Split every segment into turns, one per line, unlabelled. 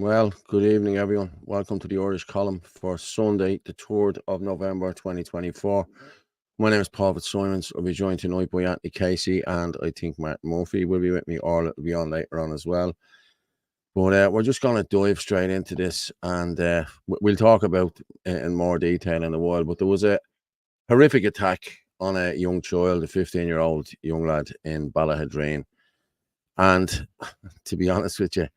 Well, good evening, everyone. Welcome to the Irish column for Sunday, the 3rd of November 2024. My name is Paul Fitzsimons. I'll be joined tonight by Anthony Casey, and I think Matt Murphy will be with me, or it'll be on later on as well. But we're just going to dive straight into this, and we'll talk about in more detail in a while. But there was a horrific attack on a young child, a 15-year-old young lad in Ballaghaderreen. And to be honest with you,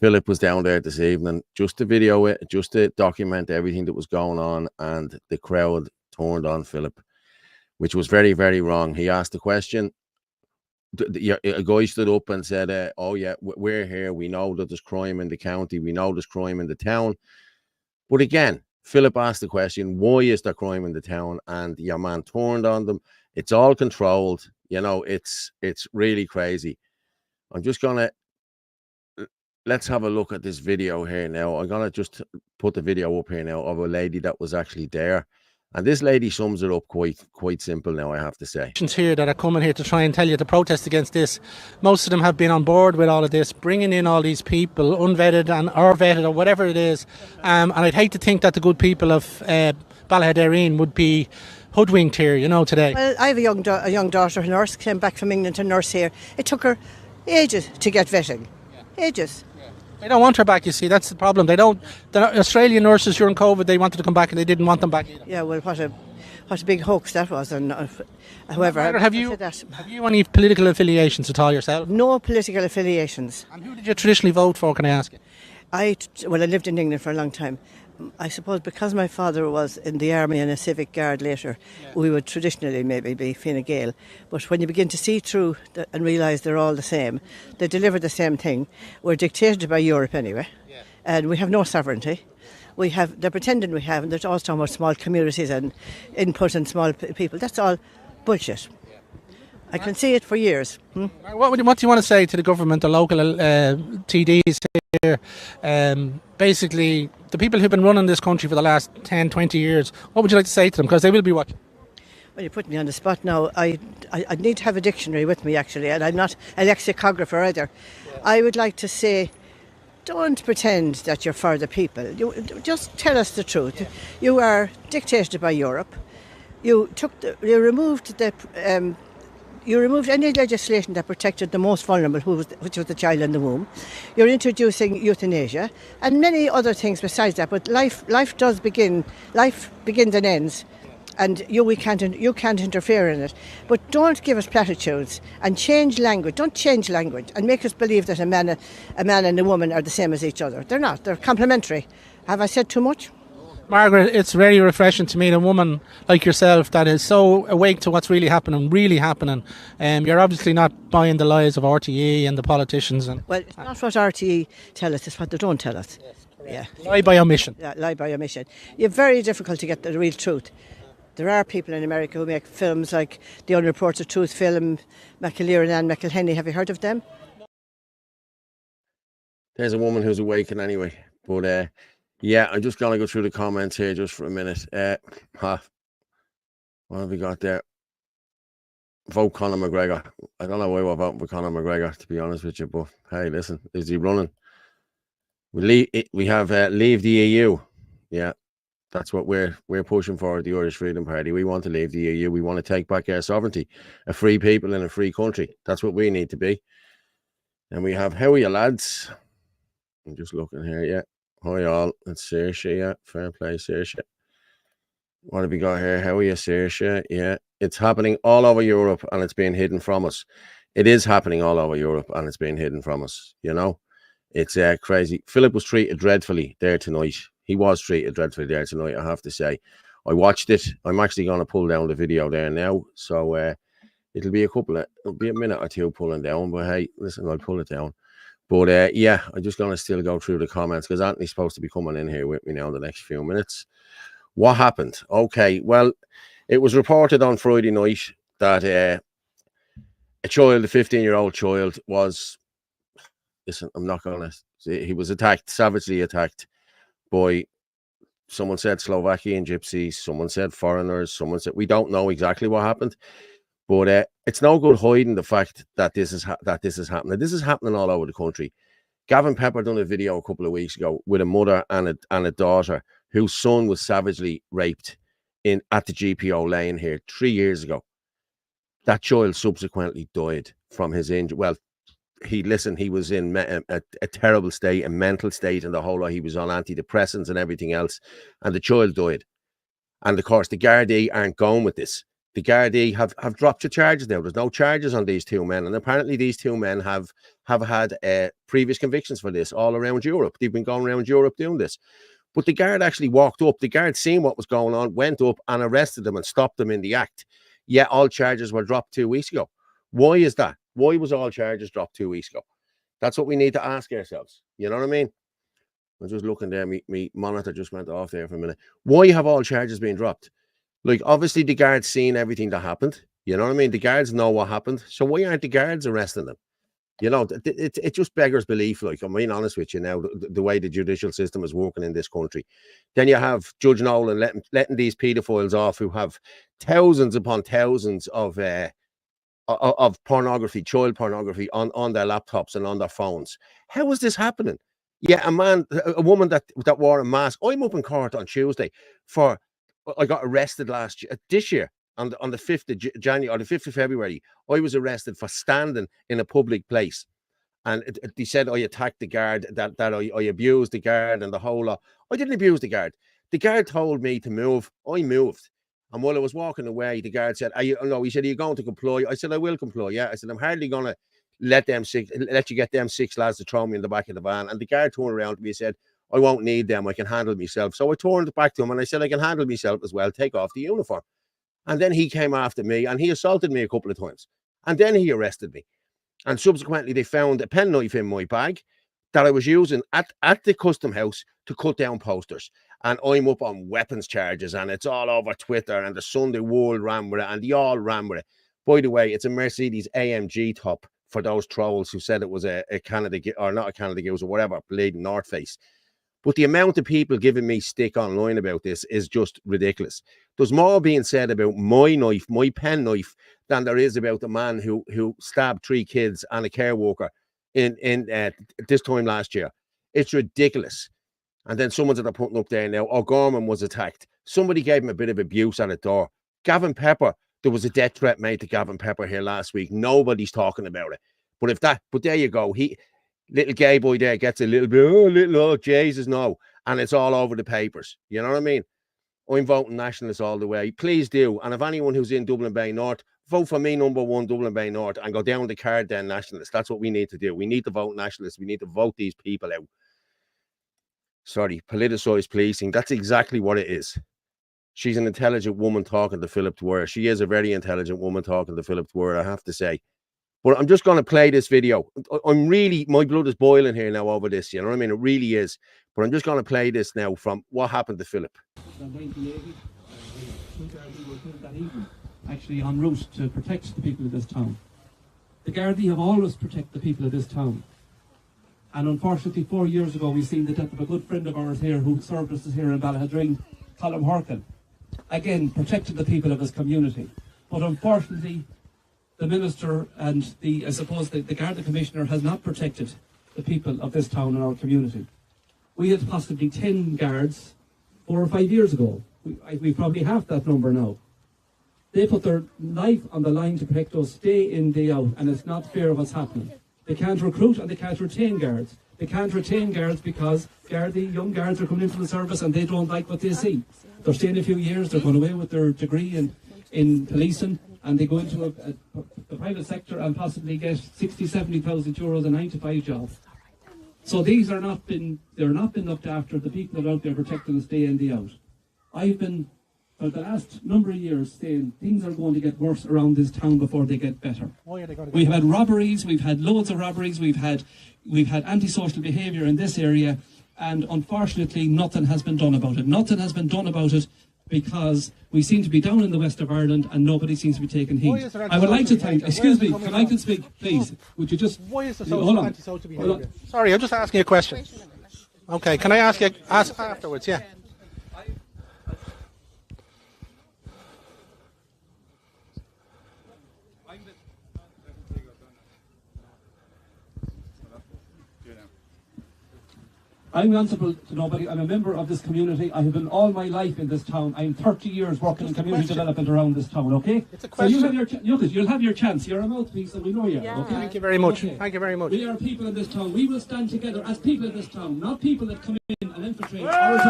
Philip was down there this evening just to video it, just to document everything that was going on, and the crowd turned on Philip, which was very, very wrong. He asked the question. A guy stood up and said, oh, yeah, we're here. We know that there's crime in the county. We know there's crime in the town. But again, Philip asked the question, why is there crime in the town? And your man turned on them. It's all controlled. You know, it's really crazy. I'm just going to let's have a look at this video here now. I'm going to just put the video up here now of a lady that was actually there. And this lady sums it up quite simple now, I have to say.
Here that are coming here to try and tell you to protest against this. Most of them have been on board with all of this, bringing in all these people, unvetted or vetted or whatever it is. And I'd hate to think that the good people of Ballaghaderreen would be hoodwinked here, you know, today.
Well, I have a young daughter, a nurse, came back from England to nurse here. It took her ages to get vetting. Ages.
They don't want her back, you see. That's the problem. They don't. The Australian nurses during COVID, they wanted to come back and they didn't want them back either.
Yeah, well, what a big hoax that was. And however,
have you any political affiliations at all yourself?
No political affiliations.
And who did you traditionally vote for, can I ask you?
I lived in England for a long time. I suppose because my father was in the army and a civic guard later, we would traditionally maybe be Fine Gael. But when you begin to see through and realise they're all the same, they deliver the same thing. We're dictated by Europe anyway, and we have no sovereignty. They're pretending we have, and they're all talking about small communities and input and small people. That's all bullshit. I can see it for years.
What do you want to say to the government, the local TDs here? Basically, the people who've been running this country for the last 10, 20 years, what would you like to say to them? Because they will be watching.
Well, you put me on the spot now. I need to have a dictionary with me, actually, and I'm not a lexicographer either. Yeah. I would like to say, don't pretend that you're for the people. You just tell us the truth. Yeah. You are dictated by Europe. You removed any legislation that protected the most vulnerable, which was the child in the womb. You're introducing euthanasia and many other things besides that. But life begins and ends, and you can't interfere in it. But don't give us platitudes and change language. Don't change language and make us believe that a man and a woman are the same as each other. They're not. They're complementary. Have I said too much?
Margaret, it's very refreshing to meet a woman like yourself that is so awake to what's really happening. You're obviously not buying the lies of RTE and the politicians.
Well, it's not what RTE tell us, it's what they don't tell us.
Yes, lie by omission.
Yeah, lie by omission. It's very difficult to get the real truth. There are people in America who make films like the Unreported Truth film, McAleer and McElhenney. Have you heard of them?
There's a woman who's awakened anyway, but yeah, I'm just going to go through the comments here just for a minute. What have we got there? Vote Conor McGregor. I don't know why we're voting for Conor McGregor, to be honest with you, but hey, listen, is he running? We have leave the EU. Yeah, that's what we're pushing for, the Irish Freedom Party. We want to leave the EU. We want to take back our sovereignty, a free people in a free country. That's what we need to be. And we have, how are you, lads? I'm just looking here, yeah. Hi all, it's Saoirse, yeah, fair play, Saoirse. What have we got here? How are you, Saoirse? Yeah, it's happening all over Europe and it's being hidden from us. It is happening all over Europe and it's being hidden from us, you know? It's crazy. Philip was treated dreadfully there tonight. He was treated dreadfully there tonight, I have to say. I watched it. I'm actually going to pull down the video there now. So it'll be a minute or two pulling down, but hey, listen, I'll pull it down. But yeah, I'm just going to still go through the comments because Anthony's supposed to be coming in here with me now in the next few minutes. What happened? Okay, well, it was reported on Friday night that a 15-year-old child was, listen, I'm not going to say, he was savagely attacked by, someone said Slovakian gypsies, someone said foreigners, someone said, we don't know exactly what happened. But it's no good hiding the fact that this is happening. This is happening all over the country. Gavin Pepper done a video a couple of weeks ago with a mother and a daughter whose son was savagely raped at the GPO lane here 3 years ago. That child subsequently died from his injury. Well, he was in a terrible state, a mental state, and the whole lot. He was on antidepressants and everything else, and the child died. And of course, the Gardaí aren't going with this. The Gardaí have dropped the charges now. There's no charges on these two men, and apparently these two men have had previous convictions for this all around Europe. They've been going around Europe doing this. But the guard actually walked up. The guard seen what was going on, went up and arrested them and stopped them in the act. Yet all charges were dropped 2 weeks ago. Why is that? Why was all charges dropped 2 weeks ago? That's what we need to ask ourselves. You know what I mean? I'm just looking there. My monitor just went off there for a minute. Why have all charges been dropped? Like, obviously, the guards seen everything that happened. You know what I mean? The guards know what happened. So why aren't the guards arresting them? You know, it just beggars belief. Like, I'm being honest with you now, the way the judicial system is working in this country. Then you have Judge Nolan letting these paedophiles off who have thousands upon thousands of pornography, child pornography on their laptops and on their phones. How is this happening? Yeah, a woman that wore a mask. I'm up in court on Tuesday I got arrested this year on the 5th of January or the 5th of February. I was arrested for standing in a public place. And they said I attacked the guard, that I abused the guard and the whole lot. I didn't abuse the guard. The guard told me to move. I moved. And while I was walking away, the guard said, he said, are you going to comply? I said, I will comply. Yeah. I said, I'm hardly going to let you get them 6 lads to throw me in the back of the van. And the guard turned around to me and said, I won't need them. I can handle myself. So I turned back to him and I said, I can handle myself as well. Take off the uniform. And then he came after me and he assaulted me a couple of times. And then he arrested me. And subsequently, they found a penknife in my bag that I was using at the custom house to cut down posters. And I'm up on weapons charges and it's all over Twitter and the Sunday World ran with it and they all ran with it. By the way, it's a Mercedes AMG top for those trolls who said it was a Canada, or not a Canada Goose or whatever, bleeding North Face. But the amount of people giving me stick online about this is just ridiculous. There's more being said about my knife, my pen knife, than there is about the man who stabbed 3 kids and a care worker in this time last year. It's ridiculous. And then someone's that are putting up there now, O'Gorman was attacked. Somebody gave him a bit of abuse at a door. Gavin Pepper, there was a death threat made to Gavin Pepper here last week. Nobody's talking about it. But there you go. Little gay boy there gets a little bit, oh, Jesus, no. And it's all over the papers. You know what I mean? I'm voting nationalist all the way. Please do. And if anyone who's in Dublin Bay North, vote for me, number 1, Dublin Bay North, and go down the card then nationalist. That's what we need to do. We need to vote nationalist. We need to vote these people out. Sorry, politicised policing. That's exactly what it is. She's an intelligent woman talking to Philip Dwyer. She is a very intelligent woman talking to Philip Dwyer, I have to say. But I'm just going to play this video. My blood is boiling here now over this. You know what I mean? It really is. But I'm just going to play this now from what happened to Philip.
Actually en route to protect the people of this town. The Gardaí have always protected the people of this town. And unfortunately, 4 years ago, we've seen the death of a good friend of ours here who served us here in Ballaghaderreen, Colm Horkin. Again, protected the people of his community. But unfortunately, the minister and the Garda Commissioner has not protected the people of this town and our community. We had possibly 10 guards 4 or 5 years ago. We probably have that number now. They put their life on the line to protect us day in, day out, and it's not fair what's happening. They can't recruit and they can't retain guards. They can't retain guards because young guards are coming into the service and they don't like what they see. They're staying a few years, they're going away with their degree in policing, and they go into the private sector and possibly get 60, 70,000 euros a 9-to-5 job. So they're not been looked after. The people that are out there protecting us day in, day out. I've been, for the last number of years, saying things are going to get worse around this town before they get better. We've had robberies, we've had loads of robberies, we've had antisocial behaviour in this area, and unfortunately nothing has been done about it. Nothing has been done about it because we seem to be down in the west of Ireland and nobody seems to be taking heed. I would like to thank, excuse me, can I speak, please? Would you just...
Why is there so antisocial behaviour? Sorry, I'm just asking you a question. Okay, can I ask afterwards? Yeah.
I'm answerable to nobody. I'm a member of this community. I have been all my life in this town. I'm 30 years working in community development around this town, okay?
It's a question.
So you'll have your chance. You're a mouthpiece and we know you, okay?
Thank you very much.
Okay.
Thank you very much.
We are people in this town. We will stand together as people in this town, not people that come in and infiltrate our town.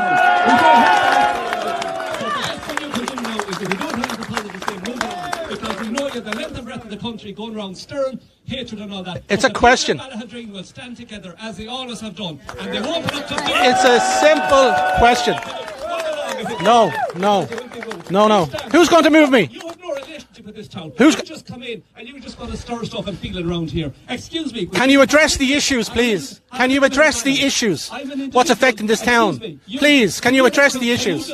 So the best thing you can do now is if you don't have the politics thing, move on. Because we know you're the length and breadth of the country going around stirring hatred and all that.
It's a question.
Ballaghaderreen will stand together as they always have done. And they won't put up to
It's a simple question. No. Who's going to move me?
You have no relationship with this town.
Who's
You just come in and you just want to stir stuff and feel it around here. Excuse me.
Can you address the issues, please? Can you address the issues? What's affecting this town? Please, can you address the issues?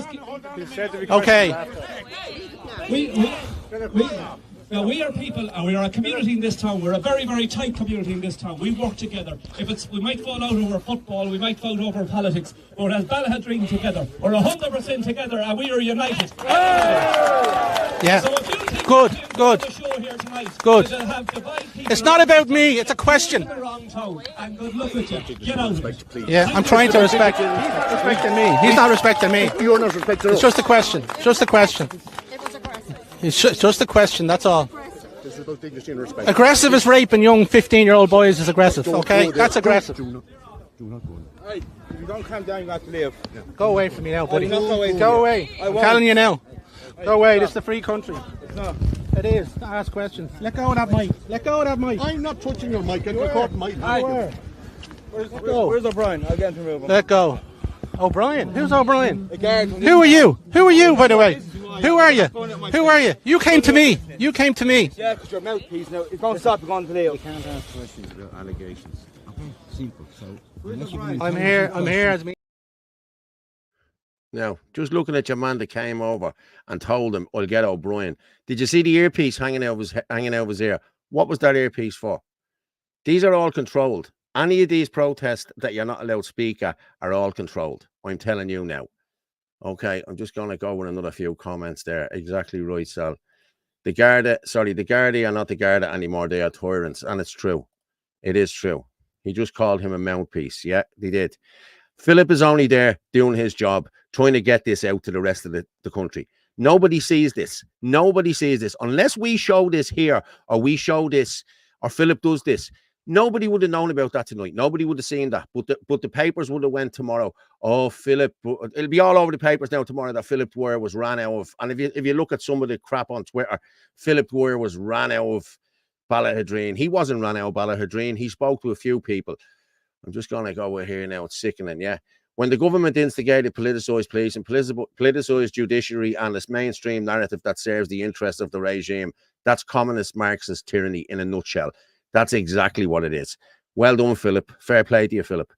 Okay.
We are people, and we are a community in this town. We're a very, very tight community in this town. We work together. We might fall out over football, we might fall over politics, but as Ballaghaderreen together, we're 100% together, and we are united.
Yeah.
So if you think
Good.
the show here tonight
Good.
is to have divide people
It's not about me, it's a question.
in the wrong town, and good luck with you. Get out of it.
Yeah, I'm trying to respect him. He's respecting me. He's not respecting me.
You're not respecting
It's just a question. Just a question. It's just a question, that's all.
This is about dignity and respect.
Aggressive is raping young 15-year-old boys is aggressive, okay? That's aggressive.
Do not go in.
Hey, if you don't calm down, you have to leave.
Go away from me now, buddy.
not go away from
Go
you.
away.
I
I'm
won't.
telling you now. Go away, this is a free country.
No.
It is. Ask questions. Let go of that mic. Let go of that mic.
I'm not touching your mic. Get the court mic.
Where's O'Brien? I'll get him to move him.
Let go. O'Brien? Who's O'Brien?
The guard from
Who are you? Who are you, by the way? Who are you? Who are you? You came to me. You came to me.
Yeah, because you're a mouthpiece now. It's going to stop you going to leave.
You can't ask questions about allegations. Okay, simple. So unless you
I'm here as me.
Now, just looking at your man that came over and told him, I'll get O'Brien. Did you see the earpiece hanging out of his ear? What was that earpiece for? These are all controlled. Any of these protests that you're not allowed to speak at are all controlled. I'm telling you now. Okay, I'm just going to go with another few comments there. Exactly right, Sal. The Garda are not the Garda anymore. They are tyrants, and it's true. It is true. He just called him a mouthpiece. Yeah, they did. Philip is only there doing his job, trying to get this out to the rest of the country. Nobody sees this. Nobody sees this. Unless we show this here, or we show this, or Philip does this, nobody would have known about that tonight. Nobody would have seen that. But the papers would have went tomorrow. Oh, Philip, it'll be all over the papers now tomorrow that Philip Dwyer was ran out of. And if you look at some of the crap on Twitter, Philip Dwyer was ran out of Ballaghaderreen. He wasn't ran out of Ballaghaderreen. He spoke to a few people. I'm just going to go here now. It's sickening, yeah. When the government instigated politicised police and politicised judiciary and this mainstream narrative that serves the interests of the regime, that's communist Marxist tyranny in a nutshell. That's exactly what it is. Well done, Philip. Fair play to you, Philip.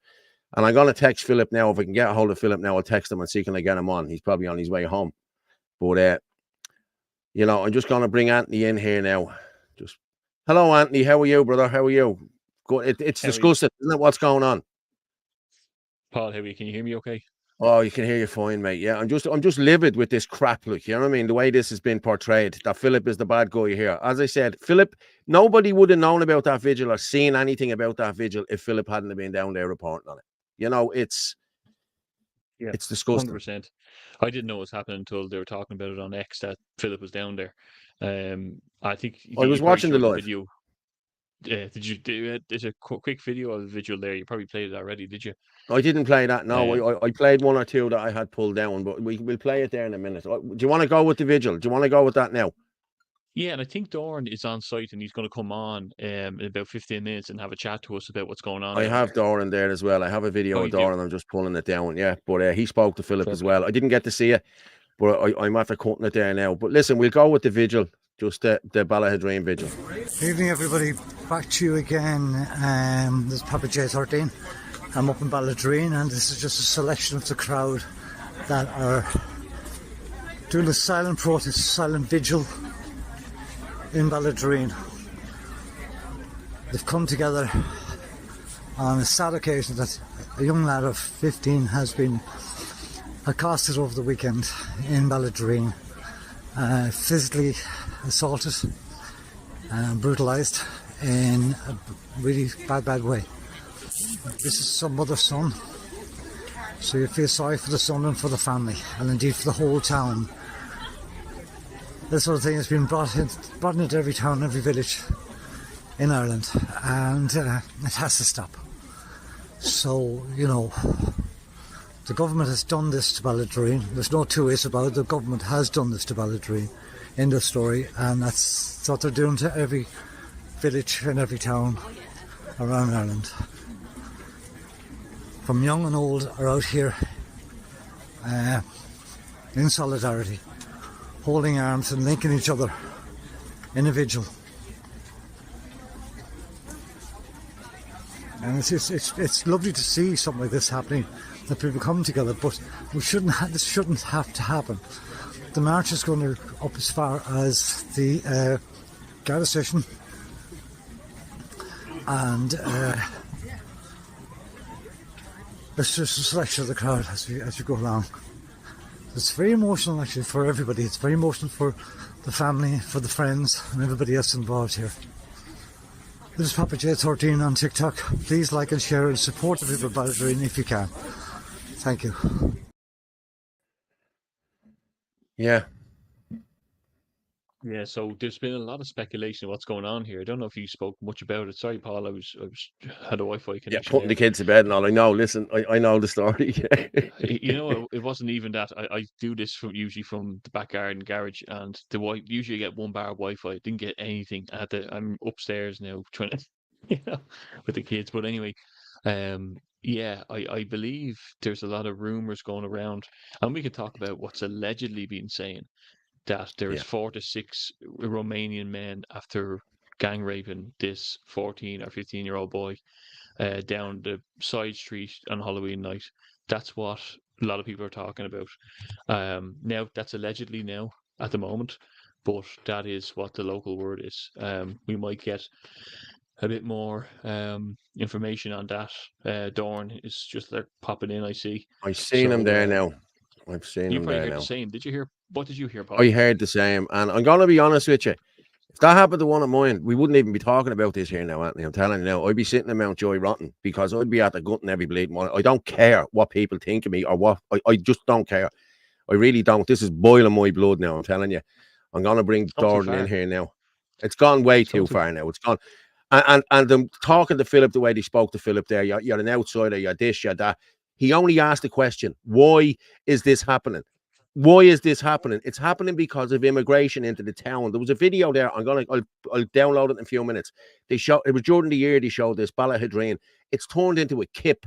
And I'm going to text Philip now. If I can get a hold of Philip now, I'll text him and see can I get him on. He's probably on his way home. But, you know, I'm just going to bring Anthony in here now. Hello, Anthony. How are you, brother? How are you? Good. It's disgusting, isn't it, what's going on?
Paul, how are you? Can you hear me okay?
Oh, you can hear you fine, mate. Yeah, I'm just livid with this crap, look, you know what I mean? The way this has been portrayed, that Philip is the bad guy here. As I said, Philip, nobody would have known about that vigil or seen anything about that vigil if Philip hadn't been down there reporting on it. You know, it's disgusting.
100%. I didn't know what was happening until they were talking about it on X that Philip was down there. I think
I was watching the live
video. Did you do a quick video of the vigil there? You probably played it already, did you?
I didn't play that. No, I played one or two that I had pulled down, but we'll play it there in a minute. Do you want to go with the vigil? Do you want to go with that now?
Yeah, and I think Doran is on site and he's going to come on in about 15 minutes and have a chat to us about what's going on.
I have Doran there as well. I have a video of Doran. I'm just pulling it down. Yeah, but he spoke to Philip as well. I didn't get to see it, but I'm after cutting it there now. But listen, we'll go with the vigil. Just the Ballaghaderreen vigil.
Evening, everybody. Back to you again. This is Papa J13. I'm up in Ballaghaderreen, and this is just a selection of the crowd that are doing a silent protest, silent vigil in Ballaghaderreen. They've come together on a sad occasion that a young lad of 15 has been accosted over the weekend in Ballaghaderreen, physically assaulted and brutalised in a really bad way. This is some mother's son So you feel sorry for the son and for the family, and indeed for the whole town. This sort of thing has been brought into every town, every village in Ireland, and it has to stop. So, you know, the government has done this to Ballaghaderreen. There's no two ways about it. The government has done this to Ballaghaderreen. End of story. And that's what they're doing to every village and every town around Ireland. From young and old are out here in solidarity, holding arms and linking each other in a vigil. And it's lovely to see something like this happening, that people come together, but this shouldn't have to happen. The march is going to up as far as the Garda station, and it's just a selection of the crowd as you go along. It's very emotional actually for everybody. It's very emotional for the family, for the friends, and everybody else involved here. This is Papa J13 on TikTok. Please like and share and support the people of Ballaghaderreen if you can. Thank you.
Yeah.
Yeah, so there's been a lot of speculation of what's going on here. I don't know if you spoke much about it. Sorry, Paul, I had a Wi-Fi connection.
Yeah, putting the kids to bed and all. I know. Listen, I know the story.
You know, it wasn't even that. I do this usually from the back garden garage, and usually I get 1 bar of Wi-Fi. I didn't get anything. I'm upstairs now trying to, with the kids. But anyway, yeah, I believe there's a lot of rumors going around, and we can talk about what's allegedly been saying, that there is 4 to 6 Romanian men after gang raping this 14 or 15-year-old boy down the side street on Halloween night. That's what a lot of people are talking about. Now, that's allegedly now at the moment, but that is what the local word is. We might get a bit more information on that. Dorn is just there popping in, I see.
I've seen him there now. I've seen
You
him
probably
there
heard
now.
the same. Did you hear? What did you hear, Paul?
I heard the same, and I'm gonna be honest with you. If that happened to one of mine, we wouldn't even be talking about this here now, Anthony. I'm telling you now, I'd be sitting in Mount Joy rotten, because I'd be at the gut and every bleeding one. I don't care what people think of me or what. I just don't care. I really don't. This is boiling my blood now. I'm telling you. I'm gonna bring Jordan in here now. It's gone way too far now. It's gone. And I'm talking to Philip the way they spoke to Philip there. You're an outsider. You're this. You're that. He only asked the question: why is this happening? Why is this happening? It's happening because of immigration into the town. There was a video there. I'll download it in a few minutes. It was during the year they showed this, Ballaghaderreen. It's turned into a kip.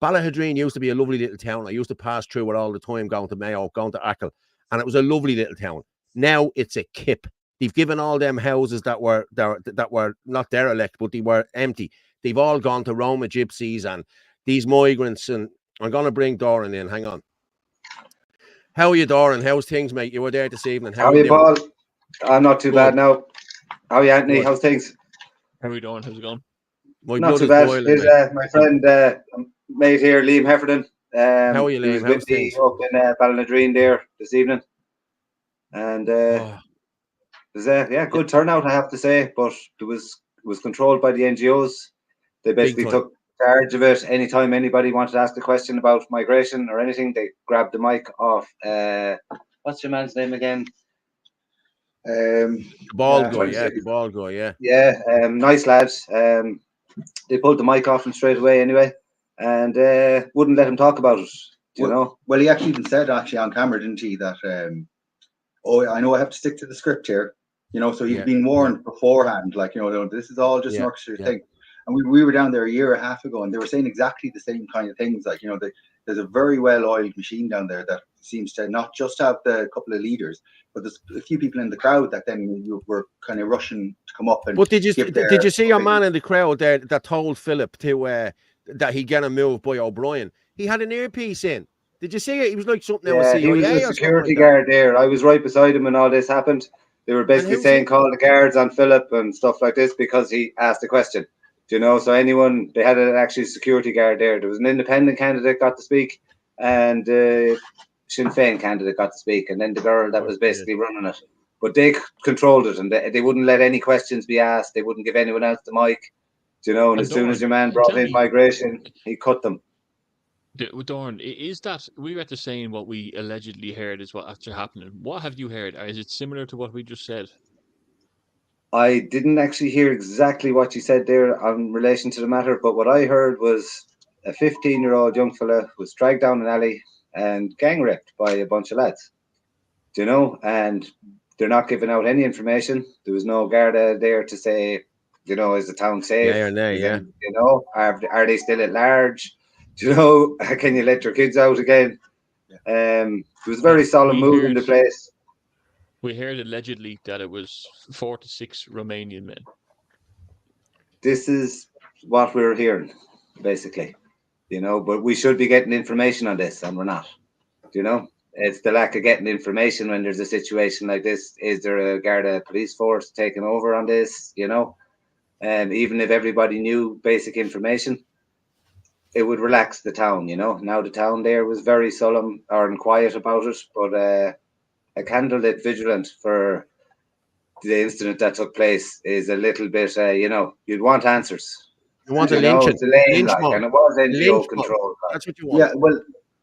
Ballaghaderreen used to be a lovely little town. I used to pass through it all the time, going to Mayo, going to Achill, and it was a lovely little town. Now it's a kip. They've given all them houses that were not derelict, but they were empty. They've all gone to Roma gypsies and these migrants. And I'm going to bring Doran in. Hang on. How are you, Doran? How's things, mate? You were there this evening.
How are you, Paul? I'm not too bad now. How are you, Anthony?
Good.
How's things?
How are you doing? How's it going?
My
not
blood
too
is
bad.
boiling,
Here's my friend, mate here, Liam Heffernan.
How are you, Liam?
He was with me up in Ballaghaderreen there this evening. And it was good turnout, I have to say, but it was controlled by the NGOs. They basically took charge of it. Anytime anybody wanted to ask a question about migration or anything, they grabbed the mic off. What's your man's name again?
The bald guy, yeah.
Yeah, nice lads. They pulled the mic off him straight away anyway, and wouldn't let him talk about it. You know?
Well, he actually even said on camera, didn't he, that I know I have to stick to the script here. You know, so he's been warned beforehand, like, you know, this is all just an orchestrated thing. And we were down there a year and a half ago, and they were saying exactly the same kind of things. Like, you know, there's a very well-oiled machine down there that seems to not just have the couple of leaders, but there's a few people in the crowd that then were kind of rushing to come up and.
But did you see your man in the crowd there that told Philip to that he get a move by O'Brien? He had an earpiece in. Did you see it? He was like something else.
He was a security guard there. I was right beside him when all this happened. They were basically saying call the guards on Philip and stuff like this because he asked a question. You know, so they had an actual security guard there. There was an independent candidate got to speak, and Sinn Féin candidate got to speak, and then the girl that was basically running it. But they controlled it, and they wouldn't let any questions be asked. They wouldn't give anyone else the mic. You know, and as soon as your man brought in migration, he cut them.
Dorn, is that we were at the saying what we allegedly heard is what after happening? What have you heard? Or is it similar to what we just said?
I didn't actually hear exactly what you said there in relation to the matter, but what I heard was a 15-year-old young fella was dragged down an alley and gang raped by a bunch of lads. Do you know? And they're not giving out any information. There was no Garda there to say, you know, is the town safe?
Yeah or nay,
Is
yeah.
you know, are they still at large? Do you know, can you let your kids out again? There was a very solemn mood in the place.
We heard allegedly that it was 4 to 6 Romanian men.
This is what we're hearing, basically, you know, but we should be getting information on this, and we're not. You know, it's the lack of getting information when there's a situation like this. Is there a Garda police force taking over on this? You know, even if everybody knew basic information, it would relax the town. You know, now the town there was very solemn and quiet about it, but a candlelit vigilant for the incident that took place is a little bit, you know, you'd want answers.
You want
a
lynching.
lynch mob. And it was NGO controlled.
That's what you want.
Yeah, well,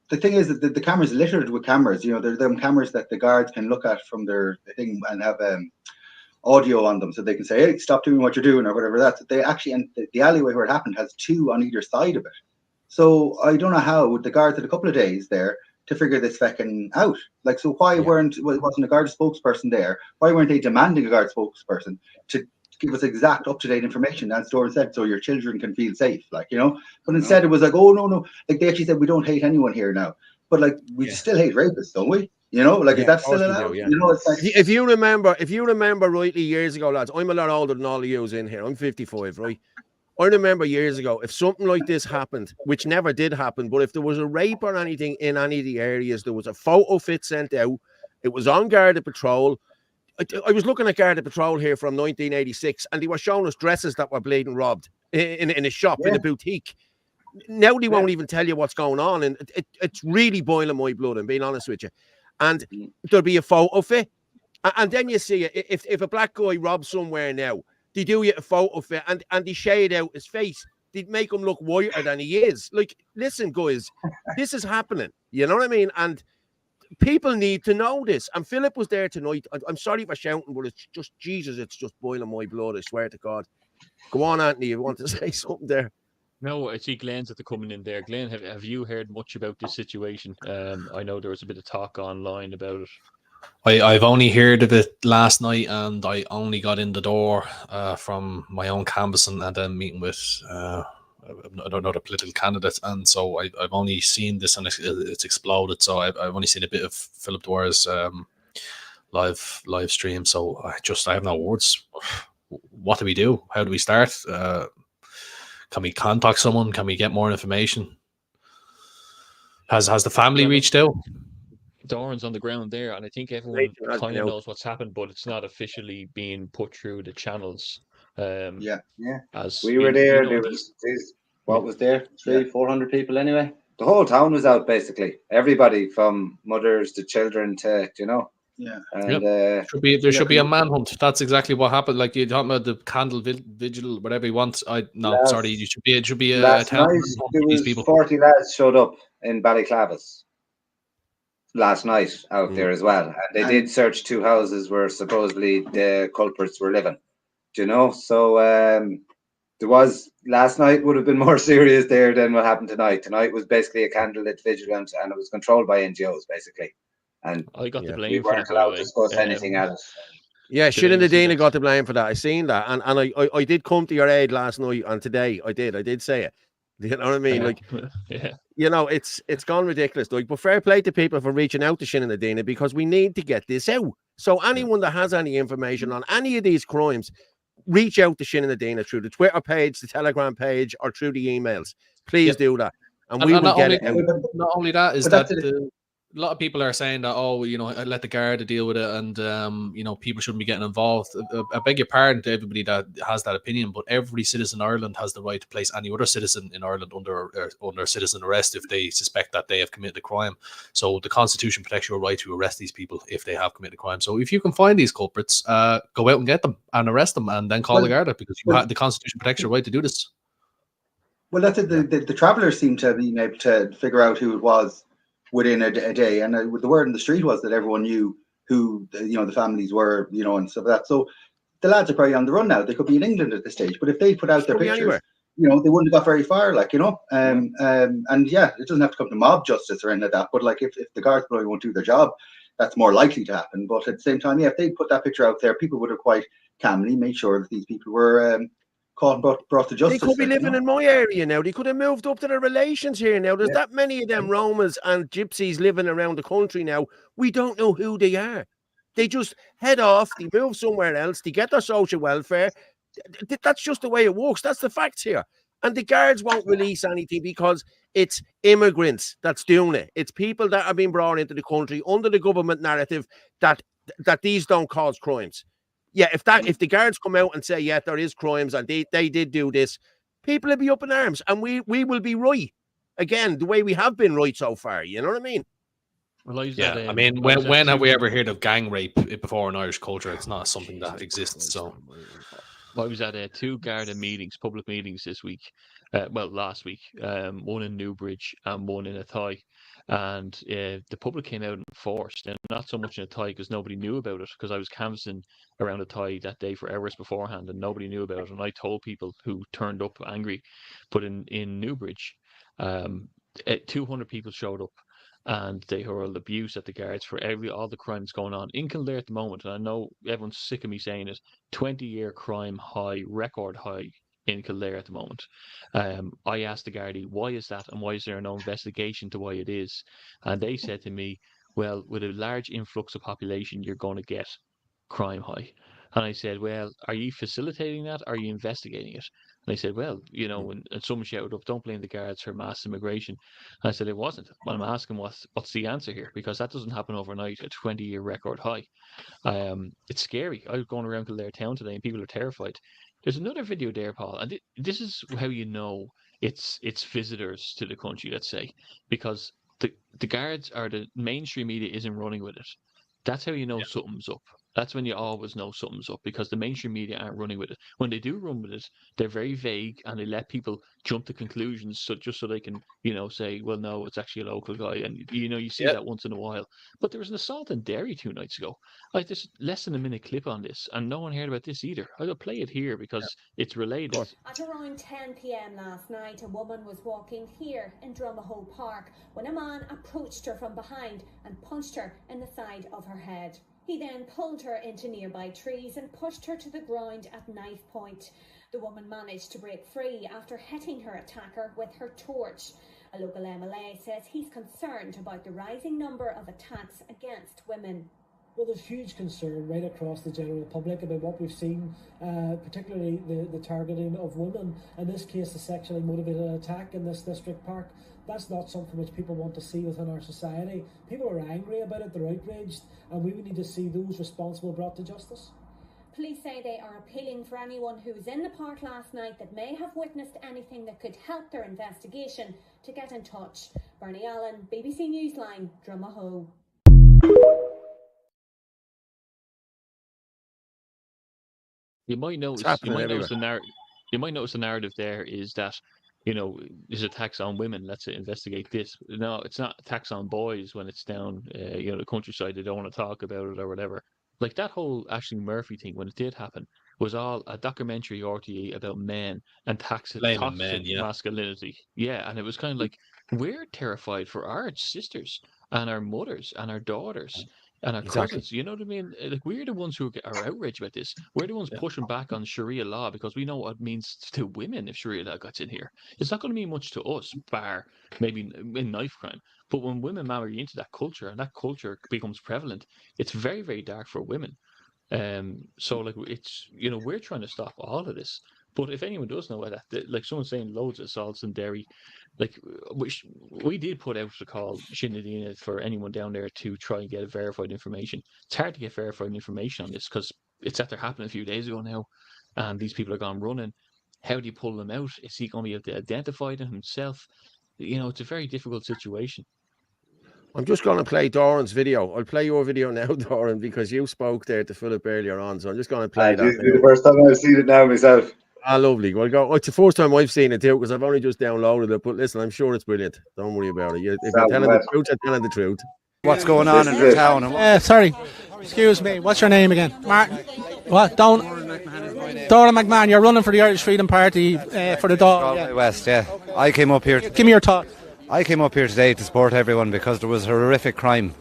the thing is that the cameras littered with cameras. You know, they're them cameras that the guards can look at from their thing and have audio on them, so they can say, "Hey, stop doing what you're doing," or whatever. That they actually, and the alleyway where it happened has 2 on either side of it. So I don't know how the guards had a couple of days there to figure this feckin' out. Like, so why wasn't a guard spokesperson there? Why weren't they demanding a guard spokesperson to give us exact up-to-date information, as Doran said, so your children can feel safe, like, you know? But instead it was like, oh, no. Like, they actually said, we don't hate anyone here now. But, like, we still hate rapists, don't we? You know, like, is that still allowed? You know, it's like...
If you remember rightly years ago, lads, I'm a lot older than all of yous in here. I'm 55, right? I remember years ago, if something like this happened, which never did happen, but if there was a rape or anything in any of the areas, there was a photo fit sent out. It was on Garda Patrol. I was looking at Garda Patrol here from 1986, and they were showing us dresses that were bleeding robbed in a shop, in a boutique. Now they won't even tell you what's going on, and it's really boiling my blood, I'm being honest with you. And there'll be a photo fit, and then you see it. If a black guy robs somewhere now, they do you a photo fit, and they shade out his face. They'd make him look whiter than he is. Like, listen, guys, this is happening. You know what I mean? And people need to know this. And Philip was there tonight. I'm sorry for shouting, but it's just, Jesus, it's just boiling my blood. I swear to God. Go on, Anthony. You want to say something there?
No, I see Glenn's at the coming in there. Glenn, have you heard much about this situation? I know there was a bit of talk online about it.
I've only heard of it last night, and I only got in the door from my own canvassing and then meeting with another political candidate, and so I've only seen this, and it's exploded. So I've only seen a bit of Philip Dwyer's live stream. So I have no words. What do we do? How do we start? Can we contact someone? Can we get more information? Has the family reached out?
Doran's on the ground there, and I think everyone kind of knows what's happened, but it's not officially being put through the channels.
As we were there, there was what was there? 300-400 people anyway. The whole town was out, basically. Everybody from mothers to children to, you know.
Yeah.
And
there should be a manhunt. That's exactly what happened. Like, you're talking about the candle vigil, whatever you want. It should be a
last
town.
Night, there was 40 lads showed up in Ballaghaderreen last night out there as well, and they did search 2 houses where supposedly the culprits were living. Do you know? So there was, last night would have been more serious there than what happened tonight. Tonight was basically a candlelit vigilance, and it was controlled by NGOs basically. And
I got the blame.
We weren't allowed to discuss anything else.
Yeah, Shilling the Dina got the blame for that. I seen that, and I did come to your aid last night and today. I did say it. You know what I mean? Like, you know, it's gone ridiculous. Like, but fair play to people for reaching out to Shilling the Dina, because we need to get this out. So anyone that has any information on any of these crimes, reach out to Shilling the Dina through the Twitter page, the Telegram page, or through the emails. Please do that, and we will get it out.
Not only that is that a lot of people are saying that, oh, you know, let the Garda deal with it, and you know, people shouldn't be getting involved. I beg your pardon to everybody that has that opinion, but every citizen in Ireland has the right to place any other citizen in Ireland under citizen arrest if they suspect that they have committed a crime. So the Constitution protects your right to arrest these people if they have committed a crime. So if you can find these culprits, go out and get them and arrest them, and then call the Garda, because the Constitution protects your right to do this.
Well, that's it. The travellers seem to have been able to figure out who it was within a day, and the word in the street was that everyone knew who the families were, and stuff like that. So the lads are probably on the run now. They could be in England at this stage, but if they put out their pictures,
anywhere.
They wouldn't have got very far, and yeah, it doesn't have to come to mob justice or anything like that. But if the guards probably won't do their job, that's more likely to happen. But at the same time, yeah, if they put that picture out there, people would have quite calmly made sure that these people were caught and brought to justice.
They could be living in my area now. They could have moved up to their relations here now. There's that many of them Romas and Gypsies living around the country now. We don't know who they are. They just head off. They move somewhere else. They get their social welfare. That's just the way it works. That's the facts here. And the guards won't release anything because it's immigrants that's doing it. It's people that are being brought into the country under the government narrative that these don't cause crimes. Yeah, if the guards come out and say, yeah, there is crimes and they did do this, people will be up in arms and we will be right. Again, the way we have been right so far. You know what I mean?
Well, I mean, when have we ever heard of gang rape before in Irish culture? It's not something that exists. So,
I was at 2 Garda meetings, public meetings this week. Last week. One in Newbridge and one in Athy. And the public came out in force, and not so much in Athy because nobody knew about it, because I was canvassing around Athy that day for hours beforehand and nobody knew about it. And I told people who turned up angry. But in Newbridge, 200 people showed up. And they hurled abuse at the guards for all the crimes going on in Kildare at the moment. And I know everyone's sick of me saying it. 20-year crime high, record high in Kildare at the moment. I asked the Gardaí, why is that? And why is there no investigation to why it is? And they said to me, well, with a large influx of population, you're going to get crime high. And I said, well, are you facilitating that? Or are you investigating it? And they said, well, and someone shouted up, don't blame the guards for mass immigration. And I said, it wasn't. But I'm asking what's the answer here? Because that doesn't happen overnight, a 20-year record high. It's scary. I was going around Kildare town today and people are terrified. There's another video there, Paul, and this is how you know it's visitors to the country, let's say, because the guards or the mainstream media isn't running with it. That's how you know something's up. That's when you always know something's up, because the mainstream media aren't running with it. When they do run with it, they're very vague and they let people jump to conclusions just so they can, say, well, no, it's actually a local guy. And, you see that once in a while. But there was an assault in Derry 2 nights ago. There's less than a minute clip on this, and no one heard about this either. I'll play it here because it's related.
At around 10 p.m. last night, a woman was walking here in Drumahoe Park when a man approached her from behind and punched her in the side of her head. He then pulled her into nearby trees and pushed her to the ground at knife point. The woman managed to break free after hitting her attacker with her torch. A local MLA says he's concerned about the rising number of attacks against women.
Well, there's huge concern right across the general public about what we've seen, particularly the targeting of women. In this case, the sexually motivated attack in this district park. That's not something which people want to see within our society. People are angry about it, they're outraged, and we would need to see those responsible brought to justice.
Police say they are appealing for anyone who was in the park last night that may have witnessed anything that could help their investigation to get in touch. Bernie Allen, BBC Newsline, Drumahoe.
You might notice the narrative there is that, there's attacks on women. Let's investigate this. No, it's not attacks on boys when it's down, the countryside. They don't want to talk about it or whatever. Like that whole Ashling Murphy thing, when it did happen, was all a documentary RTE about men and toxic masculinity. Yeah, and it was kind of like, we're terrified for our sisters and our mothers and our daughters and our cousins. You know what I mean? Like, we're the ones who are outraged about this. We're the ones pushing back on Sharia law because we know what it means to women if Sharia law gets in here. It's not going to mean much to us, bar maybe in knife crime. But when women marry into that culture and that culture becomes prevalent, it's very, very dark for women. So like it's, we're trying to stop all of this. But if anyone does know that, like someone's saying loads of assaults in Derry, like we did put out the call, Shinadina, for anyone down there to try and get verified information. It's hard to get verified information on this because it's after happening a few days ago now, and these people are gone running. How do you pull them out? Is he going to be able to identify them himself? It's a very difficult situation.
I'm just going to play Doran's video. I'll play your video now, Doran, because you spoke there to Philip earlier on. So I'm just going to play that.
This is the first time I've seen it now myself.
Ah, lovely. Well, go. It's the first time I've seen it too, because I've only just downloaded it. But listen, I'm sure it's brilliant. Don't worry about it. If you're telling the truth, you're telling the truth.
What's going on in the town?
Sorry, excuse me. What's your name again? Martin. What? Doran McMahon. You're running for the Irish Freedom Party for the
Galway West. Yeah, I came up here.
Give me your thoughts.
I came up here today to support everyone because there was a horrific crime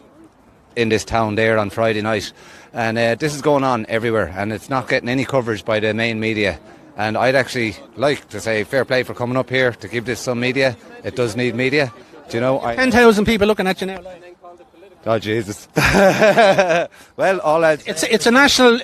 in this town there on Friday night, and this is going on everywhere, and it's not getting any coverage by the main media. And I'd actually like to say fair play for coming up here to give this some media. It does need media. Do you know?
10,000 people looking at you now.
Oh Jesus! Well, all
it's a national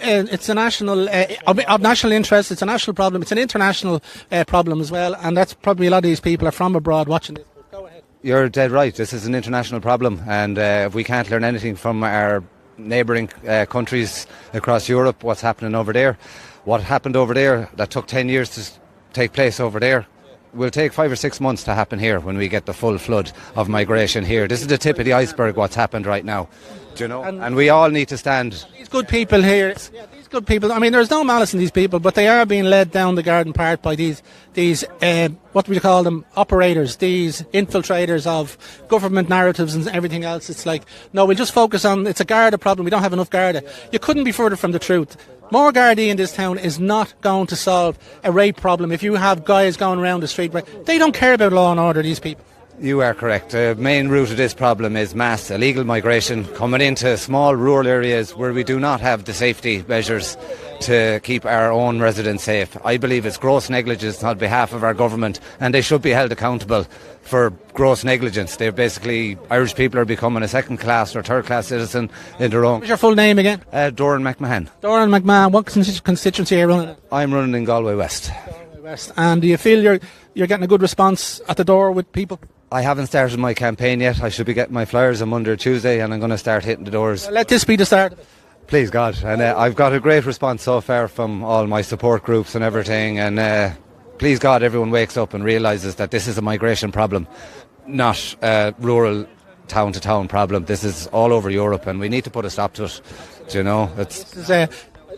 of national interest. It's a national problem. It's an international problem as well, and that's probably a lot of these people are from abroad watching this. Go ahead.
You're dead right. This is an international problem, and if we can't learn anything from our neighbouring countries across Europe, what's happening over there, what happened over there that took 10 years to take place over there will take 5 or 6 months to happen here when we get the full flood of migration here. This is the tip of the iceberg, what's happened right now. Do you know? And we all need to stand.
These good people here, these good people, I mean, there's no malice in these people, but they are being led down the garden path by these what do we call them, operators, these infiltrators of government narratives and everything else. It's like, no, we'll just focus on, it's a Garda problem, we don't have enough Garda. You couldn't be further from the truth. More Gardaí in this town is not going to solve a rape problem. If you have guys going around the street, they don't care about law and order, these people.
You are correct. The main root of this problem is mass illegal migration coming into small rural areas where we do not have the safety measures to keep our own residents safe. I believe it's gross negligence on behalf of our government, and they should be held accountable for gross negligence. They're basically, Irish people are becoming a second class or third class citizen in their own.
What's your full name again?
Doran McMahon.
Doran McMahon. What constituency are you running in?
I'm running in Galway West.
Galway West. And do you feel you're getting a good response at the door with people?
I haven't started my campaign yet. I should be getting my flyers on Monday or Tuesday, and I'm going to start hitting the doors.
Let this be the start.
Please God. And I've got a great response so far from all my support groups and everything, and please God everyone wakes up and realises that this is a migration problem, not a rural town to town problem. This is all over Europe, and we need to put a stop to it. Do you know,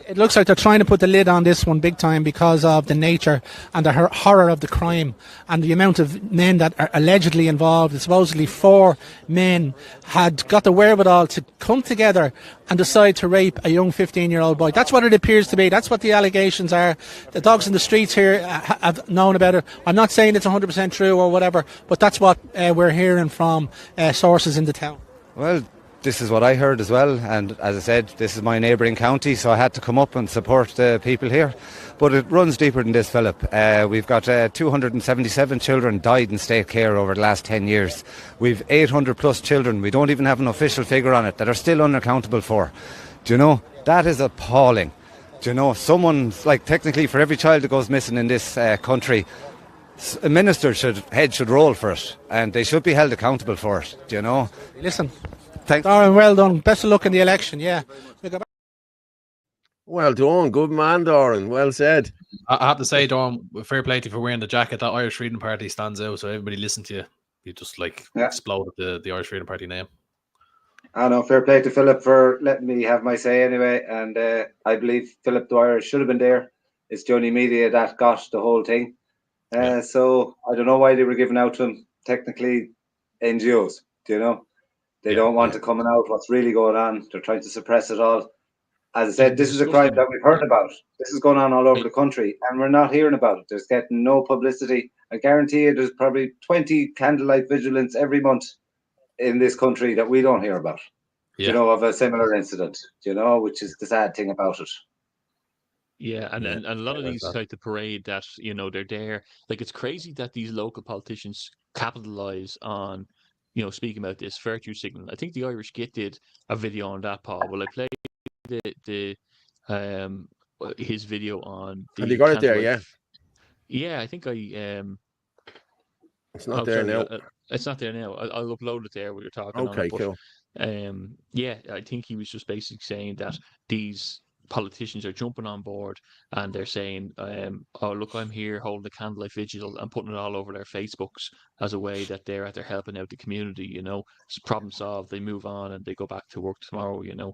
it looks like they're trying to put the lid on this one big time because of the nature and the horror of the crime and the amount of men that are allegedly involved. Supposedly 4 men had got the wherewithal to come together and decide to rape a young 15-year-old boy. That's what it appears to be. That's what the allegations are. The dogs in the streets here have known about it. I'm not saying it's 100% true or whatever, but that's what we're hearing from sources in the town.
Well, this is what I heard as well, and as I said, this is my neighbouring county, so I had to come up and support the people here. But it runs deeper than this, Philip. We've got 277 children died in state care over the last 10 years. We've 800 plus children, we don't even have an official figure on it, that are still unaccountable for. Do you know, that is appalling. Do you know, someone's, like, technically for every child that goes missing in this country, a minister should roll for it, and they should be held accountable for it. Do you know?
Listen.
Thanks.
Doran, well done. Best of luck in the election, yeah.
Well done. Good man, Doran. Well said.
I have to say, Doran, fair play to you for wearing the jacket. That Irish Freedom Party stands out, so everybody listen to you. You just explode at the Irish Freedom Party name.
I know, fair play to Philip for letting me have my say anyway. And I believe Philip Dwyer should have been there. It's the only media that got the whole thing. So I don't know why they were giving out to him. Technically, NGOs, do you know? They don't want to come out what's really going on. They're trying to suppress it all. As I said, this is a crime that we've heard about. This is going on all over the country, and we're not hearing about it. There's getting no publicity. I guarantee you there's probably 20 candlelight vigilance every month in this country that we don't hear about, you know, of a similar incident, you know, which is the sad thing about it.
Yeah, and a lot of these like the parade that, you know, they're there. Like, it's crazy that these local politicians capitalize on, you know, speaking about this virtue signal. I think the Irish Git did a video on that, Paul. Will I play his video on the...
Have you got it there, yeah?
Yeah, I think I...
it's not there now.
It's not there now. I'll upload it there when you're talking.
Okay, cool.
Yeah, I think he was just basically saying that these politicians are jumping on board and they're saying, oh, look, I'm here holding the candlelight vigil and putting it all over their Facebooks as a way that they're helping out the community, you know. It's problem solved, they move on and they go back to work tomorrow, you know.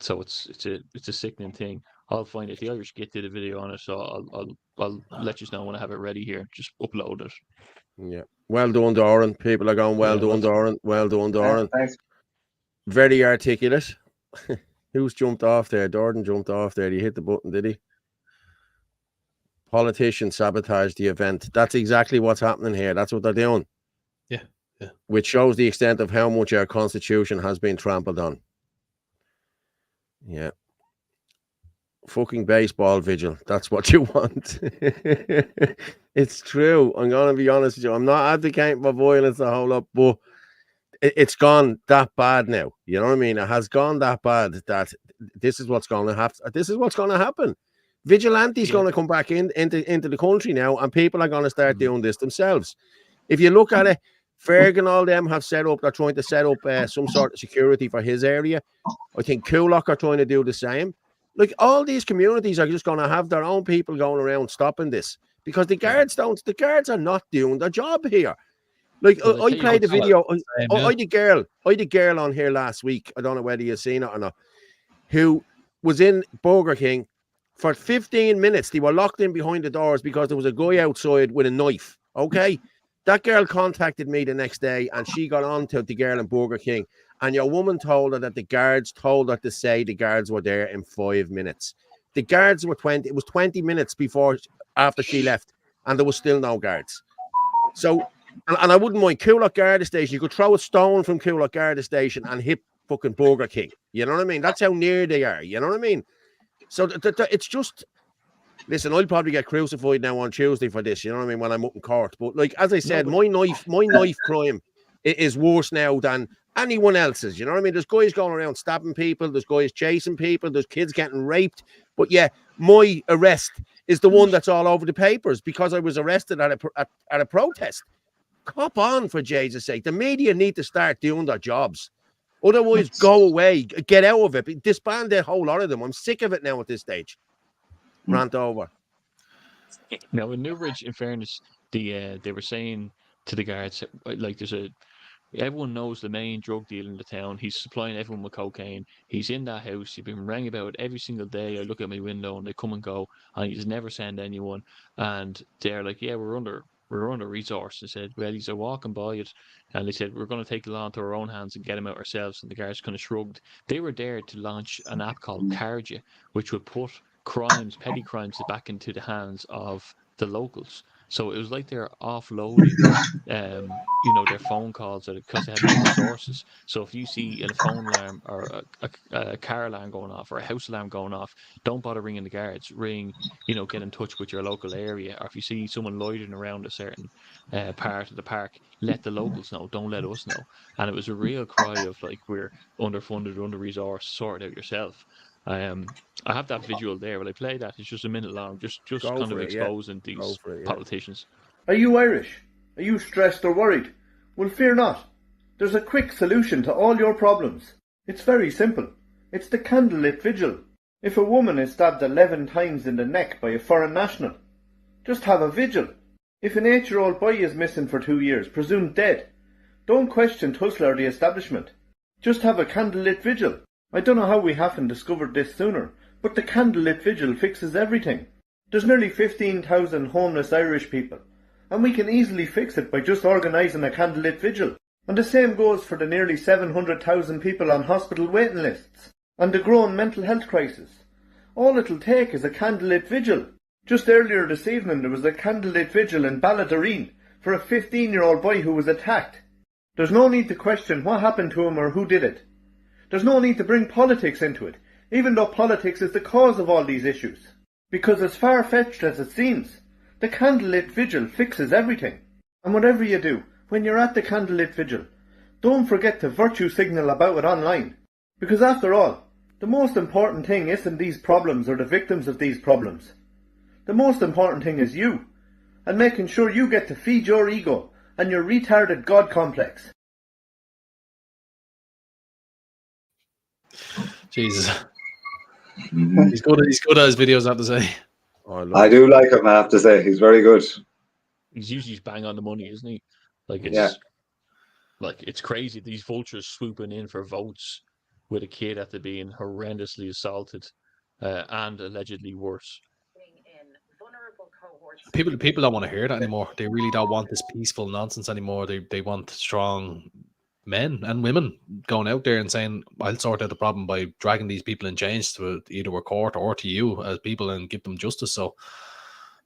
So it's a sickening thing. I'll find it. The Irish get did a video on it, so I'll let you know when I have it ready here. Just upload it.
Yeah. Well done, Doran. People are going, well done, Doran. Well done, Doran.
Thanks.
Very articulate. Who's jumped off there? Doran jumped off there. He hit the button, did he? Politicians sabotage the event. That's exactly what's happening here. That's what they're doing.
Yeah.
Which shows the extent of how much our constitution has been trampled on. Yeah. Fucking baseball, Vigil. That's what you want. It's true. I'm going to be honest with you. I'm not advocating for violence a whole lot, but it's gone that bad now. You know what I mean? It has gone that bad that this is what's going to happen. This is what's going to happen. Vigilante's going to come back into the country now, and people are going to start doing this themselves. If you look at it, Ferg and all them have set up, they're trying to set up some sort of security for his area. I think Coolock are trying to do the same. Like, all these communities are just going to have their own people going around stopping this because the guards are not doing their job here. Like, I played the video. I had a girl on here last week. I don't know whether you've seen it or not, who was in Burger King for 15 minutes. They were locked in behind the doors because there was a guy outside with a knife. Okay. That girl contacted me the next day and she got on to the girl in Burger King. And your woman told her that the guards told her to say the guards were there in 5 minutes. The guards were 20. It was 20 minutes after she left, and there was still no guards. So, and I wouldn't mind Coolock Garda Station. You could throw a stone from Coolock Garda Station and hit fucking Burger King. You know what I mean? That's how near they are. You know what I mean? So it's just. Listen, I'll probably get crucified now on Tuesday for this. You know what I mean? When I'm up in court, but like as I said, my knife crime is worse now than anyone else's. You know what I mean? There's guys going around stabbing people. There's guys chasing people. There's kids getting raped. But yeah, my arrest is the one that's all over the papers because I was arrested at a protest. Cop on, for Jesus' sake. The media need to start doing their jobs. Otherwise, go away. Get out of it. Disband a whole lot of them. I'm sick of it now at this stage. Rant over.
Now in Newbridge, in fairness, they were saying to the guards, like, everyone knows the main drug dealer in the town. He's supplying everyone with cocaine. He's in that house. You've been rang about every single day. I look at my window and they come and go, and he just never send anyone. And they're like, yeah, we're under resourced. They said, well, he's walking by it, and they said we're going to take the law into our own hands and get him out ourselves. And the guards kind of shrugged. They were there to launch an app called Carja, which would put petty crimes back into the hands of the locals. So it was like they're offloading, their phone calls because they had no resources. So if you see a phone alarm or a car alarm going off or a house alarm going off, don't bother ringing the guards. Get in touch with your local area. Or if you see someone loitering around a certain part of the park, let the locals know. Don't let us know. And it was a real cry of like, we're underfunded, under-resourced, sort it out yourself. I have that visual there. When I play that, it's just a minute long, just kind of exposing these politicians.
Are you Irish? Are you stressed or worried? Well, fear not. There's a quick solution to all your problems. It's very simple. It's the candlelit vigil. If a woman is stabbed 11 times in the neck by a foreign national, just have a vigil. If an 8-year-old boy is missing for 2 years, presumed dead, don't question Tussle or the establishment. Just have a candlelit vigil. I don't know how we haven't discovered this sooner, but the candlelit vigil fixes everything. There's nearly 15,000 homeless Irish people, and we can easily fix it by just organising a candlelit vigil. And the same goes for the nearly 700,000 people on hospital waiting lists, and the growing mental health crisis. All it'll take is a candlelit vigil. Just earlier this evening there was a candlelit vigil in Ballaghaderreen for a 15-year-old boy who was attacked. There's no need to question what happened to him or who did it. There's no need to bring politics into it, even though politics is the cause of all these issues. Because as far-fetched as it seems, the candlelit vigil fixes everything. And whatever you do, when you're at the candlelit vigil, don't forget to virtue signal about it online. Because after all, the most important thing isn't these problems or the victims of these problems. The most important thing is you, and making sure you get to feed your ego and your retarded God complex.
Jesus. He's good at his videos, I have to say.
I do like him, I have to say. He's very good.
He's usually bang on the money, isn't he? Like, it's crazy. These vultures swooping in for votes. with a kid after being horrendously assaulted and allegedly worse.
People don't want to hear that anymore. They really don't want this peaceful nonsense anymore. They want strong men and women going out there and saying, I'll sort out the problem by dragging these people in chains to either a court or to you as people and give them justice. So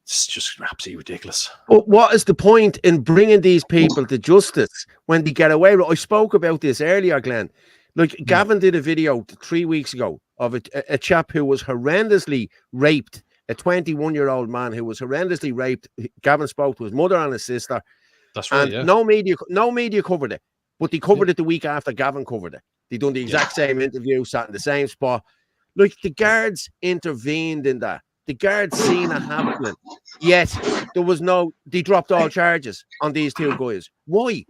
it's just absolutely ridiculous.
But what is the point in bringing these people to justice when they get away with it? I spoke about this earlier, Glenn. Like Gavin did a video 3 weeks ago of a chap who was horrendously raped, a 21-year-old man who was horrendously raped. Gavin spoke to his mother and his sister.
That's right, yeah.
No media covered it, but they covered it the week after Gavin covered it. They done the exact same interview, sat in the same spot. Like, the guards intervened in that. The guards seen it happening. Yet they dropped all charges on these two guys. Why?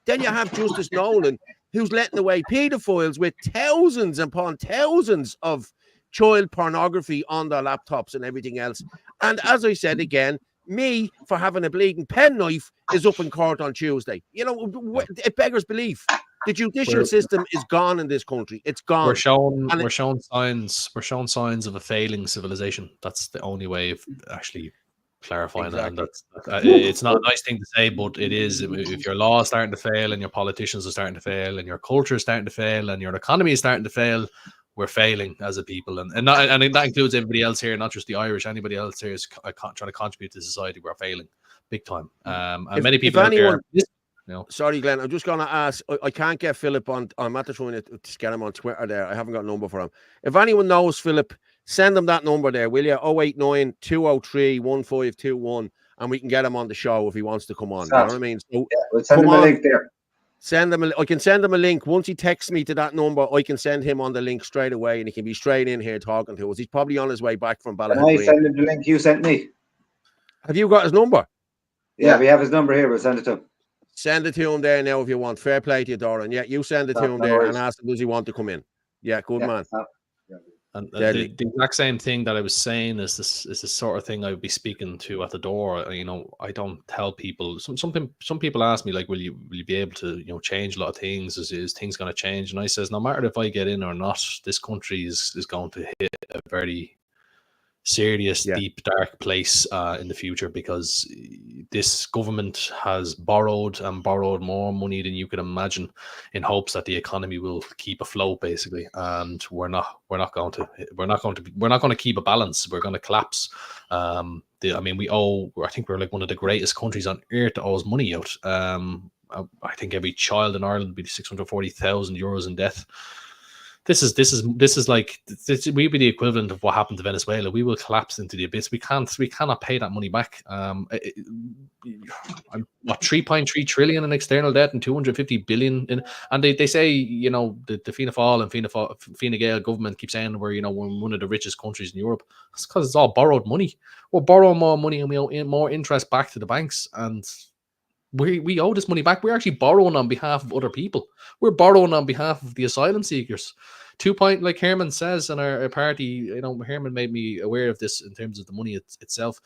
Then you have Justice Nolan, who's letting away paedophiles with thousands upon thousands of child pornography on their laptops and everything else. And as I said again, me for having a bleeding penknife is up in court on Tuesday. You know, it beggars belief. The judicial system is gone in this country. It's gone.
We're shown signs of a failing civilization. That's the only way of actually clarifying that. And that's it's not a nice thing to say, but it is. If your law is starting to fail and your politicians are starting to fail and your culture is starting to fail and your economy is starting to fail, we're failing as a people. And that includes everybody else here, not just the Irish. Anybody else here is trying to contribute to society. We're failing big time. And many people out there. No.
Sorry, Glenn. I'm just going to ask. I can't get Philip on. I'm at the trying to get him on Twitter there. I haven't got a number for him. If anyone knows Philip, send him that number there, will you? 089 203 1521, and we can get him on the show if he wants to come on. You know what I mean? So,
we'll send him a link there.
I can send him a link. Once he texts me to that number, I can send him on the link straight away, and he can be straight in here talking to us. He's probably on his way back from Ballaghaderreen.
Can I send him the link you sent me?
Have you got his number?
Yeah, we have his number here. We'll send it to him.
Send it to him there now if you want. Fair play to you, Doran. Yeah, you send it to him there and ask him, does he want to come in? Yeah, good man.
And the exact same thing that I was saying is the sort of thing I would be speaking to at the door. You know, I don't tell people. Some people ask me, like, will you be able to change a lot of things? Is things going to change? And I says, no matter if I get in or not, this country is going to hit a very serious, deep, dark place in the future, because this government has borrowed more money than you can imagine in hopes that the economy will keep afloat, basically. And we're not going to keep a balance. We're going to collapse. I think we're like one of the greatest countries on earth that owes money out. I think every child in Ireland would be 640,000 euros in debt. This is like we'd be the equivalent of what happened to Venezuela. We will collapse into the abyss. We cannot pay that money back. 3.3 trillion in external debt and 250 billion in, and they say the Fianna Fáil and Fine Gael government keep saying we're one of the richest countries in Europe. That's because it's all borrowed money. We're borrowing more money and we owe more interest back to the banks, and we owe this money back. We're actually borrowing on behalf of other people. We're borrowing on behalf of the asylum seekers. Like Herman says in our party, Herman made me aware of this in terms of the money itself.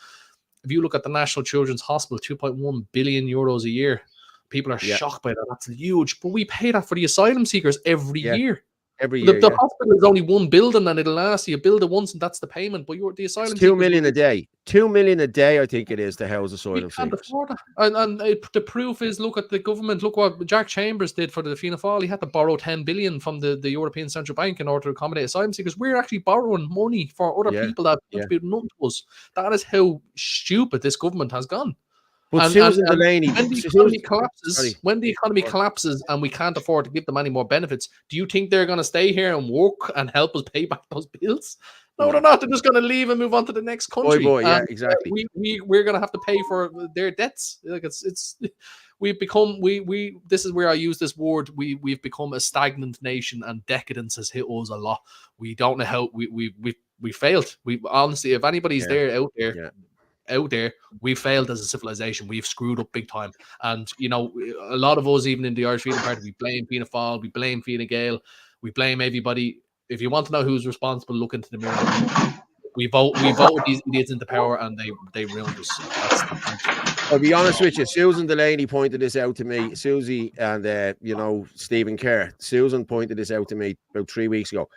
If you look at the National Children's Hospital, 2.1 billion euros a year. People are shocked by that. That's huge. But we pay that for the asylum seekers every year.
Every year,
the hospital is only one building, and it'll last you. Build it once, and that's the payment. But the asylum
it's 2 million a day. 2 million a day, I think it is, to house asylum seekers.
The proof is, look at the government. Look what Jack Chambers did for the Fianna Fáil. He had to borrow 10 billion from the European Central Bank in order to accommodate asylum seekers. We're actually borrowing money for other people that contribute nothing to us. That is how stupid this government has gone.
But Susan Delaney,
when the economy collapses and we can't afford to give them any more benefits, do you think they're going to stay here and work and help us pay back those bills? No, they're not. They're just going to leave and move on to the next country.
Yeah, exactly.
We're going to have to pay for their debts. Like we've become this is where I use this word. We've become a stagnant nation, and decadence has hit us a lot. We don't know how we failed. We honestly, if anybody's out there, we failed as a civilization. We've screwed up big time. And a lot of us, even in the Irish Freedom Party, we blame Fianna Fáil, we blame Gael, we blame everybody. If you want to know who's responsible, look into the mirror. We voted these idiots into power, and they ruined us. That's the point.
I'll be honest with you. Susan Delaney pointed this out to me. Susie and Stephen Kerr. Susan pointed this out to me about 3 weeks ago.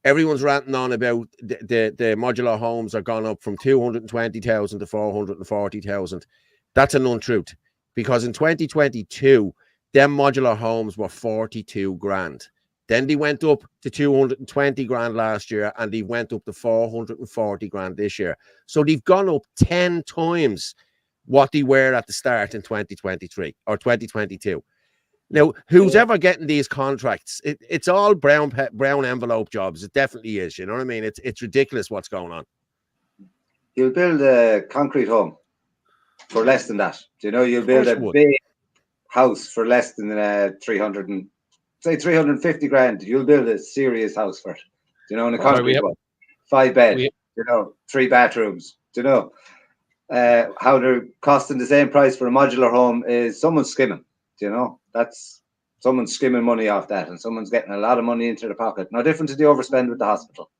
Everyone's ranting on about the modular homes are gone up from 220,000 to 440,000. That's an untruth, because in 2022, them modular homes were 42 grand. Then they went up to 220 grand last year, and they went up to 440 grand this year. So they've gone up 10 times what they were at the start in 2023 or 2022. Now, who's ever getting these contracts? It's all brown envelope jobs. It definitely is. You know what I mean? It's ridiculous what's going on.
You'll build a concrete home for less than that. You'll build a big house for less than 350 grand. You'll build a serious house for it. In a concrete one, 5 bed. 3 bathrooms. How they're costing the same price for a modular home is someone's skimming. That's someone's skimming money off that, and someone's getting a lot of money into their pocket. No different to the overspend with the hospital.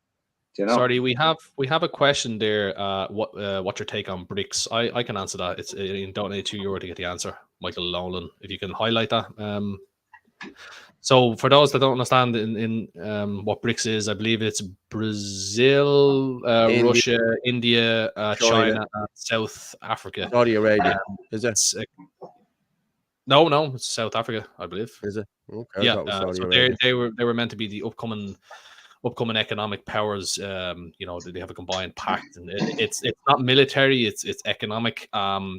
Sorry, we have a question there. What's your take on BRICS? I can answer that. It's you don't need €2 to get the answer. Michael Nolan, if you can highlight that. So for those that don't understand in what BRICS is, I believe it's Brazil, Russia, India, China, and South Africa.
Saudi Arabia. Is it?
No, it's South Africa, I believe.
Is it? Okay.
Yeah. So they were meant to be the upcoming economic powers. They have a combined pact, and it's not military, it's economic.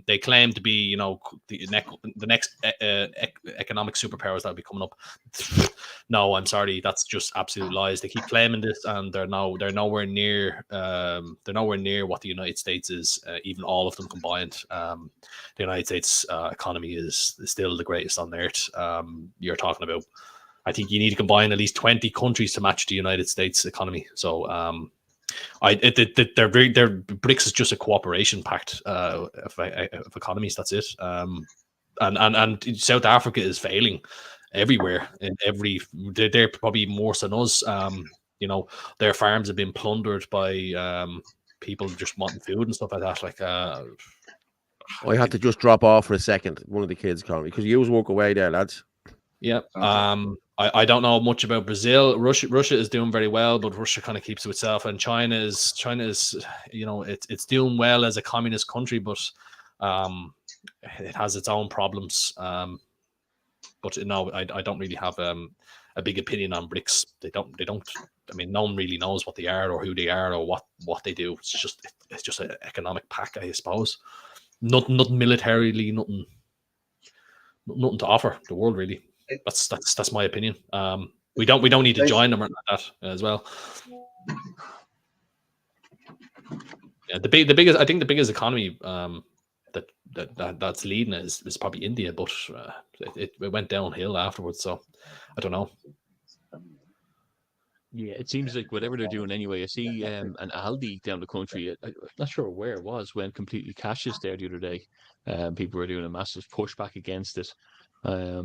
They claim to be the next economic superpowers that will be coming up. No, I'm sorry, that's just absolute lies. They keep claiming this, and they're nowhere near what the United States is, even all of them combined. The United States economy is still the greatest on earth. You're talking about, I think you need to combine at least 20 countries to match the United States economy. So their BRICS is just a cooperation pact of economies. That's it. And South Africa is failing everywhere. They're probably more than us. Their farms have been plundered by people just wanting food and stuff like that.
I had to just drop off for a second. One of the kids called me because you walk away there, lads.
Yeah. I don't know much about Brazil. Russia is doing very well, but Russia kind of keeps to itself. And China is it's doing well as a communist country, but it has its own problems. But no, I don't really have a big opinion on BRICS. They don't. I mean, no one really knows what they are or who they are or what they do. It's just an economic pact, I suppose. Nothing militarily, nothing to offer the world really. That's my opinion. We don't need to join them or like that as well. Yeah, the biggest economy that's leading is probably India, but it went downhill afterwards. So I don't know.
Yeah, it seems like whatever they're doing anyway. I see an Aldi down the country. I'm not sure where it was, went completely cashless there the other day. People were doing a massive pushback against it. I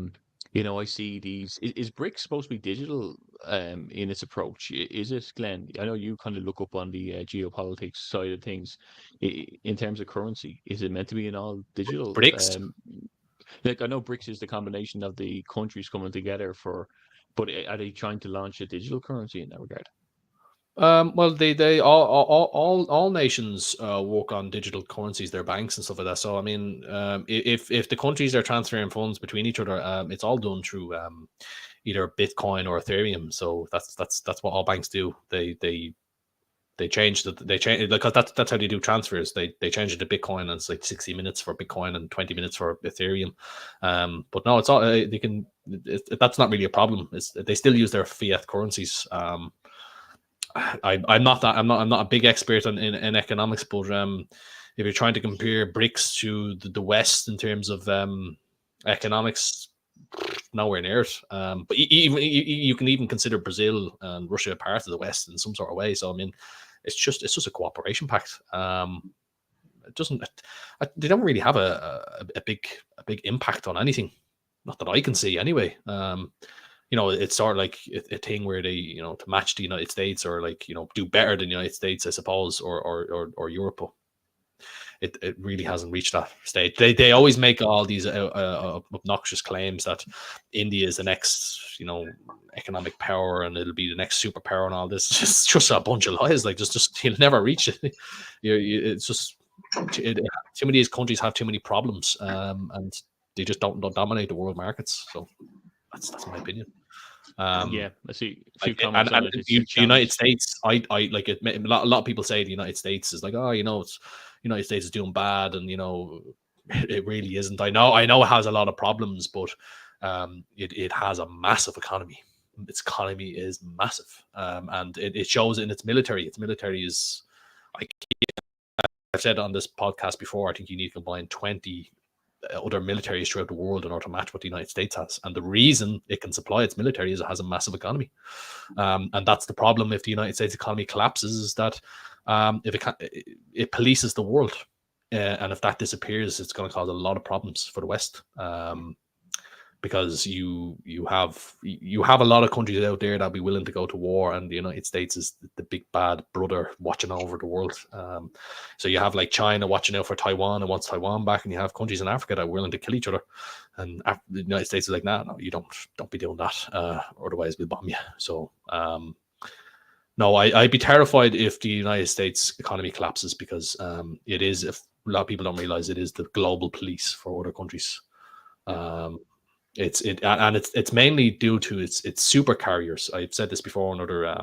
see these. Is BRICS supposed to be digital in its approach? Is it, Glenn? I know you kind of look up on the geopolitics side of things. In terms of currency, is it meant to be an all digital?
BRICS?
I know BRICS is the combination of the countries coming together but are they trying to launch a digital currency in that regard?
Well, they all nations work on digital currencies, their banks and stuff like that. So I mean, if the countries are transferring funds between each other, it's all done through either Bitcoin or Ethereum. So that's what all banks do. They change because that's how they do transfers. They change it to Bitcoin, and it's like 60 minutes for Bitcoin and 20 minutes for Ethereum. But no, it's all that's not really a problem. They still use their fiat currencies. I'm not a big expert in economics, but if you're trying to compare BRICS to the West in terms of economics, nowhere near it. But even you can even consider Brazil and Russia a part of the West in some sort of way. So I mean, it's just a cooperation pact. They don't really have a big impact on anything, not that I can see anyway. it's sort of like a thing where they, to match the United States, or like, do better than the United States, I suppose, or Europe. It really hasn't reached that stage. They always make all these obnoxious claims that India is the next, economic power, and it'll be the next superpower and all this. It's just a bunch of lies. Like, just you'll never reach it. It's just too many of these countries have too many problems, and they just don't dominate the world markets. So that's my opinion.
Yeah, I see a few
Like,
comments on it.
the
It's a
United
challenge.
States, I like it. A lot of people say the United States is like, oh, it's United States is doing bad, and it really isn't. I know it has a lot of problems, but it has a massive economy. Its economy is massive, and it shows in its military. Its military is, like I've said on this podcast before, I think you need to combine 20 other militaries throughout the world in order to match what the United States has. And the reason it can supply its military is it has a massive economy. And that's the problem if the United States economy collapses, is that if it polices the world. And if that disappears, it's going to cause a lot of problems for the West. Because you have a lot of countries out there that'll be willing to go to war, and the United States is the big bad brother watching over the world. So you have like China watching out for Taiwan and wants Taiwan back, and you have countries in Africa that are willing to kill each other, and the United States is like, no, you don't be doing that, otherwise we'll bomb you. So no, I'd be terrified if the United States economy collapses, because it is, if a lot of people don't realize, it is the global police for other countries. It's mainly due to its super carriers. I've said this before on other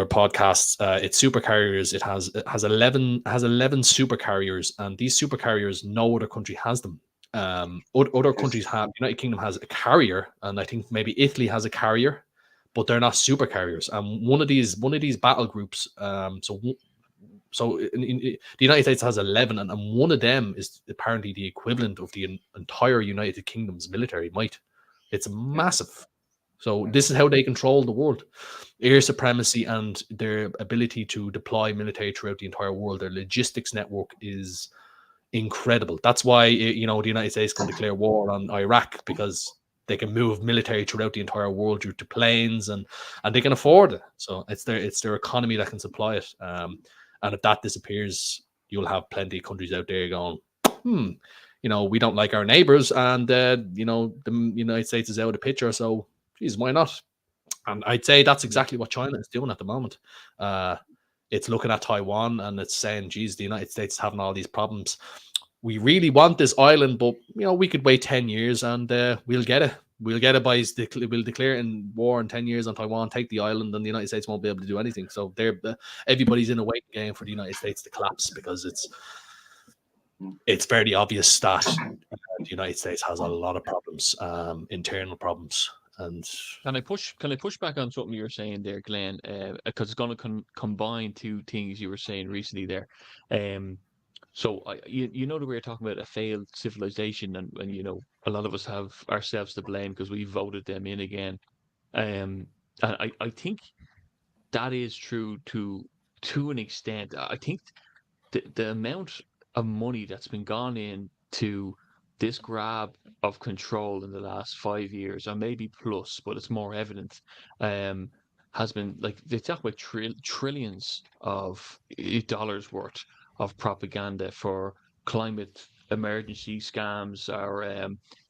podcasts. Its super carriers, it has 11 super carriers, and these super carriers, no other country has them. Other countries have, United Kingdom has a carrier, and I think maybe Italy has a carrier, but they're not super carriers. And one of these battle groups, so the United States has 11, and one of them is apparently the equivalent of the entire United Kingdom's military might. It's massive. So this is how they control the world. Air supremacy and their ability to deploy military throughout the entire world. Their logistics network is incredible. That's why the United States can declare war on Iraq, because they can move military throughout the entire world due to planes, and they can afford it. So it's their economy that can supply it. And if that disappears, you'll have plenty of countries out there going, we don't like our neighbors, and the United States is out of the picture. So, geez, why not? And I'd say that's exactly what China is doing at the moment. It's looking at Taiwan and it's saying, geez, the United States is having all these problems. We really want this island, but we could wait 10 years and we'll get it. We'll get it we'll declare in war in 10 years on Taiwan, take the island, and the United States won't be able to do anything. So everybody's in a waiting game for the United States to collapse, because it's very obvious that the United States has a lot of problems, internal problems. And
can I push back on something you were saying there, Glenn? Because it's going to combine two things you were saying recently there. So that we were talking about a failed civilization, and a lot of us have ourselves to blame because we voted them in again. And I think that is true to an extent. I think the amount of money that's been gone into this grab of control in the last 5 years, or maybe plus, but it's more evident, has been, like, they talk about trillions of dollars worth of propaganda for climate emergency scams, or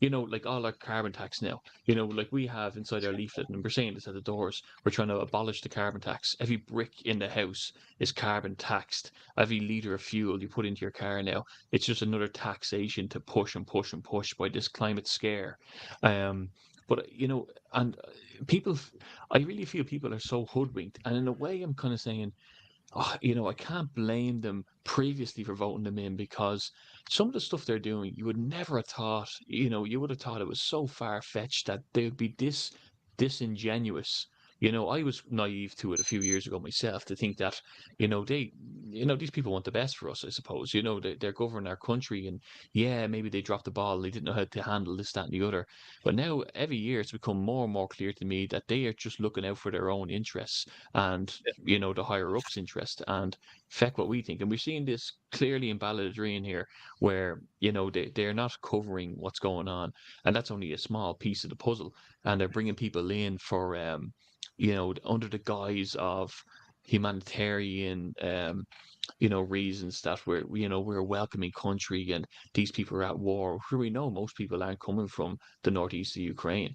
like all our carbon tax now. Like we have inside our leaflet, and we're saying this at the doors, we're trying to abolish the carbon tax. Every brick in the house is carbon taxed. Every litre of fuel you put into your car now, it's just another taxation to push and push and push by this climate scare. But and people, I really feel people are so hoodwinked, and in a way I'm kind of saying, I can't blame them previously for voting them in, because some of the stuff they're doing, you would never have thought, you would have thought it was so far-fetched that they would be disingenuous I was naive to it a few years ago myself to think that, these people want the best for us, I suppose. They're governing our country, and yeah, maybe they dropped the ball. They didn't know how to handle this, that, and the other. But now, every year, it's become more and more clear to me that they are just looking out for their own interests and, the higher ups' interest and affect what we think. And we're seeing this clearly in Ballaghaderreen here, where, they're not covering what's going on. And that's only a small piece of the puzzle. And they're bringing people in for, under the guise of humanitarian, reasons that we're a welcoming country and these people are at war. Where we know most people aren't coming from the northeast of Ukraine.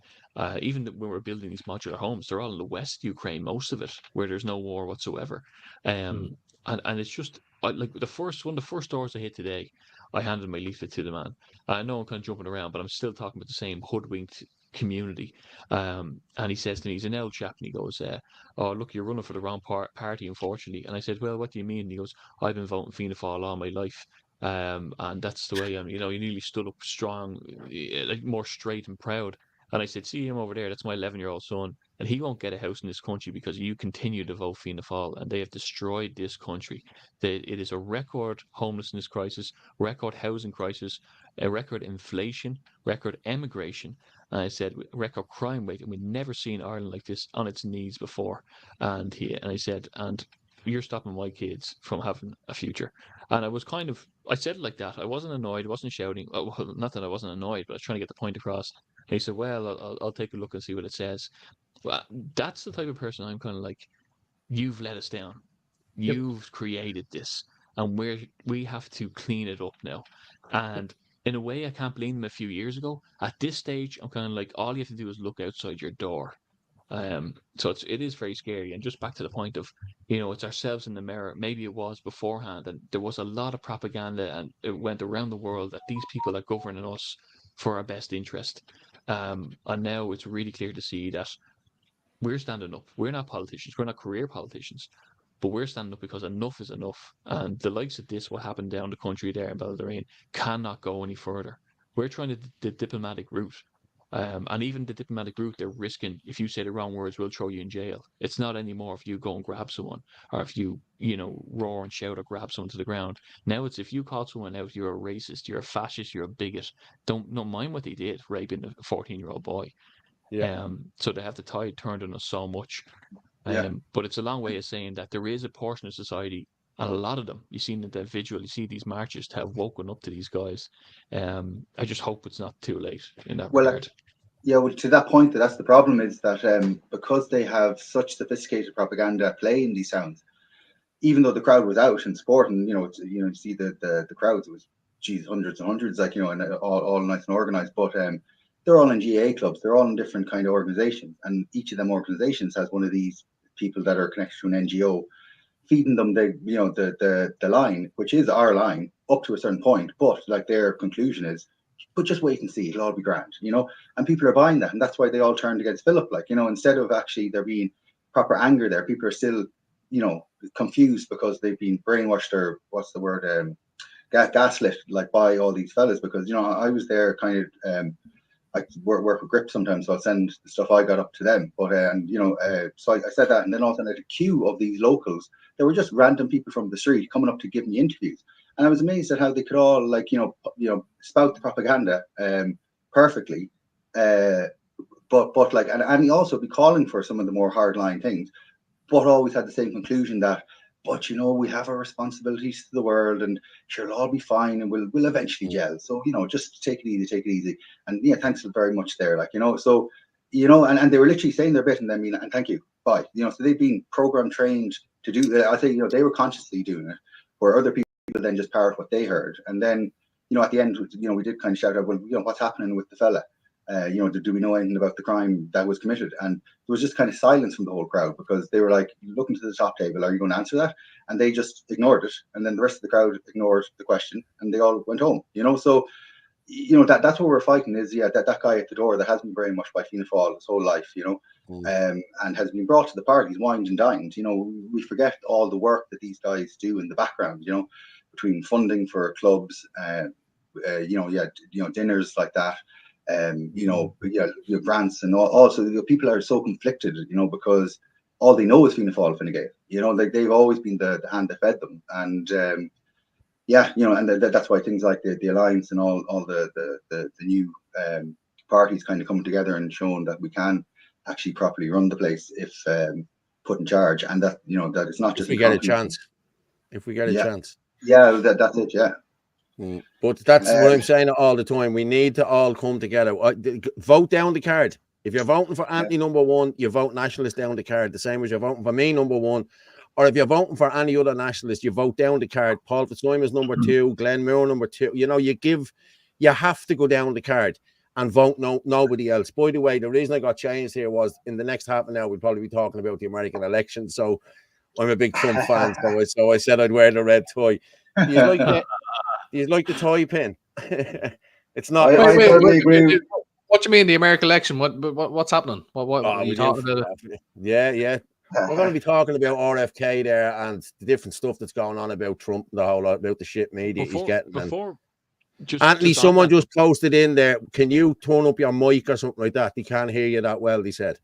Even when we're building these modular homes, they're all in the west of Ukraine, most of it, where there's no war whatsoever. And it's just like one of the first doors I hit today, I handed my leaflet to the man. I know I'm kind of jumping around, but I'm still talking about the same hoodwinked community. And he says to me, he's an old chap, and he goes, "Oh, look, you're running for the wrong party, unfortunately." And I said, "Well, what do you mean?" And he goes, "I've been voting Fianna Fáil all my life. And that's the way I'm." He nearly stood up strong, like more straight and proud. And I said, "See him over there? That's my 11-year-old son, and he won't get a house in this country because you continue to vote Fianna Fáil, and they have destroyed this country. It is a record homelessness crisis, record housing crisis, a record inflation, record emigration." And I said, "Record crime rate, and we've never seen Ireland like this on its knees before." And I said, "And you're stopping my kids from having a future." And I said it like that. I wasn't annoyed, I wasn't shouting. Well, not that I wasn't annoyed, but I was trying to get the point across. And he said, "Well, I'll take a look and see what it says." Well, that's the type of person I'm kind of like, you've let us down. You've created this, and we have to clean it up now. And in a way, I can't blame them a few years ago. At this stage, I'm kind of like, all you have to do is look outside your door. So it is very scary. And just back to the point of, it's ourselves in the mirror. Maybe it was beforehand, and there was a lot of propaganda, and it went around the world that these people are governing us for our best interest. And now it's really clear to see that we're standing up. We're not politicians. We're not career politicians. But we're standing up because enough is enough. And the likes of this, what happened down the country there in Ballaghaderreen, cannot go any further. We're trying the diplomatic route. And even the diplomatic route, they're risking, if you say the wrong words, we'll throw you in jail. It's not anymore if you go and grab someone, or if you, roar and shout or grab someone to the ground. Now it's, if you call someone out, you're a racist, you're a fascist, you're a bigot. Don't mind what they did, raping a 14-year-old boy. So they have the tide turned on us so much. But it's a long way of saying that there is a portion of society, and a lot of them, you see in the Vigil, you see these marches, to have woken up to these guys. I just hope it's not too late in that regard.
Well, to that point, that's the problem, is that because they have such sophisticated propaganda at play in these towns, even though the crowd was out and supporting, you see the crowds, it was, hundreds and hundreds, and all nice and organized, but they're all in GAA clubs, they're all in different kind of organizations, and each of them organizations has one of these people that are connected to an NGO feeding them the line, which is our line up to a certain point, but like their conclusion is, but just wait and see, it'll all be grand, and people are buying that, and that's why they all turned against Philip, instead of actually there being proper anger there, people are still confused because they've been brainwashed, or what's the word, gaslit, by all these fellas, because I was there kind of I work with Grip sometimes, so I'll send the stuff I got up to them. But so I said that, and then all of a sudden, a queue of these locals, they were just random people from the street coming up to give me interviews, and I was amazed at how they could all spout the propaganda perfectly, but and he also be calling for some of the more hardline things, but always had the same conclusion that, but we have our responsibilities to the world, and sure, it'll all be fine, and we'll eventually gel. So just take it easy, and yeah, thanks very much there, so and they were literally saying their bit, and then and thank you, bye. So they've been program trained to do that. I think they were consciously doing it, where other people then just parrot what they heard, and then at the end, we did kind of shout out, well, what's happening with the fella? Do we know anything about the crime that was committed? And there was just kind of silence from the whole crowd, because they were like looking to the top table, are you going to answer that? And they just ignored it, and then the rest of the crowd ignored the question, and they all went home. So that's what we're fighting, is that guy at the door that has been brainwashed by Fianna Fáil his whole life, and has been brought to the parties, wined and dined. We forget all the work that these guys do in the background, between funding for clubs, dinners like that, you know, your grants and also people are so conflicted, you know, because all they know is Fianna Fáil, Fine Gael. You know, like they've always been the hand that fed them, and yeah, you know, and that's why things like the alliance and all the new parties kind of coming together and showing that we can actually properly run the place if put in charge, and that, you know, that it's not just
if we get a chance. If we get a chance.
Yeah, that's it. Yeah.
But that's what I'm saying all the time. We need to all come together. Vote down the card. If you're voting for Anthony number one, you vote nationalist down the card. The same as you're voting for me number one. Or if you're voting for any other nationalist, you vote down the card. Paul Fitzsimons is number two, Glenn Moore number two. You know, you have to go down the card and vote nobody else. By the way, the reason I got changed here was in the next half an hour, we'll probably be talking about the American election. So I'm a big Trump fan. So I said I'd wear the red tie. Do you like the tie pin? It's not.
Wait, what do you mean the American election? What's happening? What are you talking about?
Yeah. We're going to be talking about RFK there and the different stuff that's going on about Trump and the whole lot about the shit media he's getting. Anthony, someone just posted in there. Can you turn up your mic or something like that? They can't hear you that well, they said.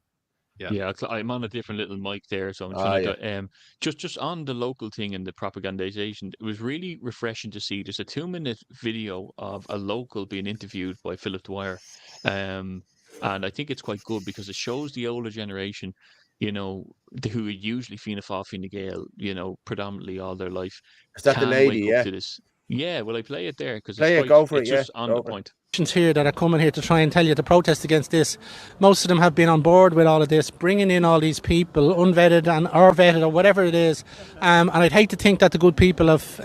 Yeah, I'm on a different little mic there, so I'm trying to just on the local thing and the propagandization. It was really refreshing to see just a 2-minute video of a local being interviewed by Philip Dwyer, and I think it's quite good because it shows the older generation, you know, who are usually Fianna Fáil, Fine Gael, you know, predominantly all their life.
Is that the lady?
Wake up to this. Yeah, well, I play it there because
it's
just on the point.
Here that are coming here to try and tell you to protest against this. Most of them have been on board with all of this, bringing in all these people, unvetted or vetted or whatever it is. And I'd hate to think that the good people of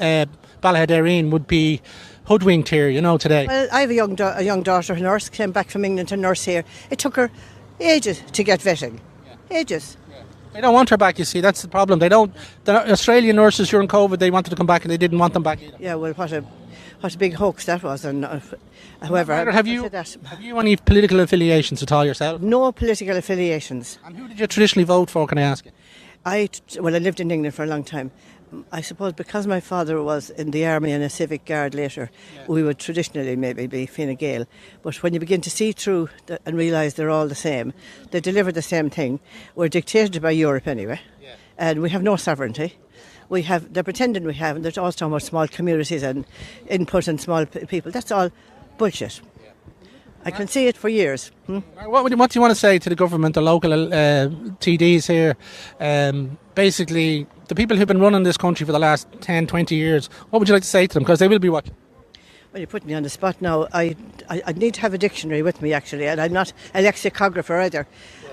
Ballaghaderreen would be hoodwinked here, you know, today.
Well, I have a young daughter, a nurse, came back from England to nurse here. It took her ages to get vetting. Ages.
They don't want her back, you see. That's the problem. They don't. The Australian nurses during COVID, they wanted to come back and they didn't want them back either.
Yeah, well, what a big hoax that was. And however,
Margaret, have you any political affiliations at all yourself?
No political affiliations.
And who did you traditionally vote for, can I ask you?
I lived in England for a long time. I suppose because my father was in the army and a civic guard later, we would traditionally maybe be Fine Gael. But when you begin to see through and realise they're all the same, they deliver the same thing. We're dictated by Europe anyway, and we have no sovereignty. They're pretending we have, and they're also talking about small communities and input and small people. That's all bullshit. I can see it for years.
What do you want to say to the government, the local TDs here? Basically, the people who've been running this country for the last 10, 20 years, what would you like to say to them? Because they will be watching.
Well, you put me on the spot now. I need to have a dictionary with me, actually, and I'm not a lexicographer either.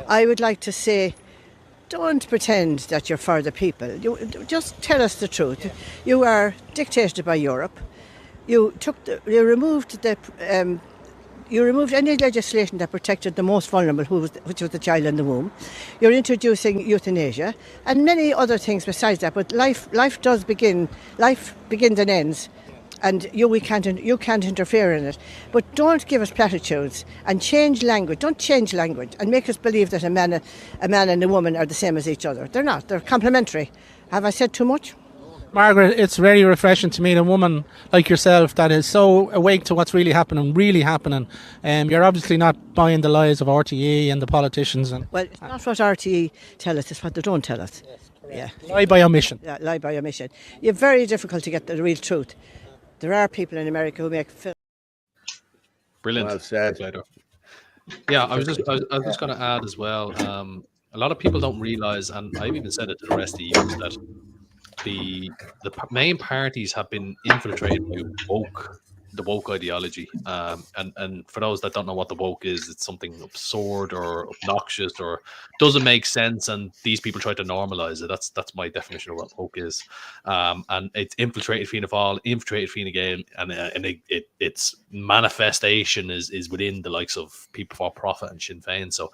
I would like to say, don't pretend that you're for the people. You just tell us the truth. You are dictated by Europe. You removed any legislation that protected the most vulnerable, which was the child in the womb. You're introducing euthanasia and many other things besides that. But life begins and ends, and you can't interfere in it. But don't give us platitudes and change language. Don't change language and make us believe that a man and a woman are the same as each other. They're not. They're complementary. Have I said too much?
Margaret, it's very refreshing to meet a woman like yourself that is so awake to what's really happening. You're obviously not buying the lies of RTE and the politicians.
Well, it's not what RTE tell us, it's what they don't tell us.
Yes, lie by omission.
Yeah, lie by omission. It's very difficult to get the real truth. There are people in America who make films.
Brilliant.
Well said.
Yeah, I was just going to add as well. A lot of people don't realise, and I've even said it to the rest of you, that the main parties have been infiltrated by the woke ideology, and for those that don't know what the woke is, it's something absurd or obnoxious or doesn't make sense, and these people try to normalize it. That's my definition of what woke is, and it's infiltrated Fianna Fáil, infiltrated Fine Gael, and its manifestation is within the likes of People for Profit and Sinn Féin. So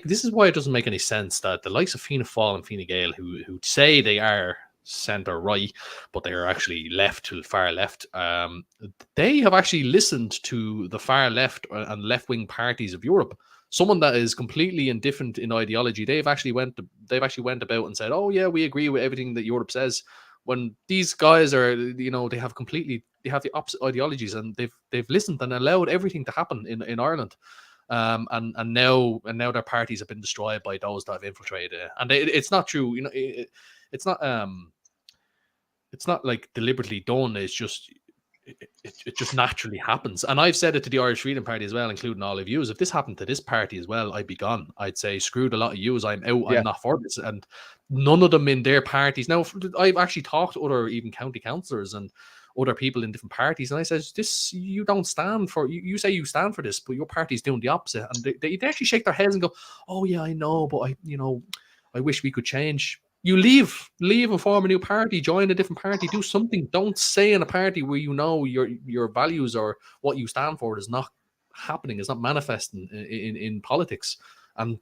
this is why it doesn't make any sense that the likes of Fianna Fáil and Fine Gael, who say they are centre right, but they are actually left to the far left. They have actually listened to the far left and left wing parties of Europe. Someone that is completely indifferent in ideology, they've actually went about and said, "Oh yeah, we agree with everything that Europe says." When these guys are, they have completely the opposite ideologies, and they've listened and allowed everything to happen in Ireland. And now their parties have been destroyed by those that have infiltrated it. And it's not true, you know. It's not like deliberately done. It's just it just naturally happens. And I've said it to the Irish Freedom Party as well, including all of yous. If this happened to this party as well, I'd be gone. I'd say screwed a lot of yous. I'm out. I'm not for this. And none of them in their parties. Now, I've actually talked to other even county councillors and other people in different parties, and I said, this, you don't stand for, you say you stand for this, but your party's doing the opposite. And they actually shake their heads and go, oh yeah, I know, but I wish we could change. You leave and form a new party, join a different party, do something. Don't stay in a party where you know your values or what you stand for is not happening, is not manifesting in politics. And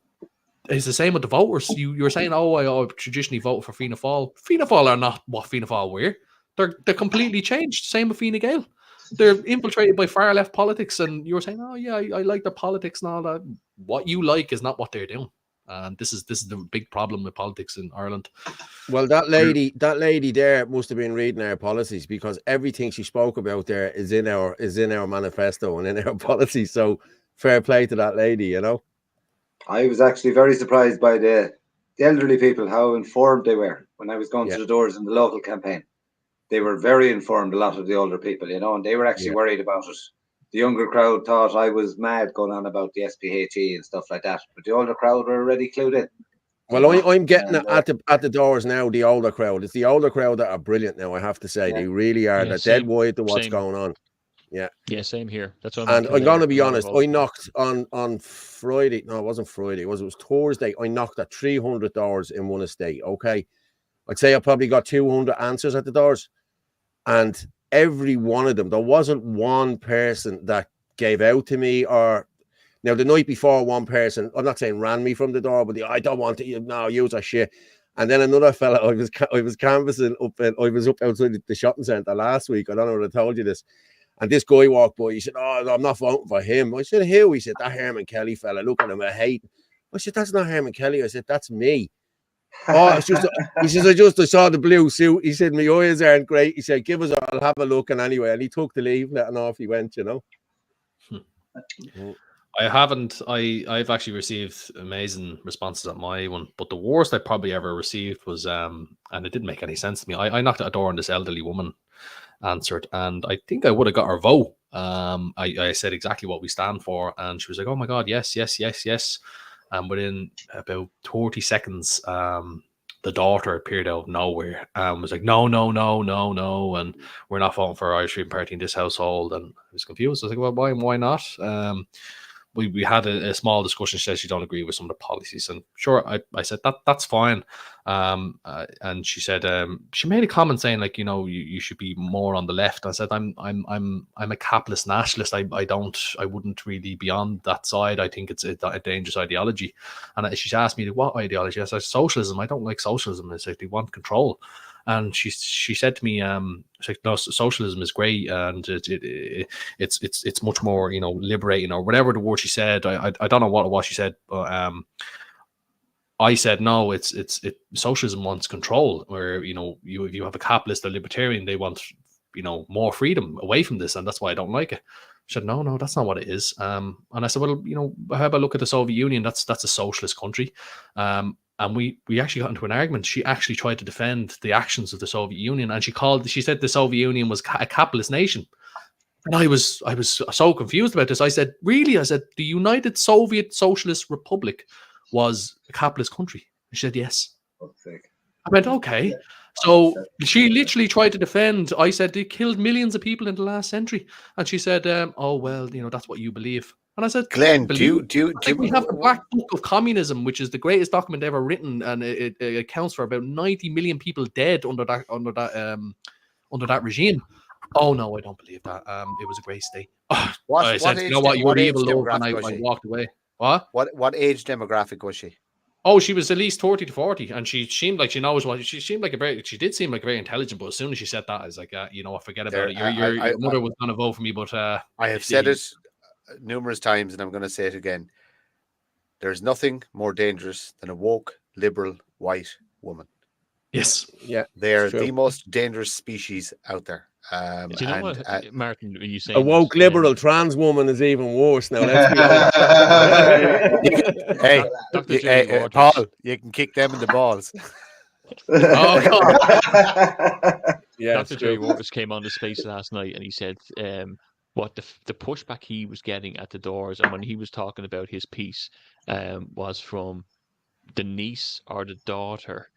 it's the same with the voters. You're saying, I traditionally vote for Fianna Fáil. Fianna Fáil are not what Fianna Fáil were. They're completely changed. Same with Fine Gael. They're infiltrated by far left politics, and you're saying, oh yeah, I like the politics and all that. What you like is not what they're doing. And this is the big problem with politics in Ireland.
Well, that lady there must have been reading our policies, because everything she spoke about there is in our manifesto and in our policy. So fair play to that lady, you know.
I was actually very surprised by the elderly people, how informed they were when I was going to the doors in the local campaign. They were very informed, a lot of the older people, you know, and they were actually worried about it. The younger crowd thought I was mad going on about the SPHE and stuff like that, but the older crowd were already clued in.
Well, I'm getting at the doors now. The older crowd, it's the older crowd that are brilliant now. I have to say, they really are. They're dead wide to what's going on. Yeah,
same here. That's what
I'm going to be honest. I knocked on Friday. No, it wasn't Friday. It was Thursday. I knocked at $300 in one estate. Okay, I'd say I probably got 200 answers at the doors, and every one of them, there wasn't one person that gave out to me. Or now the night before, one person, I'm not saying ran me from the door, but I don't want to. No, use a shit. And then another fella, I was canvassing up. I was up outside the shopping centre last week. I don't know if I told you this. And this guy walked by. He said, "Oh, I'm not voting for him." I said, "Who?" He said, "That Herman Kelly fella. Look at him, I hate him." I said, "That's not Herman Kelly." I said, "That's me." Oh, it's just. He says, I saw the blue suit. He said, "My eyes aren't great." He said, "Give us. I'll have a look." And anyway, and he took the leaflet and off he went. You know.
I haven't. I've actually received amazing responses at my one, but the worst I probably ever received was and it didn't make any sense to me. I knocked at a door and this elderly woman answered, and I think I would have got her vote. I said exactly what we stand for, and she was like, "Oh my god, yes." And within about 30 seconds, the daughter appeared out of nowhere and was like, no, and we're not voting for Irish Freedom Party in this household. And I was confused. I was like, well, why not? We had a small discussion. She said she don't agree with some of the policies, and sure, I said that's fine. And she said she made a comment saying, like, you should be more on the left. I said I'm a capitalist nationalist. I wouldn't really be on that side. I think it's a dangerous ideology. And she asked me, what ideology? I said, socialism. I don't like socialism. It's like they want control. And she said to me, she's like, no, socialism is great, and it's much more, liberating, or whatever the word she said. I don't know what it was she said, but I said no. It's socialism wants control, where you have a capitalist or libertarian, they want more freedom away from this, and that's why I don't like it. She said, no, that's not what it is. And I said, well, how about look at the Soviet Union? That's a socialist country. And we actually got into an argument. She actually tried to defend the actions of the Soviet Union, and she said the Soviet Union was a capitalist nation. And I was so confused about this. I said, really? I said, the United Soviet Socialist Republic was a capitalist country. She said, yes. I went, okay. So she literally tried to defend. I said, they killed millions of people in the last century. And she said, oh, well, that's what you believe. And I said,
Glenn, we
have the Black Book of Communism, which is the greatest document ever written, and it accounts for about 90 million people dead under that regime. Oh no, I don't believe that. It was a great state. I said, you know what, you're evil, Lord, and I walked away.
What age demographic was she?
Oh, she was at least 30 to 40, and she seemed like she knows what. She did seem like very intelligent, but as soon as she said that, I was like, forget about it. Your mother was going to vote for me, but
I have said it numerous times, and I'm going to say it again. There's nothing more dangerous than a woke, liberal, white woman.
Yes.
Yeah.
They're the most dangerous species out there.
Do you know what, Martin? Are you saying
a woke liberal trans woman is even worse now? Let's be honest.
Hey,
Dr. Jerry Waters.
Paul, you can kick them in the balls.
Oh, God.
Yeah,
Dr. Jerry Waters came on the space last night and he said what the pushback he was getting at the doors, and when he was talking about his piece, was from the niece or the daughter.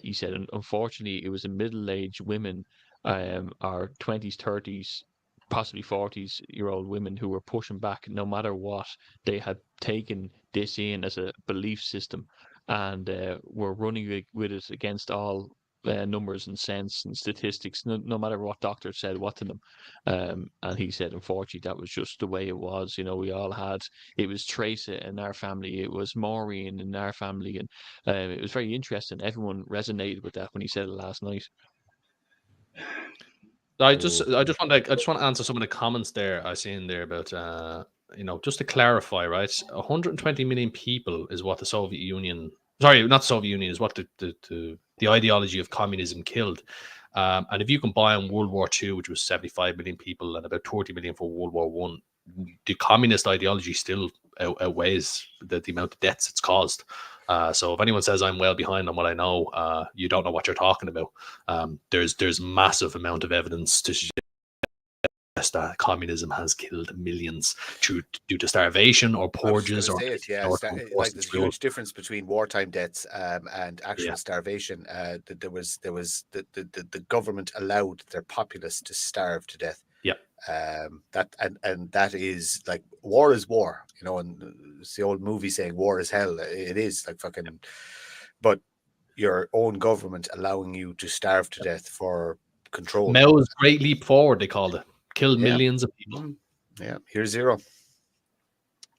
He said, unfortunately, it was a middle-aged women, or 20s, 30s, possibly 40s-year-old women who were pushing back no matter what. They had taken this in as a belief system and were running with it against all numbers and sense and statistics, no matter what doctor said what to them. And he said, unfortunately, that was just the way it was. You know, we all had, it was Tracy in our family, it was Maureen in our family, and it was very interesting. Everyone resonated with that when he said it last night.
I just want to answer some of the comments there I seen there about just to clarify, right? 120 million people is what the Soviet Union, sorry, not Soviet Union, is what the ideology of communism killed. And if you combine World War II, which was 75 million people, and about 30 million for World War One, the communist ideology still outweighs the amount of deaths it's caused. So if anyone says I'm well behind on what I know, you don't know what you're talking about. There's massive amount of evidence to suggest that communism has killed millions due to starvation or purges.
Like there's a huge difference between wartime deaths and actual starvation. There was the government allowed their populace to starve to death.
Yeah.
That is like, war is war, you know, and it's the old movie saying war is hell. It is like fucking, but your own government allowing you to starve to death for control.
Mao's Great Leap Forward, they called it. Killed millions of people.
Yeah, here's zero.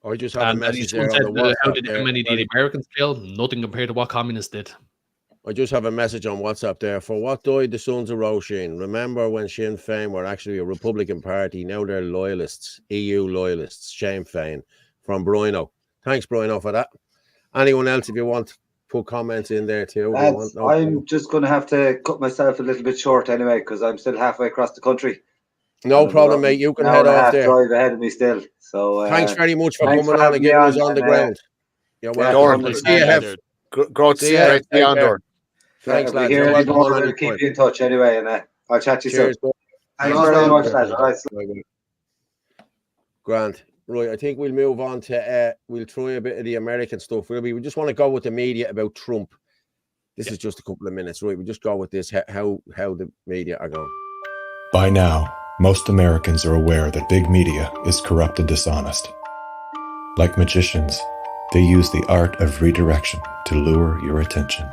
I just have a message there.
How many did the Americans kill? Nothing compared to what communists did.
I just have a message on WhatsApp there. For what died the sons of Roisin? Remember when Sinn Féin were actually a Republican party? Now they're loyalists, EU loyalists. Sinn Féin from Bruno. Thanks, Bruno, for that. Anyone else, if you want to put comments in there too?
I'm just going to have to cut myself a little bit short anyway, because I'm still halfway across the country.
No problem, mate. You can head off there.
Drive ahead of me still. So
thanks very much for coming on and getting us on the ground. You're welcome.
We'll see you. See you on, Dorn.
Thanks, lads.
We'll keep you in touch anyway, and I'll chat to you soon. Thanks very much, lads.
Grant. Right, I think we'll move on to we'll try a bit of the American stuff. We just want to go with the media about Trump. This is just a couple of minutes, right? We just go with this, how the media are going.
By now, most Americans are aware that big media is corrupt and dishonest. Like magicians, they use the art of redirection to lure your attention,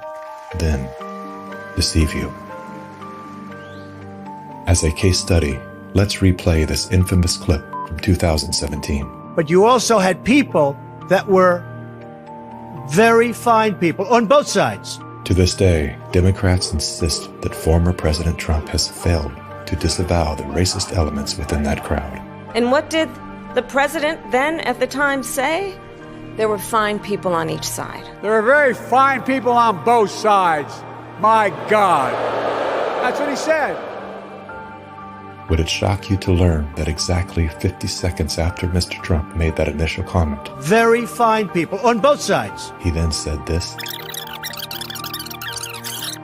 then deceive you. As a case study, let's replay this infamous clip from 2017.
But you also had people that were very fine people on both sides.
To this day, Democrats insist that former President Trump has failed to disavow the racist elements within that crowd.
And what did the president then at the time say? There were fine people on each side.
There were very fine people on both sides. My God. That's what he said.
Would it shock you to learn that exactly 50 seconds after Mr. Trump made that initial comment,
very fine people on both sides,
he then said this?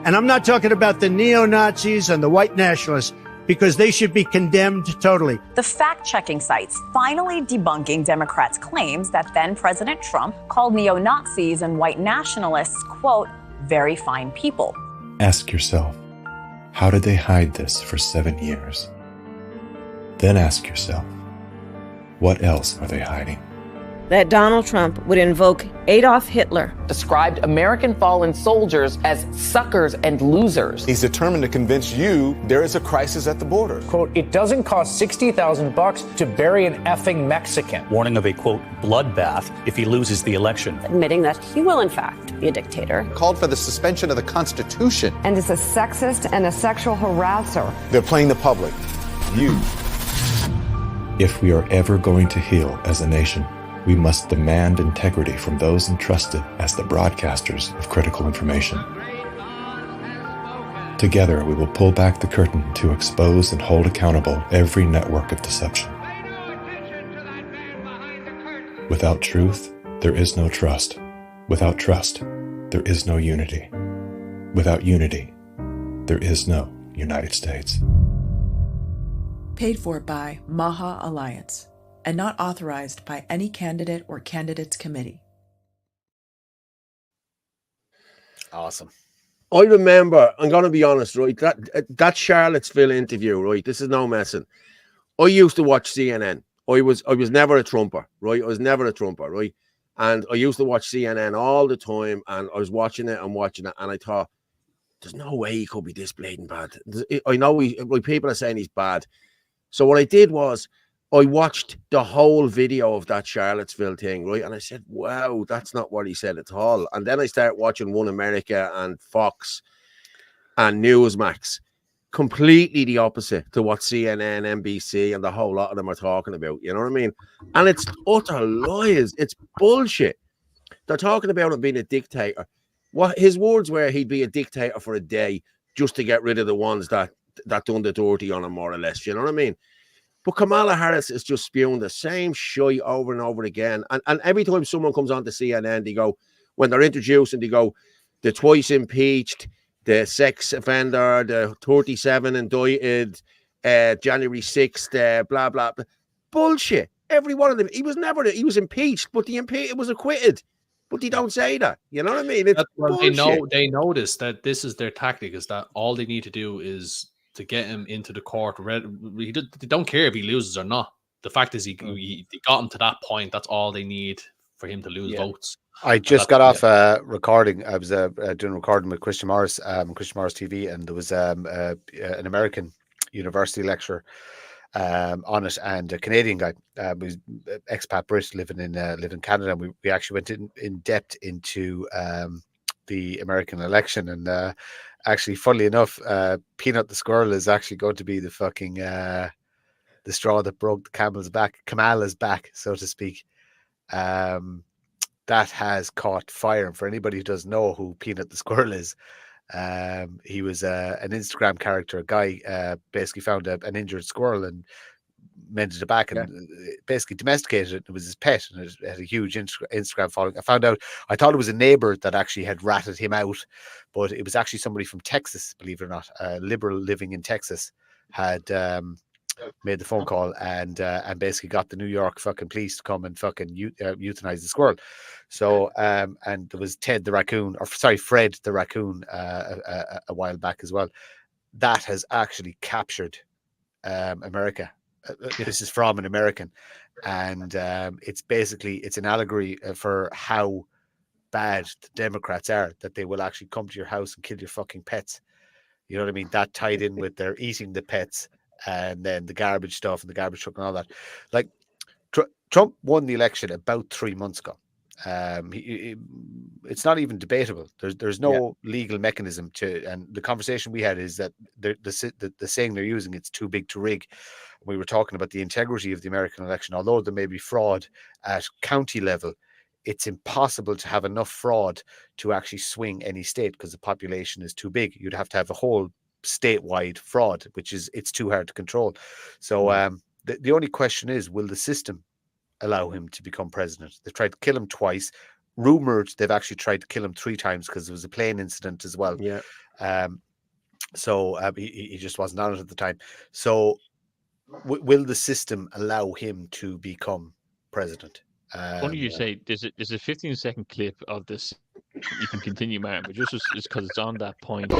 And I'm not talking about the neo-Nazis and the white nationalists, because they should be condemned totally.
The fact-checking sites finally debunking Democrats' claims that then-President Trump called neo-Nazis and white nationalists, quote, very fine people.
Ask yourself, how did they hide this for 7 years? Then ask yourself, what else are they hiding?
That Donald Trump would invoke Adolf Hitler.
Described American fallen soldiers as suckers and losers.
He's determined to convince you there is a crisis at the border.
Quote, it doesn't cost $60,000 to bury an effing Mexican.
Warning of a, quote, bloodbath if he loses the election.
Admitting that he will, in fact, be a dictator.
Called for the suspension of the Constitution.
And is a sexist and a sexual harasser.
They're playing the public. You.
If we are ever going to heal as a nation, we must demand integrity from those entrusted as the broadcasters of critical information. Together, we will pull back the curtain to expose and hold accountable every network of deception. Without truth, there is no trust. Without trust, there is no unity. Without unity, there is no United States.
Paid for by Maha Alliance and not authorized by any candidate or candidates committee.
Awesome.
I remember, I'm going to be honest, right? That Charlottesville interview, right? This is no messing. I used to watch CNN. I was never a Trumper, right? I was never a Trumper, right? And I used to watch CNN all the time, and I was watching it, and I thought, there's no way he could be this blatant bad. I know people are saying he's bad. So what I did was I watched the whole video of that Charlottesville thing, right? And I said, wow, that's not what he said at all. And then I started watching One America and Fox and Newsmax. Completely the opposite to what CNN, NBC, and the whole lot of them are talking about. You know what I mean? And it's utter lies. It's bullshit. They're talking about him being a dictator. What his words were, he'd be a dictator for a day just to get rid of the ones that done the dirty on him, more or less. You know what I mean? But Kamala Harris is just spewing the same shit over and over again. And every time someone comes on to CNN, they go, when they're introducing, they go, the twice impeached, the sex offender, the 37 indicted, January 6th, blah, blah, blah. Bullshit. Every one of them. He was impeached, but it was acquitted. But they don't say that. You know what I mean? It's
they notice that this is their tactic, is that all they need to do is to get him into the court. They don't care if he loses or not. The fact is he got him to that point. That's all they need for him to lose votes.
I just got off recording. I was doing recording with Christian Morris, Christian Morris TV, and there was an American university lecturer on it, and a Canadian guy, who's expat Brit living in Canada. And we actually went in depth into the American election, and actually, funnily enough, Peanut the squirrel is actually going to be the fucking the straw that broke the camel's back. Kamala's back, so to speak. That has caught fire, and for anybody who doesn't know who Peanut the squirrel is, he was an Instagram character. A guy basically found an injured squirrel and mended it back and basically domesticated it. It was his pet, and it had a huge Instagram following. I thought it was a neighbor that actually had ratted him out, but it was actually somebody from Texas, believe it or not. A liberal living in Texas had made the phone call and basically got the New York fucking police to come and fucking euthanize the squirrel. So and there was Fred the raccoon a while back as well. That has actually captured America. This is from an American, and it's an allegory for how bad the Democrats are, that they will actually come to your house and kill your fucking pets. You know what I mean? That tied in with their eating the pets, and then the garbage stuff and the garbage truck and all that. Like Trump won the election about 3 months ago. It's not even debatable. There's no legal mechanism to, and the conversation we had is that the saying they're using, it's too big to rig. We were talking about the integrity of the American election. Although there may be fraud at county level, it's impossible to have enough fraud to actually swing any state because the population is too big. You'd have to have a whole statewide fraud, it's too hard to control. So the only question is, will the system allow him to become president? They've tried to kill him twice. Rumored they've actually tried to kill him 3 times because there was a plane incident as well. So he just wasn't on it at the time. So will the system allow him to become president?
Funny you say there's a 15-second clip of this. You can continue, Martin, but just because it's on that point. To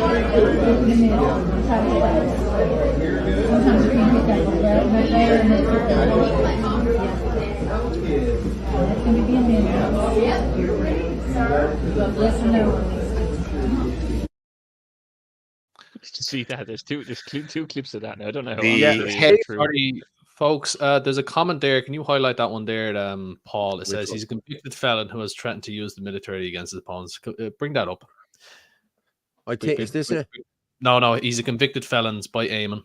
see that there's two clips of that now. I don't know.
Sorry, folks. There's a comment there. Can you highlight that one there, Paul? It says he's a convicted felon who has threatened to use the military against his opponents. Bring that up.
I think is this a
no? He's a convicted felon by Eamon.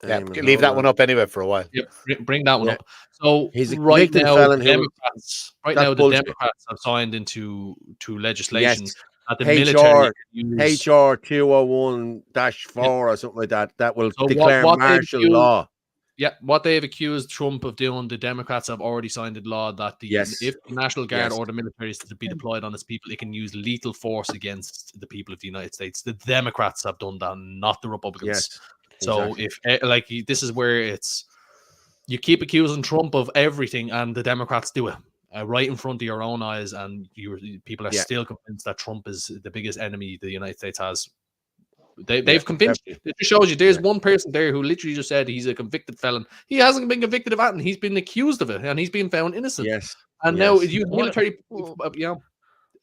Yeah, leave that one up anyway for a while.
Yep, bring that one up. So
he's a
right now,
felon
the Democrats have signed into legislation the military
HR 201-4 or something like that. That will
So
declare martial law.
Yeah, what they've accused Trump of doing, the Democrats have already signed a law that if the National Guard or the military is to be deployed on its people, it can use lethal force against the people of the United States. The Democrats have done that, not the Republicans.
Yes,
so
exactly.
if this is where you keep accusing Trump of everything, and the Democrats do it right in front of your own eyes, and people are still convinced that Trump is the biggest enemy the United States has. They've convinced you. It just shows you there's one person there who literally just said he's a convicted felon. He hasn't been convicted of anything. He's been accused of it, and he's been found innocent.
Yes.
And now you military,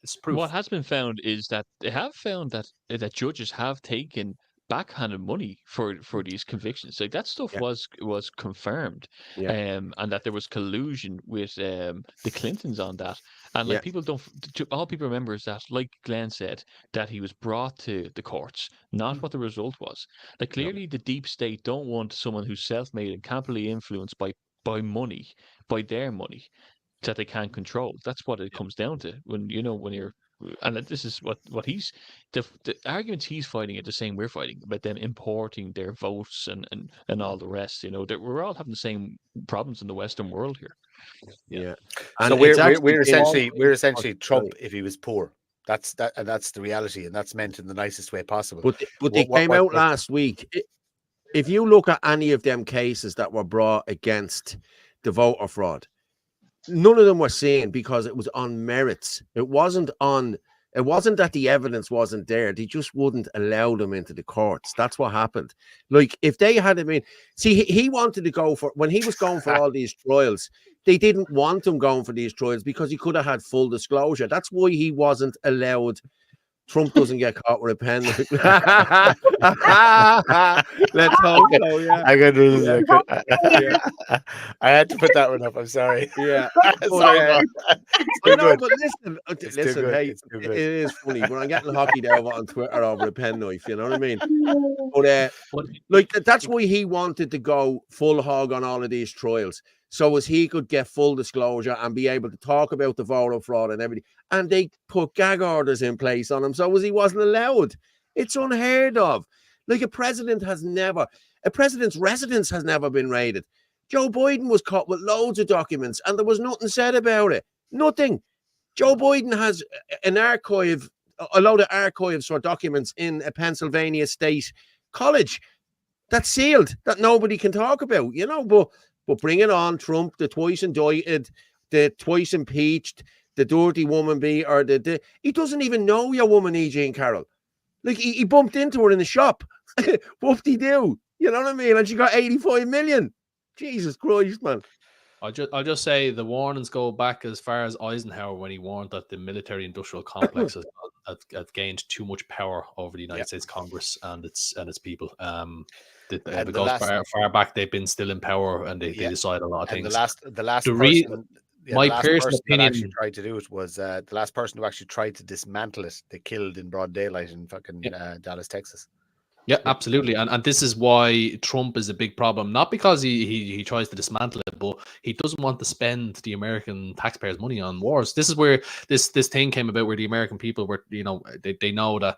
it's proof.
What has been found is that they have found that judges have taken backhanded money for these convictions. Like that stuff was confirmed, and that there was collusion with the Clintons on that. And like people don't, all people remember is that, like Glenn said, that he was brought to the courts, not what the result was. Like clearly, the deep state don't want someone who's self-made and can't be influenced by money, by their money, that they can't control. That's what it comes down to when you're. And this is what he's the arguments he's fighting are the same we're fighting about them importing their votes and all the rest. We're all having the same problems in the Western world here.
And so we're essentially Trump if he was poor. That's the reality, and that's meant in the nicest way possible.
But they came out last week. If you look at any of them cases that were brought against the voter fraud, none of them were seen because it was on merits. It wasn't that the evidence wasn't there. They just wouldn't allow them into the courts. That's what happened. Like if they had he wanted to go for, when he was going for all these trials, they didn't want him going for these trials because he could have had full disclosure. That's why he wasn't allowed. Trump doesn't get caught with a pen. Let's hope so. Yeah,
I got to do this. I had to put that one up. I'm sorry.
Yeah,
sorry,
but listen. Hey, it is funny when I'm getting hockeyed over on Twitter over a pen knife. You know what I mean? But that's why he wanted to go full hog on all of these trials, so as he could get full disclosure and be able to talk about the voter fraud and everything. And they put gag orders in place on him so as he wasn't allowed. It's unheard of. Like a president's residence has never been raided. Joe Biden was caught with loads of documents and there was nothing said about it. Nothing. Joe Biden has a load of archives for documents in a Pennsylvania state college that's sealed, that nobody can talk about, but bring it on, Trump, the twice indicted, the twice impeached, the dirty woman beater, he doesn't even know your woman, E. Carroll. Like, he bumped into her in the shop. Whoop-de-doo. You know what I mean? And she got 85 million. Jesus Christ, man.
I'll just say the warnings go back as far as Eisenhower when he warned that the military-industrial complex has gained too much power over the United States Congress and its people. It goes far back. They've been still in power and they decide a lot of things.
The last person actually tried to do it was the last person who actually tried to dismantle it. They killed in broad daylight in fucking Dallas, Texas.
Yeah, absolutely. And this is why Trump is a big problem. Not because he tries to dismantle it, but he doesn't want to spend the American taxpayers' money on wars. This is where this thing came about, where the American people were, they know that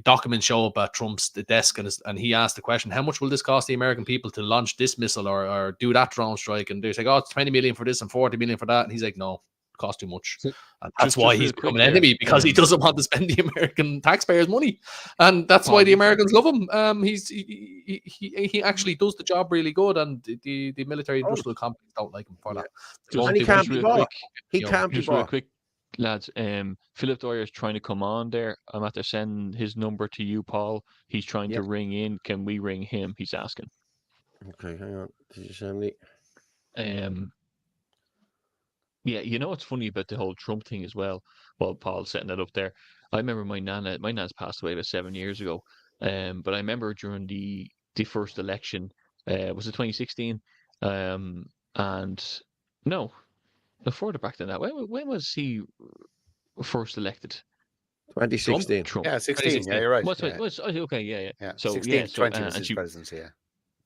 documents show up at Trump's desk and he asked the question, how much will this cost the American people to launch this missile or do that drone strike? And they're like, oh, it's 20 million for this and 40 million for that. And he's like, no, cost too much. And that's why he's become an enemy, because he doesn't want to spend the American taxpayers' money, and that's why the Americans love him. He actually does the job really good, and the military industrial companies don't like him for that.
And he can't be bought. He can't be bought.
Real quick, lads. Philip Dwyer is trying to come on there. I'm about to send his number to you, Paul. He's trying to ring in. Can we ring him? He's asking.
Okay, hang on. Did you send me?
Yeah, you know what's funny about the whole Trump thing as well? Well, Paul's setting that up there. I remember my nan's passed away about 7 years ago. But I remember during the first election, was it 2016? And no, further back than that. When was he first elected?
2016.
Trump.
Yeah, 16. Yeah, you're right.
Okay, yeah.
So 16, 20 was his presidency, yeah.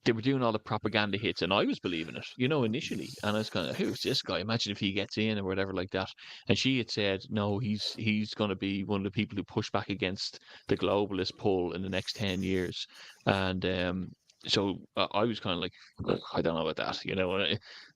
they were doing all the propaganda hits, and I was believing it, initially. And I was kind of, who's this guy? Imagine if he gets in or whatever like that. And she had said, no, he's going to be one of the people who push back against the globalist pull in the next 10 years. And so I was kind of like, I don't know about that,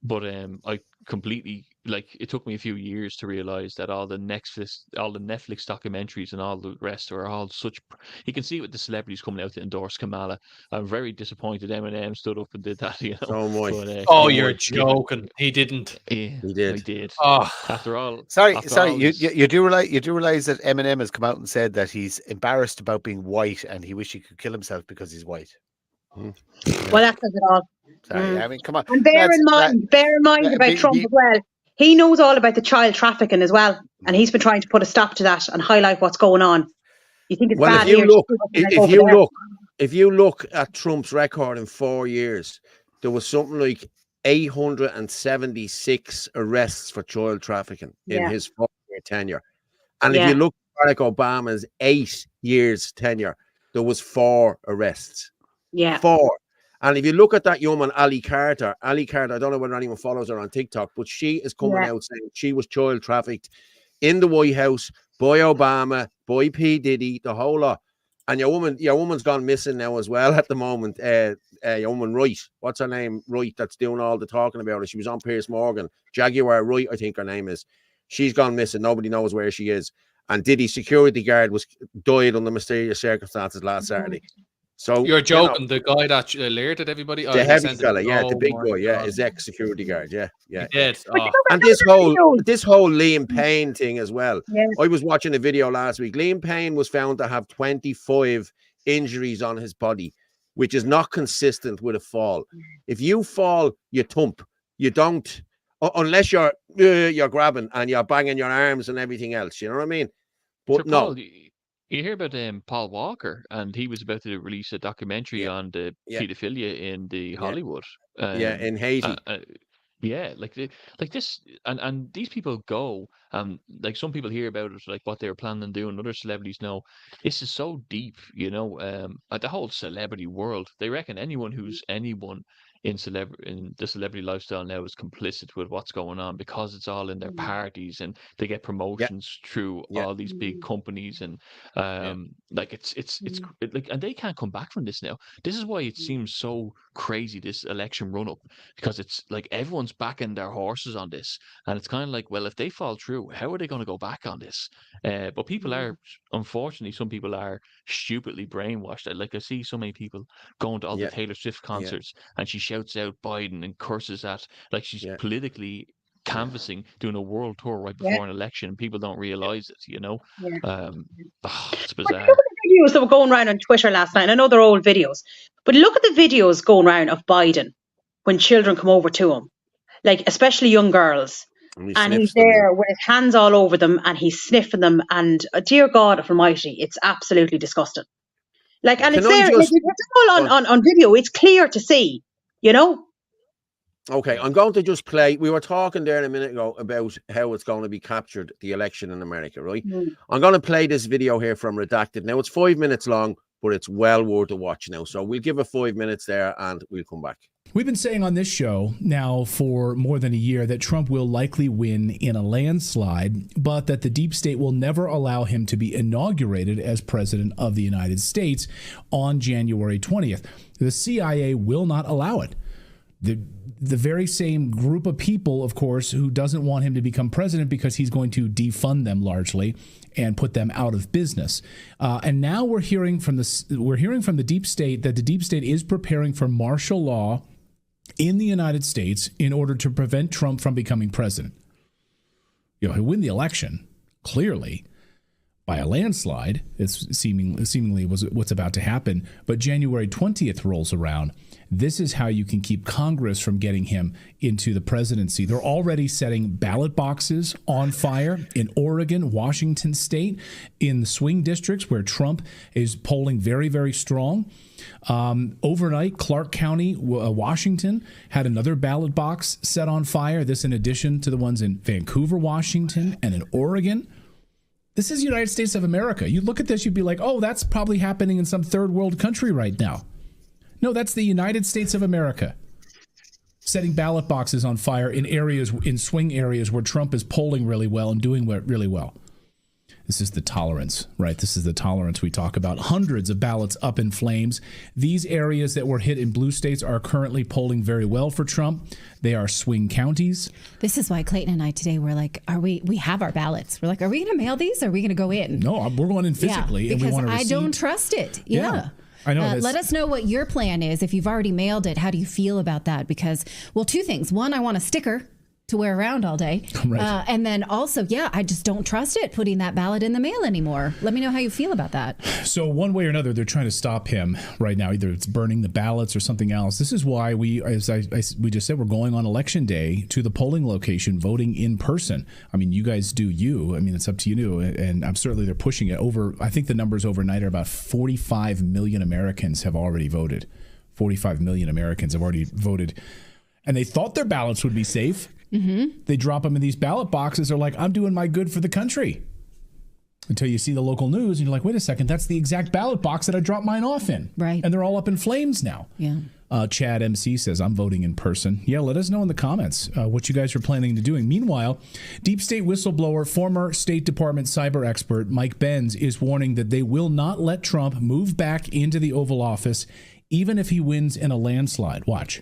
but I completely, like, it took me a few years to realize that all the Netflix documentaries and all the rest are all such. You can see it with the celebrities coming out to endorse Kamala. I'm very disappointed Eminem stood up and did that.
So am I.
But, you're joking. He didn't.
Yeah,
he did.
I did.
Oh,
after all.
Sorry.
All
You do realize that Eminem has come out and said that he's embarrassed about being white and he wish he could kill himself because he's white.
Yeah.
Well, that says it all.
Sorry, I mean, come on.
And bear in mind about Trump as well. He knows all about the child trafficking as well, and he's been trying to put a stop to that and highlight what's going on. You think it's bad?
If you look at Trump's record in 4 years, there was something like 876 arrests for child trafficking in his 4-year tenure, and if you look at Barack Obama's 8 years tenure, there was 4 arrests.
Yeah.
4. And if you look at that woman, Ali Carter, I don't know whether anyone follows her on TikTok, but she is coming out saying she was child trafficked in the White House by Obama, by P. Diddy, the whole lot. And your woman's gone missing now as well at the moment. Your woman Wright, what's her name? Wright, that's doing all the talking about it. She was on Piers Morgan. Jaguar Wright, I think her name is. She's gone missing. Nobody knows where she is. And Diddy's security guard died under mysterious circumstances last Saturday. So
you're joking. The guy that alerted everybody,
the heavy fella, the big guy, his ex-security guard,
He did.
And this whole Liam Payne thing as well. Yeah. I was watching a video last week. Liam Payne was found to have 25 injuries on his body, which is not consistent with a fall. If you fall, you thump. You don't, unless you're grabbing and you're banging your arms and everything else. You know what I mean? But no.
Paul, you hear about Paul Walker, and he was about to release a documentary on the pedophilia in the Hollywood.
In Haiti.
Like this, and these people go, like some people hear about it, like what they were planning on doing. Other celebrities know this is so deep, the whole celebrity world. They reckon anyone who's anyone in the celebrity lifestyle now is complicit with what's going on because it's all in their parties and they get promotions through all these big companies and like it's like, and they can't come back from this now. This is why it seems so crazy, this election run up, because it's like everyone's backing their horses on this, and it's kind of like, well, if they fall through, how are they going to go back on this? But people are, unfortunately, some people are stupidly brainwashed. Like I see so many people going to all the Taylor Swift concerts and she shouts out Biden and curses at, like she's politically canvassing, doing a world tour right before an election, and people don't realize it, it's bizarre.
But look at the videos that were going around on Twitter last night. I know they're old videos, but look at the videos going around of Biden when children come over to him, like especially young girls, and he's there with his hands all over them and he's sniffing them, and dear God almighty, it's absolutely disgusting. Like, and it's there, it's all on video. It's clear to see,
Okay, I'm going to just play. We were talking there a minute ago about how it's going to be captured, the election in America, right? I'm going to play this video here from Redacted. Now, it's 5 minutes long, but it's well worth a watch now. So we'll give it 5 minutes there and we'll come back.
We've been saying on this show now for more than a year that Trump will likely win in a landslide, but that the deep state will never allow him to be inaugurated as president of the United States on January 20th. The CIA will not allow it. The very same group of people, of course, who doesn't want him to become president because he's going to defund them largely and put them out of business. And now we're hearing from the deep state that the deep state is preparing for martial law in the United States in order to prevent Trump from becoming president. He'll win the election, clearly, by a landslide. It's seemingly was what's about to happen. But January 20th rolls around. This is how you can keep Congress from getting him into the presidency. They're already setting ballot boxes on fire in Oregon, Washington State, in the swing districts where Trump is polling very, very strong. Overnight, Clark County, Washington, had another ballot box set on fire. This in addition to the ones in Vancouver, Washington, and in Oregon. This is the United States of America. You look at this, you'd be like, oh, that's probably happening in some third world country right now. No, that's the United States of America. Setting ballot boxes on fire in swing areas where Trump is polling really well and doing really well. This is the tolerance, right? This is the tolerance we talk about. Hundreds of ballots up in flames. These areas that were hit in blue states are currently polling very well for Trump. They are swing counties.
This is why Clayton and I today were like, we have our ballots. We're like, are we going to mail these? Or are we going to go in?
No, we're going in physically.
Yeah, because
and we want to
I don't trust it. Yeah.
I know.
Let us know what your plan is. If you've already mailed it, how do you feel about that? Because, well, two things. One, I want a sticker to wear around all day. Right. And then also, I just don't trust it putting that ballot in the mail anymore. Let me know how you feel about that.
So one way or another, they're trying to stop him right now. Either it's burning the ballots or something else. This is why we just said, we're going on election day to the polling location, voting in person. I mean, you guys do you. I mean, it's up to you. And I'm certainly they're pushing it over. I think the numbers overnight are about 45 million Americans have already voted. 45 million Americans have already voted. And they thought their ballots would be safe. Mm-hmm. They drop them in these ballot boxes. They're like, I'm doing my good for the country. Until you see the local news and you're like, wait a second, that's the exact ballot box that I dropped mine off in.
Right.
And they're all up in flames now.
Yeah.
Chad MC says, I'm voting in person. Yeah, let us know in the comments what you guys are planning to doing. Meanwhile, deep state whistleblower, former State Department cyber expert Mike Benz is warning that they will not let Trump move back into the Oval Office, even if he wins in a landslide. Watch.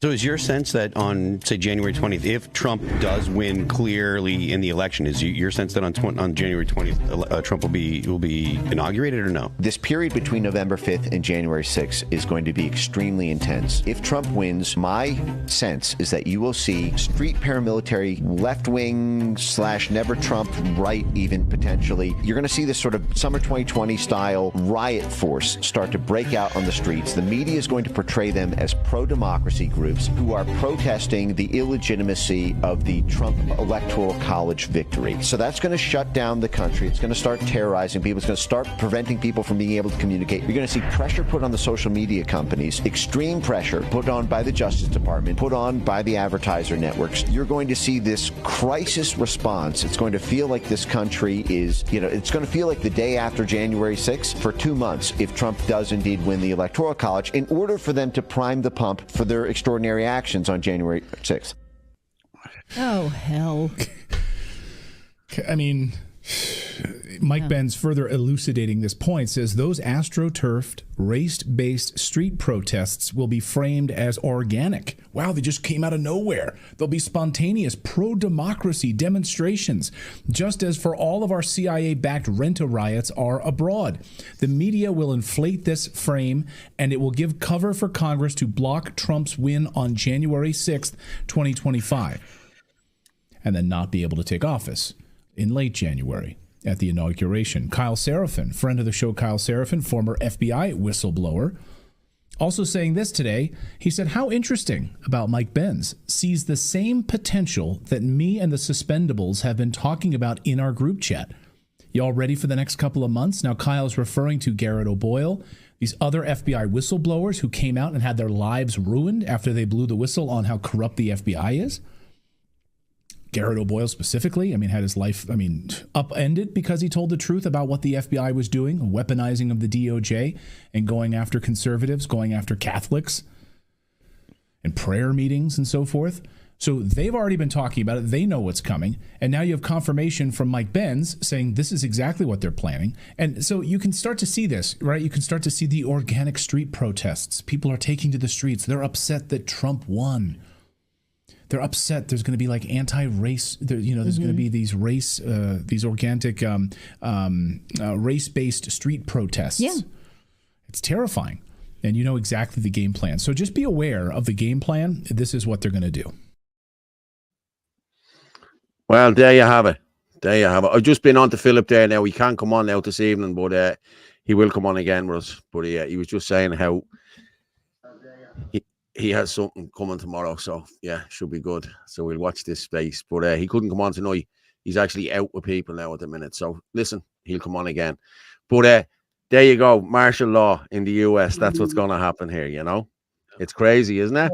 So is your sense that on, say, January 20th, if Trump does win clearly in the election, is your sense that on January 20th, Trump will be inaugurated or no?
This period between November 5th and January 6th is going to be extremely intense. If Trump wins, my sense is that you will see street paramilitary, left-wing / never Trump, right even potentially. You're going to see this sort of summer 2020 style riot force start to break out on the streets. The media is going to portray them as pro-democracy groups who are protesting the illegitimacy of the Trump Electoral College victory. So that's going to shut down the country. It's going to start terrorizing people. It's going to start preventing people from being able to communicate. You're going to see pressure put on the social media companies, extreme pressure put on by the Justice Department, put on by the advertiser networks. You're going to see this crisis response. It's going to feel like this country is, it's going to feel like the day after January 6th for 2 months if Trump does indeed win the Electoral College, in order for them to prime the pump for their extraordinary actions on January 6th.
Oh, hell.
I mean, Mike Benz, further elucidating this point, says those astroturfed, race-based street protests will be framed as organic. Wow, they just came out of nowhere. They'll be spontaneous pro-democracy demonstrations, just as for all of our CIA-backed rent-a-riots are abroad. The media will inflate this frame, and it will give cover for Congress to block Trump's win on January 6th, 2025, and then not be able to take office in late January at the inauguration. Kyle Seraphin, friend of the show Kyle Seraphin, former FBI whistleblower, also saying this today. He said, how interesting about Mike Benz sees the same potential that me and the Suspendables have been talking about in our group chat. Y'all ready for the next couple of months? Now, Kyle's referring to Garrett O'Boyle, these other FBI whistleblowers who came out and had their lives ruined after they blew the whistle on how corrupt the FBI is. Garrett O'Boyle specifically, had his life, upended because he told the truth about what the FBI was doing, a weaponizing of the DOJ and going after conservatives, going after Catholics and prayer meetings and so forth. So they've already been talking about it. They know what's coming. And now you have confirmation from Mike Benz saying this is exactly what they're planning. And so you can start to see this, right? You can start to see the organic street protests. People are taking to the streets. They're upset that Trump won. They're upset. There's going to be like anti-race. There's going to be these these organic, race-based street protests.
Yeah,
it's terrifying, and you know exactly the game plan. So just be aware of the game plan. This is what they're going to do.
Well, there you have it. I've just been on to Philip there. Now he can't come on now this evening, but he will come on again with us. But he was just saying how he has something coming tomorrow, so yeah, should be good. So we'll watch this space. But he couldn't come on tonight. He's actually out with people now at the minute. So listen, he'll come on again. But there you go, martial law in the US. That's what's going to happen here. It's crazy, isn't it?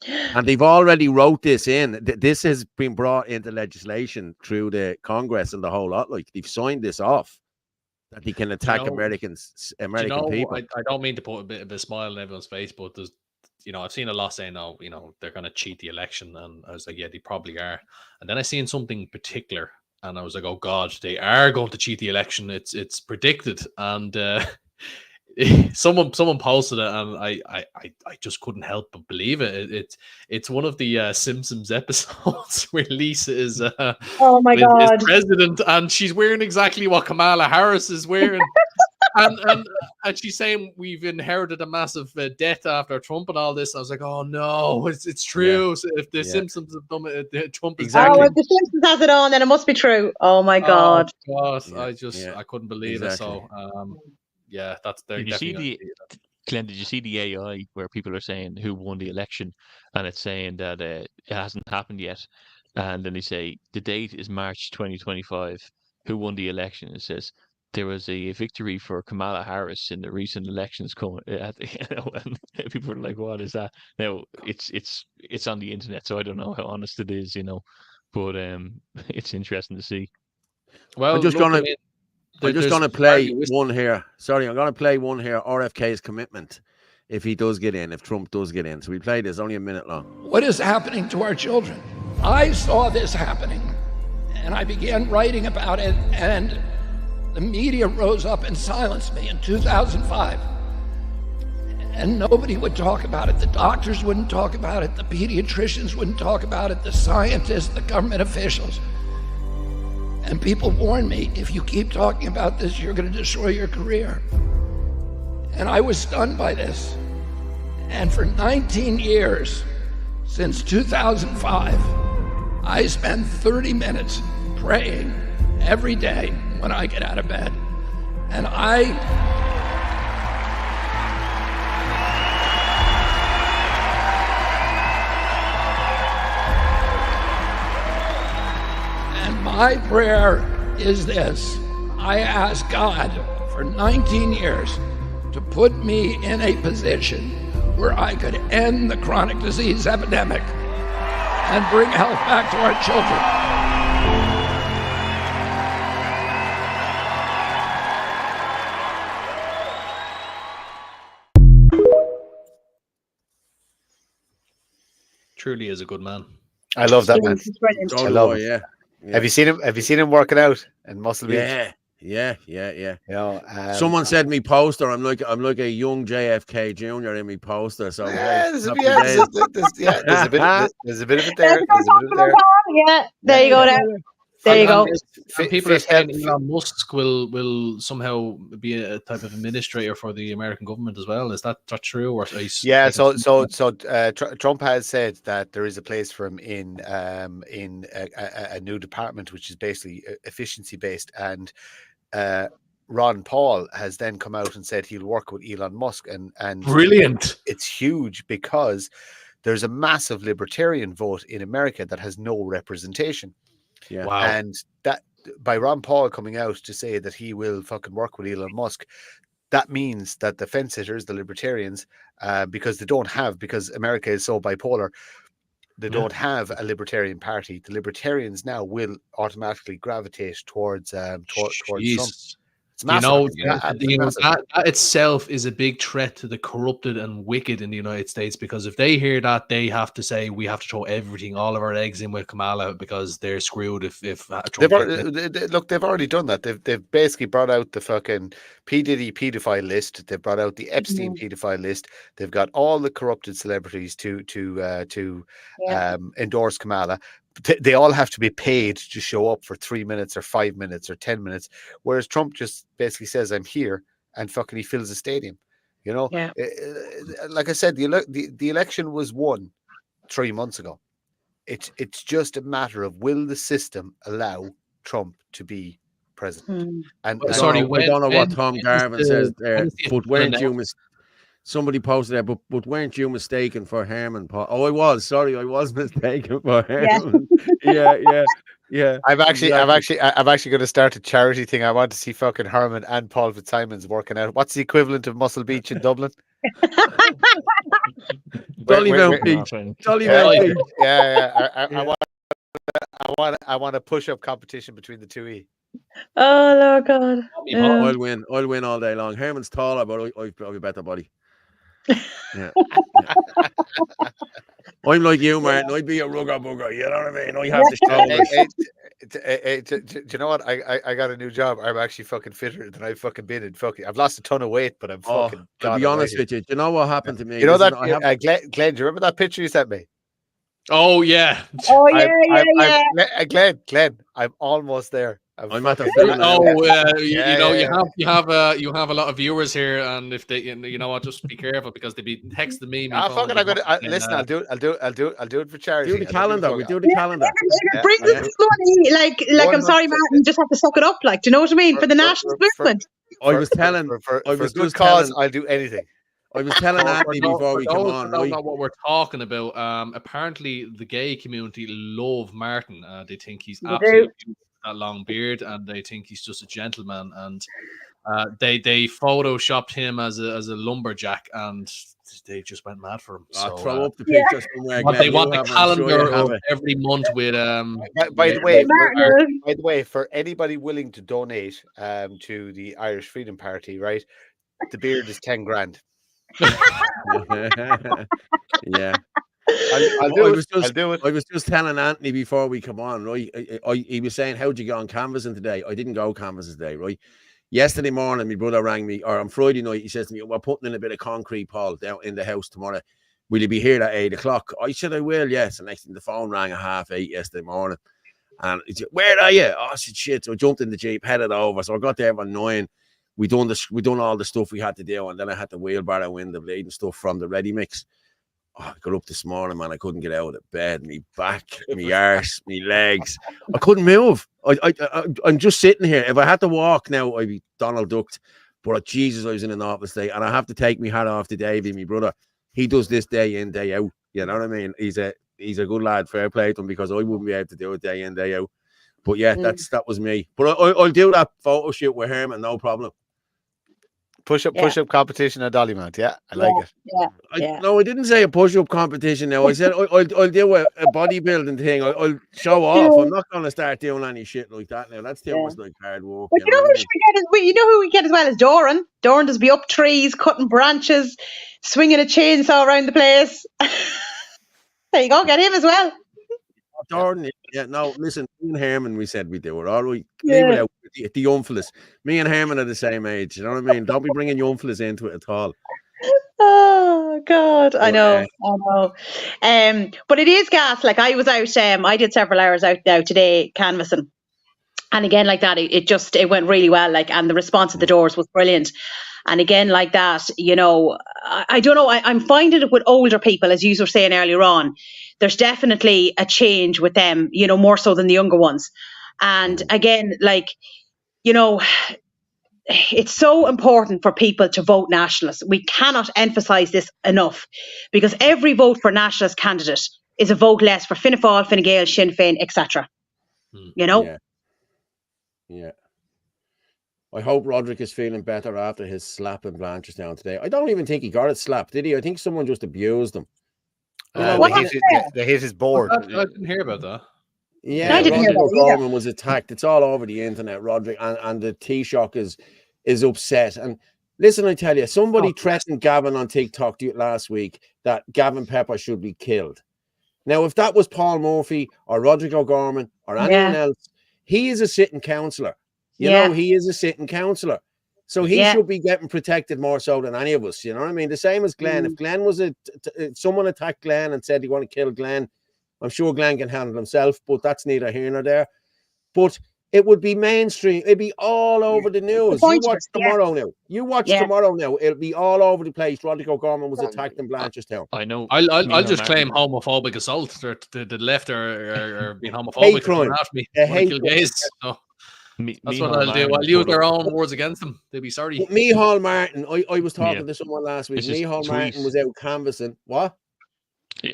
Yeah. And they've already wrote this in. This has been brought into legislation through the Congress and the whole lot. Like they've signed this off. that he can attack American people.
I don't mean to put a bit of a smile on everyone's face, but there's, I've seen a lot saying, "Oh, they're going to cheat the election," and I was like, "Yeah, they probably are." And then I seen something particular, and I was like, "Oh God, they are going to cheat the election. It's predicted." And someone posted it, and I just couldn't help but believe it. It's one of the Simpsons episodes where Lisa is
oh my God,
is president, and she's wearing exactly what Kamala Harris is wearing. and she's saying we've inherited a massive debt after Trump and all this. I was like, oh no, it's true. Yeah. So if the Simpsons have done it, Trump is
exactly. Oh, if the Simpsons has it on, then it must be true. Oh my God.
Oh, God. I couldn't believe it. So yeah, that's there.
Did you see Glenn, did you see the AI where people are saying who won the election, and it's saying that it hasn't happened yet, and then they say the date is March 2025. Who won the election? It says there was a victory for Kamala Harris in the recent elections. And people are like, "What is that?" Now it's on the internet, so I don't know how honest it is, but it's interesting to see.
Well,
I'm just gonna play one here. Sorry, I'm gonna play one here. RFK's commitment, if he does get in, if Trump does get in. So we played this, only a minute long.
What is happening to our children? I saw this happening, and I began writing about it, and the media rose up and silenced me in 2005. And nobody would talk about it. The doctors wouldn't talk about it. The pediatricians wouldn't talk about it. The scientists, the government officials. And people warned me, if you keep talking about this, you're going to destroy your career. And I was stunned by this. And for 19 years, since 2005, I spend 30 minutes praying every day when I get out of bed. And my prayer is this. I ask God for 19 years to put me in a position where I could end the chronic disease epidemic and bring health back to our children.
Truly is a good man.
I love that man.
I love him. Yeah.
Have you seen him? Have you seen him working out in Muscle Beach?
Yeah. Someone said me poster. I'm like a young JFK Jr. in me poster. So
there's a bit of it there. There's a bit of it there.
Yeah, there you go. There you go.
People are saying Elon Musk will somehow be a type of administrator for the American government as well. Is that true? Or
Trump has said that there is a place for him in a new department, which is basically efficiency based. And Ron Paul has then come out and said he'll work with Elon Musk, and
brilliant.
It's huge because there's a massive libertarian vote in America that has no representation.
Yeah.
Wow.
And that by Ron Paul coming out to say that he will fucking work with Elon Musk, that means that the fence sitters, the libertarians, because America is so bipolar, they don't have a libertarian party. The libertarians now will automatically gravitate towards Trump. It's massive.
That itself is a big threat to the corrupted and wicked in the United States, because if they hear that, they have to say we have to throw all of our eggs in with Kamala because they're screwed. If
they've already done that. They've basically brought out the fucking P. Diddy pedophile list. They've brought out the Epstein pedophile list. They've got all the corrupted celebrities to endorse Kamala. They all have to be paid to show up for 3 minutes or 5 minutes or 10 minutes, whereas Trump just basically says, "I'm here," and fucking he fills a stadium. Like I said, the election was won 3 months ago. It's just a matter of, will the system allow Trump to be president? And
I don't know what Tom Garvin says there, but weren't you somebody posted there, but weren't you mistaken for Herman Paul? Oh, I was mistaken for Herman. Yeah.
I'm actually going to start a charity thing. I want to see fucking Herman and Paul Fitzsimons working out. What's the equivalent of Muscle Beach in Dublin?
Dollymount Beach.
Yeah. I want a push-up competition between the two.
Oh, Lord God.
I'll win. I'll win all day long. Herman's taller, but I've probably better body. Yeah. I'm like you, Martin. I'd be a rugger bugger. You know what I mean? I have the shoulders.
Do you know what? I got a new job. I'm actually fucking fitter than I've fucking been in. Fucking, I've lost a ton of weight, but I'm fucking.
I'll be honest with you. Do you know what happened to me?
You know
Listen,
that Glenn? Do you remember that picture you sent me?
Oh yeah.
Oh yeah,
Glenn, I'm almost there.
I'm at the
fucking-
you have a lot of viewers here, and if they, you know what, just be careful because they be texting me.
Fucking, I'm gonna listen. I'll do it for charity.
Do the calendar. We do the calendar.
It brings us money. Like I'm sorry, Martin, you just have to suck it up. Like, do you know what I mean? For the nationalist movement.
I was telling.
For
I was
good
just
cause,
telling.
I'll do anything.
I was telling Anthony before we come on.
I don't know what we're talking about. Apparently, the gay community love Martin. They think he's absolutely beautiful, that long beard, and they think he's just a gentleman. And they photoshopped him as a lumberjack, and they just went mad for him. So,
throw up the picture somewhere.
They want a calendar of every month with
By the way, for anybody willing to donate to the Irish Freedom Party, right? The beard is 10 grand.
Yeah.
I'll do it.
I was just telling Anthony before we come on, right? He was saying, how'd you go on canvassing today? I didn't go canvassing today, right? Yesterday morning, my brother rang me, or on Friday night, he says to me, we're putting in a bit of concrete, Paul, down in the house tomorrow. Will you be here at 8 o'clock? I said, I will, yes. And next thing, the phone rang at 8:30 yesterday morning. And he said, where are you? Oh, I said, shit. So I jumped in the Jeep, headed over. So I got there by 9. We done all the stuff we had to do, and then I had to wheelbarrow in the bleeding stuff from the ready mix. Oh, I got up this morning, man. I couldn't get out of bed. Me back, me arse, me legs. I couldn't move. I'm just sitting here. If I had to walk now, I'd be Donald Ducked. But Jesus, I was in an awful state, and I have to take my hat off to Davey, my brother. He does this day in, day out. You know what I mean? He's a good lad. Fair play to him, because I wouldn't be able to do it day in, day out. But yeah, that was me. But I'll do that photo shoot with Herman, no problem.
Push up competition at Dollymount. Yeah, I like it.
No, I didn't say a push-up competition now. I said I'll do a bodybuilding thing. I'll show off. I'm not going to start doing any shit like that now. That's too much like hard work.
But you know who we get as well as Doran. Doran does be up trees, cutting branches, swinging a chainsaw around the place. There you go, get him as well.
Doran, yeah, no, listen, me and Herman, we said we do it. All right, leave it out. The young fellas. Me and Herman are the same age. You know what I mean? Don't be bringing young fellas into it at all.
Oh God, I know. But it is gas. Like I was out. I did several hours out now today canvassing, and again like that, it went really well. Like, and the response at the doors was brilliant. And again, like that, you know, I don't know. I'm finding it with older people, as you were saying earlier on. There's definitely a change with them, you know, more so than the younger ones. And again, like, you know, it's so important for people to vote nationalist. We cannot emphasize this enough, because every vote for nationalist candidate is a vote less for Fianna Fáil, Fine Gael, Sinn Féin, etc. You know?
Yeah. I hope Roderick is feeling better after his slap in Blanchardstown today. I don't even think he got it slapped, did he? I think someone just abused him.
They hit his board.
I didn't hear about that.
Yeah, Roderick O'Gorman was attacked. It's all over the internet, Roderick, and the Taoiseach is upset. And listen, I tell you, somebody threatened Gavin on TikTok last week that Gavin Pepper should be killed. Now, if that was Paul Murphy or Roderick O'Gorman or anyone else, he is a sitting councillor. You know, he is a sitting councillor. So he should be getting protected more so than any of us. You know what I mean? The same as Glenn. If Glenn was someone attacked Glenn and said he want to kill Glenn, I'm sure Glenn can handle himself, but that's neither here nor there. But it would be mainstream. It'd be all over the news. You watch tomorrow now. You watch tomorrow now. It'll be all over the place. Roderick O'Gorman was attacked in Blanchardstown.
I know.
I'll just claim homophobic assault. The left are being homophobic. After me. Kill gays. So. That's what I'll do. I'll use their own words against them. They'll be sorry.
Micheál Martin, I was talking to someone last week. Micheál Martin was out canvassing. What?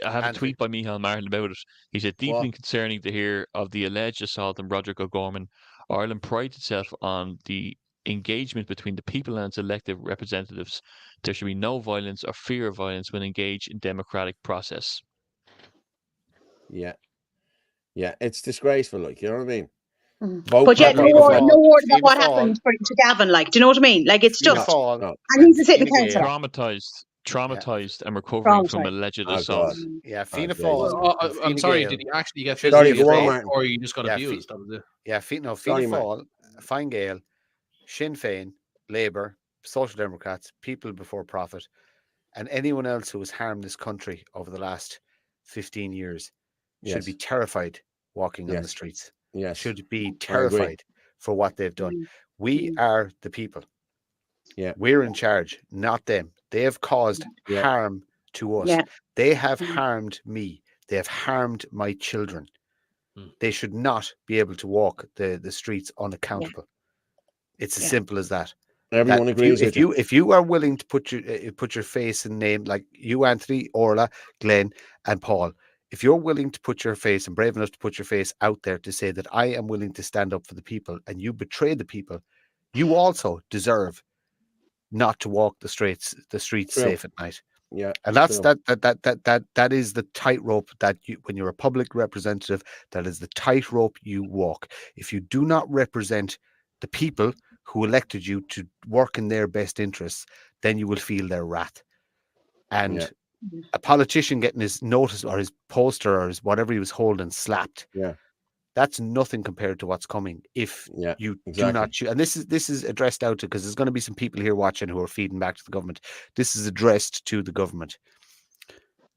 I have a tweet by Micheál Martin about it. He said, deeply concerning to hear of the alleged assault on Roderick O'Gorman. Ireland prides itself on the engagement between the people and its elected representatives. There should be no violence or fear of violence when engaged in democratic process.
Yeah, it's disgraceful. Like, you know what I mean?
But yet, no word about what happened to Gavin. Like, do you know what I mean? Like, it's just, and he's a sitting councillor.
Traumatized and recovering from alleged assault.
Yeah, Fianna Fáil.
I'm sorry, did he actually get
physically
physically assaulted, or he just got abused? That was it.
Yeah, Fianna Fáil, Fine Gael, Sinn Féin, Labour, Social Democrats, People Before Profit, and anyone else who has harmed this country over the last 15 years should be terrified walking on the streets. Should be terrified for what they've done. We are the people.
Yeah,
we're in charge, not them. They have caused harm to us. They have harmed me. They have harmed my children. They should not be able to walk the streets unaccountable. It's as simple as that.
Everyone agrees with you.
If you are willing to put your face and name, like you, Anthony, Orla, Glenn, and Paul, if you're willing to put your face and brave enough to put your face out there to say that I am willing to stand up for the people, and you betray the people, you also deserve not to walk the streets safe at night.
Yeah,
and that's that is the tightrope that you, when you're a public representative, that is the tightrope you walk. If you do not represent the people who elected you to work in their best interests, then you will feel their wrath. And a politician getting his notice or his poster or his whatever he was holding slapped, that's nothing compared to what's coming if you do not choose. And this is addressed out to, because there's going to be some people here watching who are feeding back to the government. This is addressed to the government.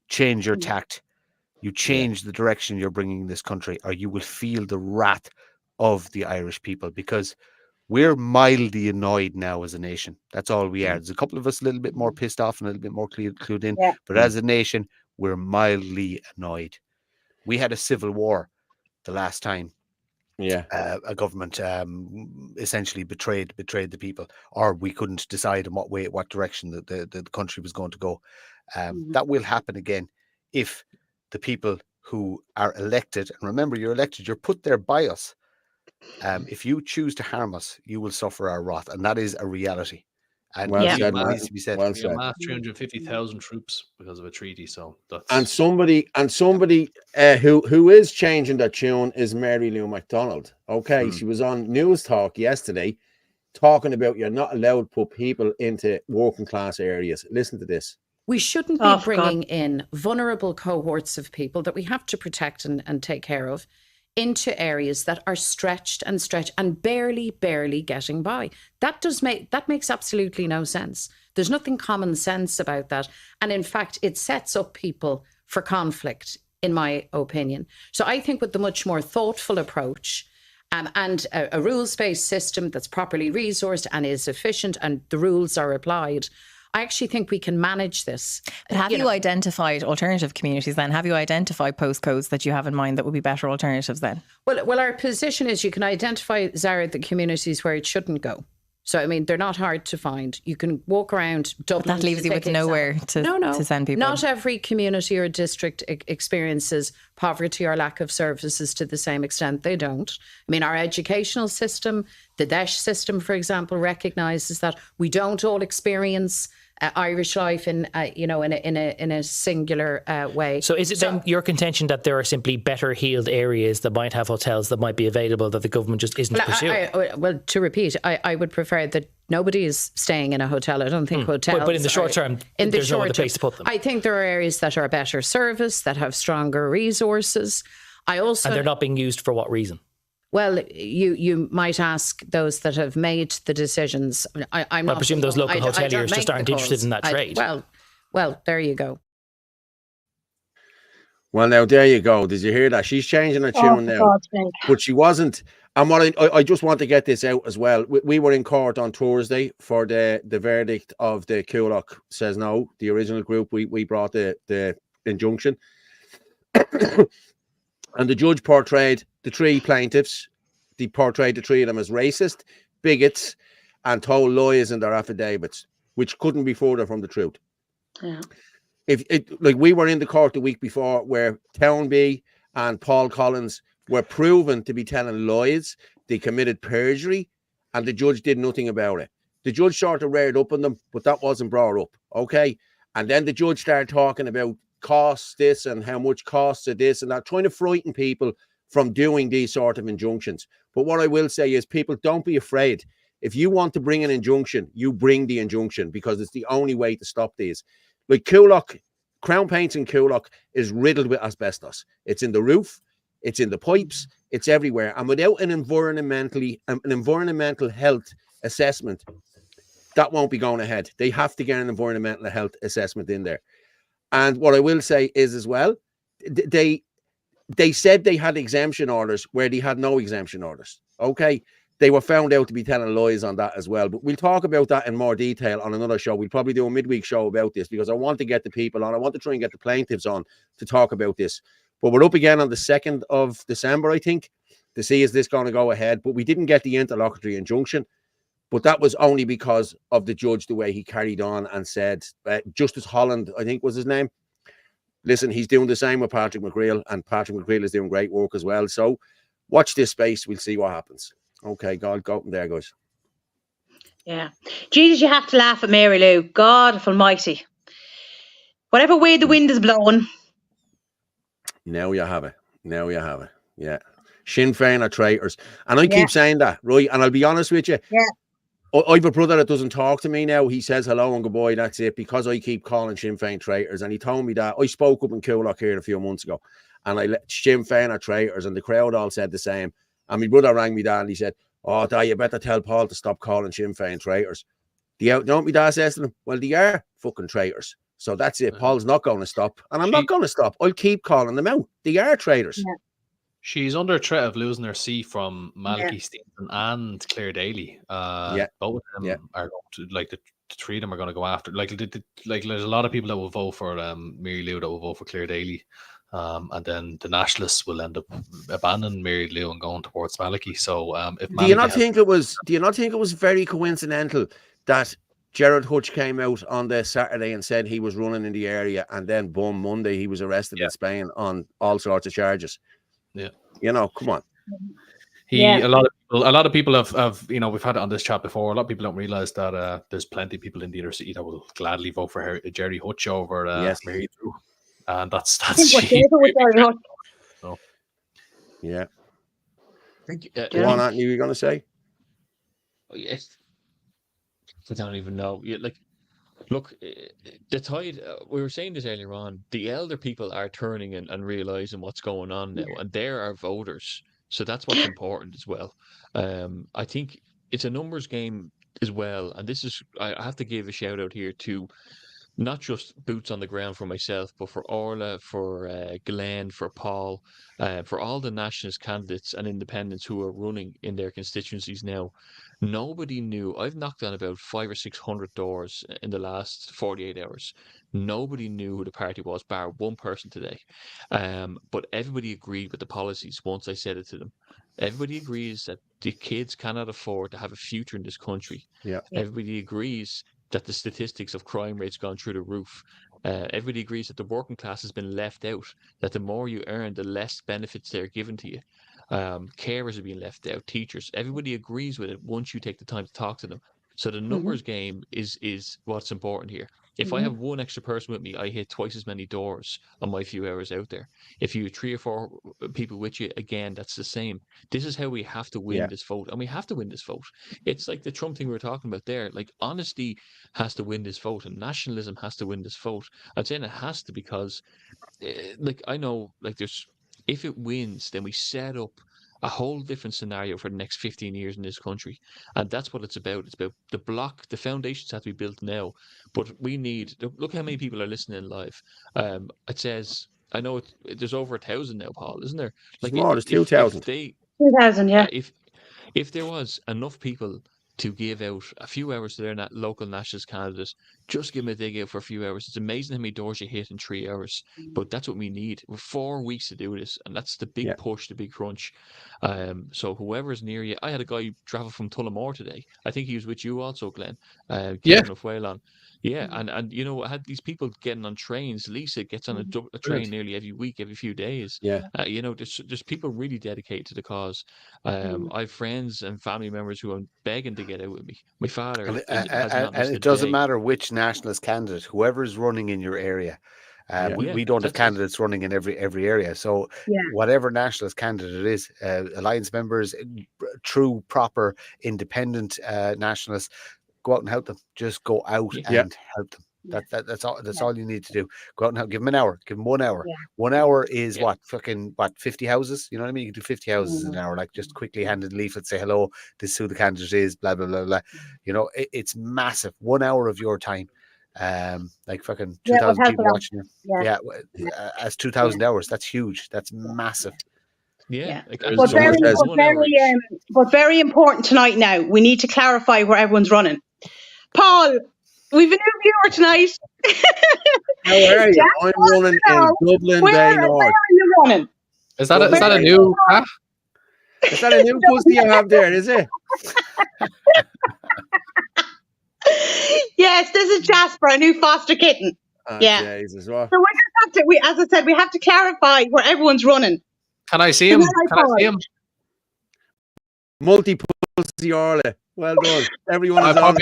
Change your tact. You change the direction you're bringing this country, or you will feel the wrath of the Irish people, because we're mildly annoyed now as a nation. That's all we are. There's a couple of us a little bit more pissed off and a little bit more clued in. But as a nation, we're mildly annoyed. We had a civil war the last time a government essentially betrayed the people, or we couldn't decide in what direction the country was going to go. That will happen again if the people who are elected, and remember, you're elected, you're put there by us. If you choose to harm us, you will suffer our wrath, and that is a reality. And
well said,
needs to be said.
We amassed 350,000 troops because of a treaty. So that's
and somebody who is changing that tune is Mary Lou McDonald. Okay, she was on News Talk yesterday talking about you're not allowed to put people into working class areas. Listen to this.
We shouldn't be bringing in vulnerable cohorts of people that we have to protect and take care of into areas that are stretched and barely getting by. That makes absolutely no sense. There's nothing common sense about that. And in fact, it sets up people for conflict, in my opinion. So I think with the much more thoughtful approach and a rules-based system that's properly resourced and is efficient and the rules are applied, I actually think we can manage this.
But have you identified alternative communities then? Have you identified postcodes that you have in mind that would be better alternatives then?
Well, our position is you can identify, Zara, the communities where it shouldn't go. So, I mean, they're not hard to find. You can walk around Dublin.
But that leaves you with nowhere to send people.
Not every community or district experiences poverty or lack of services to the same extent. They don't. I mean, our educational system, the DESH system, for example, recognises that we don't all experience Irish life in a singular way.
So is it then your contention that there are simply better heeled areas that might have hotels that might be available that the government just isn't pursuing?
Well, to repeat, I would prefer that nobody is staying in a hotel. I don't think hotels.
But in the short term, there's no other place to put them.
I think there are areas that are better service, that have stronger resources. And
they're not being used for what reason?
Well, you might ask those that have made the decisions. I
presume those local hoteliers just aren't interested in that trade.
Well, there you go.
Well, now there you go. Did you hear that? She's changing her tune now, but she wasn't. And what I just want to get this out as well. We were in court on Thursday for the verdict of the Coolock Says No, the original group. We brought the injunction. And the judge portrayed the three plaintiffs. He portrayed the three of them as racist, bigots, and told lies in their affidavits, which couldn't be further from the truth.
Yeah.
Like we were in the court the week before, where Townby and Paul Collins were proven to be telling lies. They committed perjury, and the judge did nothing about it. The judge sort of reared up on them, but that wasn't brought up. Okay, and then the judge started talking about costs this and how much costs of this and that, trying to frighten people from doing these sort of injunctions. But what I will say is, people, don't be afraid. If you want to bring an injunction, you bring the injunction, because it's the only way to stop these. Like Coolock, Crown Paints in Coolock is riddled with asbestos. It's in the roof, it's in the pipes, it's everywhere. And without an environmental health assessment, that won't be going ahead. They have to get an environmental health assessment in there. And what I will say is as well, they said they had exemption orders where they had no exemption orders. Okay. They were found out to be telling lies on that as well. But we'll talk about that in more detail on another show. We'll probably do a midweek show about this, because I want to get the people on. I want to try and get the plaintiffs on to talk about this. But we're up again on the 2nd of December, I think, to see is this going to go ahead. But we didn't get the interlocutory injunction. But that was only because of the judge, the way he carried on and said, Justice Holland, I think was his name. Listen, he's doing the same with Patrick McGreal, and Patrick McGreal is doing great work as well. So watch this space. We'll see what happens. Okay, God, go from there, guys.
Yeah. Jesus, you have to laugh at Mary Lou. God almighty. Whatever way the wind is blowing.
Now you have it. Now you have it. Yeah. Sinn Féin are traitors. And I keep saying that, right? And I'll be honest with you.
Yeah.
I have a brother that doesn't talk to me now. He says hello and goodbye. That's it, because I keep calling Sinn Féin traitors. And he told me that. I spoke up in Coolock here a few months ago, and I let Sinn Féin are traitors, and the crowd all said the same. And my brother rang me dad and he said, "Oh, Dad, you better tell Paul to stop calling Sinn Féin traitors." You know what my dad says to them? Well, they are fucking traitors. So that's it. Paul's not going to stop. And I'm not going to stop. I'll keep calling them out. They are traitors.
Yeah.
She's under threat of losing her seat from Malachy Stevenson and Claire Daly. Both of them are going to, like, the three of them are going to go after. Like there's a lot of people that will vote for Mary Lou, that will vote for Claire Daly. And then the nationalists will end up abandoning Mary Lou and going towards Malachy. So if
do you not think it was very coincidental that Gerard Hutch came out on the Saturday and said he was running in the area, and then boom, Monday he was arrested in Spain on all sorts of charges?
Yeah,
you know, come on.
A lot of people have you know, we've had it on this chat before. A lot of people don't realize that there's plenty of people in the inner city that will gladly vote for Jerry Hutch over Mary Lou, and that's
So. Yeah. Go on, Anthony, you were going to say?
Oh, yes. I don't even know. Yeah, like, look, the tide. We were saying this earlier on. The elder people are turning and realizing what's going on now, and they're our voters. So that's what's important as well. I think it's a numbers game as well, and this is. I have to give a shout out here to not just boots on the ground for myself, but for Orla, for Glenn, for Paul, for all the nationalist candidates and independents who are running in their constituencies now. Nobody knew. I've knocked on about 500 or 600 doors in the last 48 hours. Nobody knew who the party was, bar one person today. But everybody agreed with the policies once I said it to them. Everybody agrees that the kids cannot afford to have a future in this country.
Yeah.
Everybody agrees that the statistics of crime rates gone through the roof. Everybody agrees that the working class has been left out, that the more you earn, the less benefits they're given to you. Carers are being left out, teachers. Everybody agrees with it once you take the time to talk to them. So the numbers game is what's important here. If I have one extra person with me, I hit twice as many doors on my few hours out there. If you have 3 or 4 people with you, again, that's the same. This is how we have to win this vote, and we have to win this vote. It's like the Trump thing we were talking about there. Like, honesty has to win this vote, and nationalism has to win this vote. I'm saying it has to because, like, I know, like, if it wins, then we set up a whole different scenario for the next 15 years in this country. And that's what it's about. It's about the foundations have to be built now. But we need, look how many people are listening live. It says, I know there's over 1,000 now, Paul, isn't there?
Like, more, there's 2,000.
2,000, yeah.
If there was enough people to give out a few hours to their local nationalist candidate, just give them a dig out for a few hours. It's amazing how many doors you hit in 3 hours, but that's what we need. We're 4 weeks to do this, and that's the big push, the big crunch. So whoever's near you, I had a guy travel from Tullamore today. I think he was with you also, Glenn. Yeah, and you know, I had these people getting on trains. Lisa gets on a train nearly every week, every few days.
Yeah,
you know, there's people really dedicated to the cause. I have friends and family members who are begging to get out with me. My father,
and it doesn't matter which nationalist candidate, whoever is running in your area. We don't have candidates running in every area. So whatever nationalist candidate it is, alliance members, true, proper, independent nationalists, go out and help them. Just go out and help them. That's all. That's all you need to do. Go out and help. Give them an hour. Give them 1 hour. 1 hour is what 50 houses. You know what I mean? You can do 50 houses in an hour. Like just quickly handed leaflets, say hello. This is who the candidate is. Blah blah blah blah. You know, it's massive. 1 hour of your time. Like fucking 2,000 people watching you. As 2,000 hours. That's huge. That's massive.
But very important tonight. Now we need to clarify where everyone's running. Paul, we've a new viewer tonight.
How are you? I'm running in Dublin Bay North.
Where are you running?
Is that a new? Huh?
Is that a new pussy you have there? Is it?
Yes, this is Jasper, a new foster kitten.
Jesus, what?
So we just have to. As I said, we have to clarify where everyone's running.
Can I see him? Can I see him?
Multi-pussy Orla. Well done. Everyone is
I'll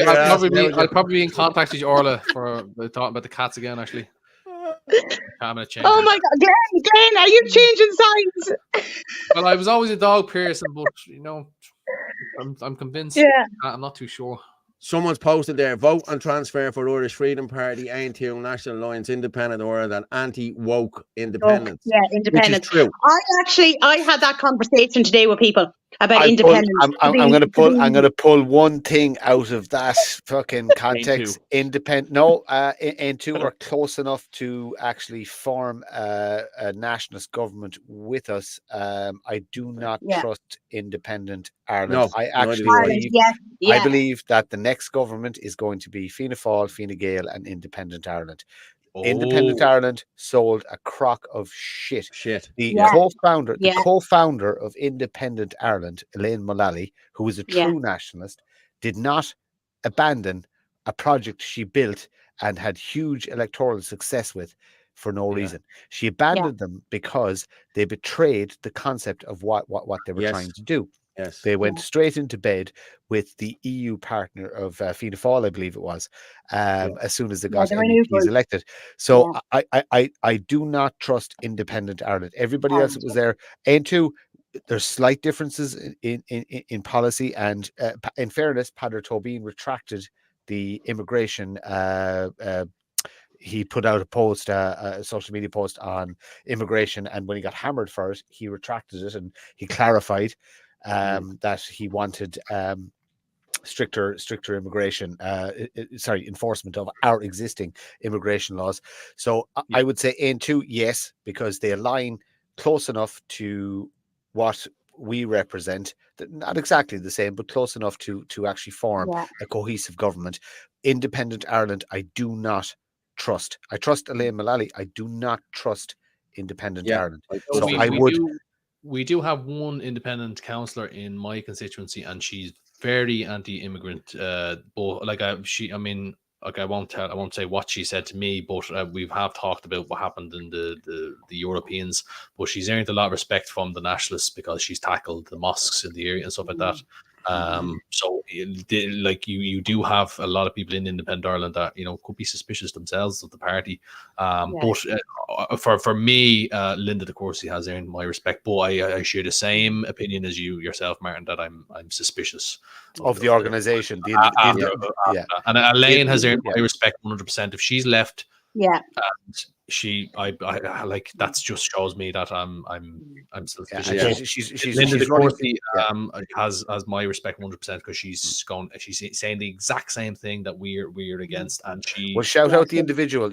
probably be in contact with Orla for talking about the cats again, actually. I'm gonna change.
Oh my God, Glenn, are you changing signs?
Well, I was always a dog person, but you know, I'm convinced. I'm not too sure.
Someone's posted there, vote and transfer for Irish Freedom Party, A&T, National Alliance, Independent Order, and anti-woke independence.
Independence.
Which is true.
I had that conversation today with people about independence.
I'm going to pull one thing out of that fucking context. A2 are close enough to actually form a nationalist government with us. I do not trust independent Ireland.
No,
I actually I believe that the next government is going to be Fianna Fáil, Fine Gael, and Independent Ireland. Independent Ireland sold a crock of shit. The co-founder of Independent Ireland, Elaine Mullally, who was a true nationalist, did not abandon a project she built and had huge electoral success with for no reason. She abandoned them because they betrayed the concept of what they were trying to do.
Yes.
They went straight into bed with the EU partner of Fianna Fáil, I believe it was, as soon as they got MEPs elected. So I do not trust independent Ireland. Everybody else that was there, and two, there's slight differences in policy. And in fairness, Padre Tobin retracted the immigration. He put out a post, a social media post on immigration, and when he got hammered for it, he retracted it and he clarified that he wanted stricter immigration, enforcement of our existing immigration laws. So I would say N2, yes, because they align close enough to what we represent, not exactly the same, but close enough to actually form a cohesive government. Independent Ireland, I do not trust. I trust Elaine Mullally. I do not trust independent Ireland. So
we do have one independent councillor in my constituency, and she's very anti-immigrant. But I won't say what she said to me, but we have talked about what happened in the Europeans. But she's earned a lot of respect from the nationalists because she's tackled the mosques in the area and stuff like that. So you do have a lot of people in independent Ireland that could be suspicious themselves of the party. But for me, Linda De Courcy has earned my respect. But I share the same opinion as yourself, Martin, that I'm suspicious
of the organisation.
And Elaine has earned my respect 100%. If she's left, that just shows me that I'm suspicious. Linda De Courcy has my respect 100% because she's saying the exact same thing that we're against, and
shout out the individual,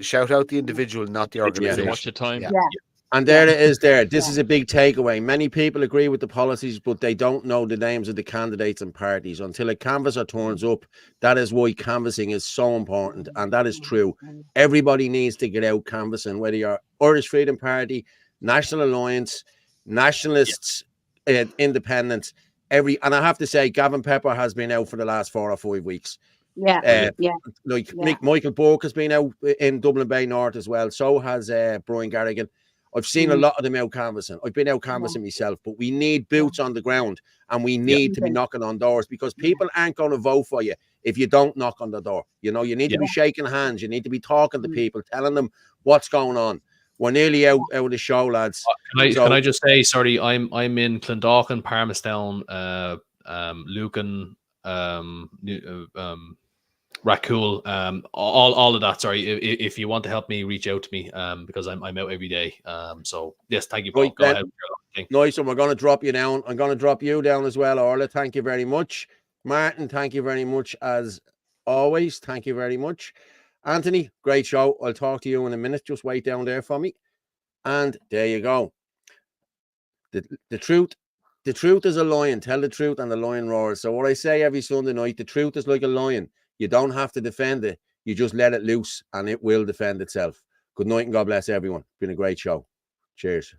not the organisation.
Watch the time.
And there it is there. This is a big takeaway. Many people agree with the policies, but they don't know the names of the candidates and parties. Until a canvasser turns up, that is why canvassing is so important. And that is true. Everybody needs to get out canvassing, whether you're Irish Freedom Party, National Alliance, Nationalists, Independents. And I have to say, Gavin Pepper has been out for the last 4 or 5 weeks. Michael Burke has been out in Dublin Bay North as well. So has Brian Garrigan. I've seen a lot of them out canvassing. I've been out canvassing myself, but we need boots on the ground, and we need to be knocking on doors, because people aren't going to vote for you if you don't knock on the door. You need to be shaking hands. You need to be talking to people, telling them what's going on. We're nearly out of the show, lads.
Can I just say, sorry, I'm in Clondalkin, Palmerstown, Lucan, Racool, all of that. Sorry, if you want to help me, reach out to me because I'm out every day. So yes, thank you, Paul. Go ahead.
Nice, and we're going to drop you down. I'm going to drop you down as well, Orla. Thank you very much. Martin, thank you very much as always. Thank you very much. Anthony, great show. I'll talk to you in a minute. Just wait down there for me. And there you go. The truth is a lion. Tell the truth and the lion roars. So what I say every Sunday night, the truth is like a lion. You don't have to defend it. You just let it loose and it will defend itself. Good night and God bless everyone. Been a great show. Cheers.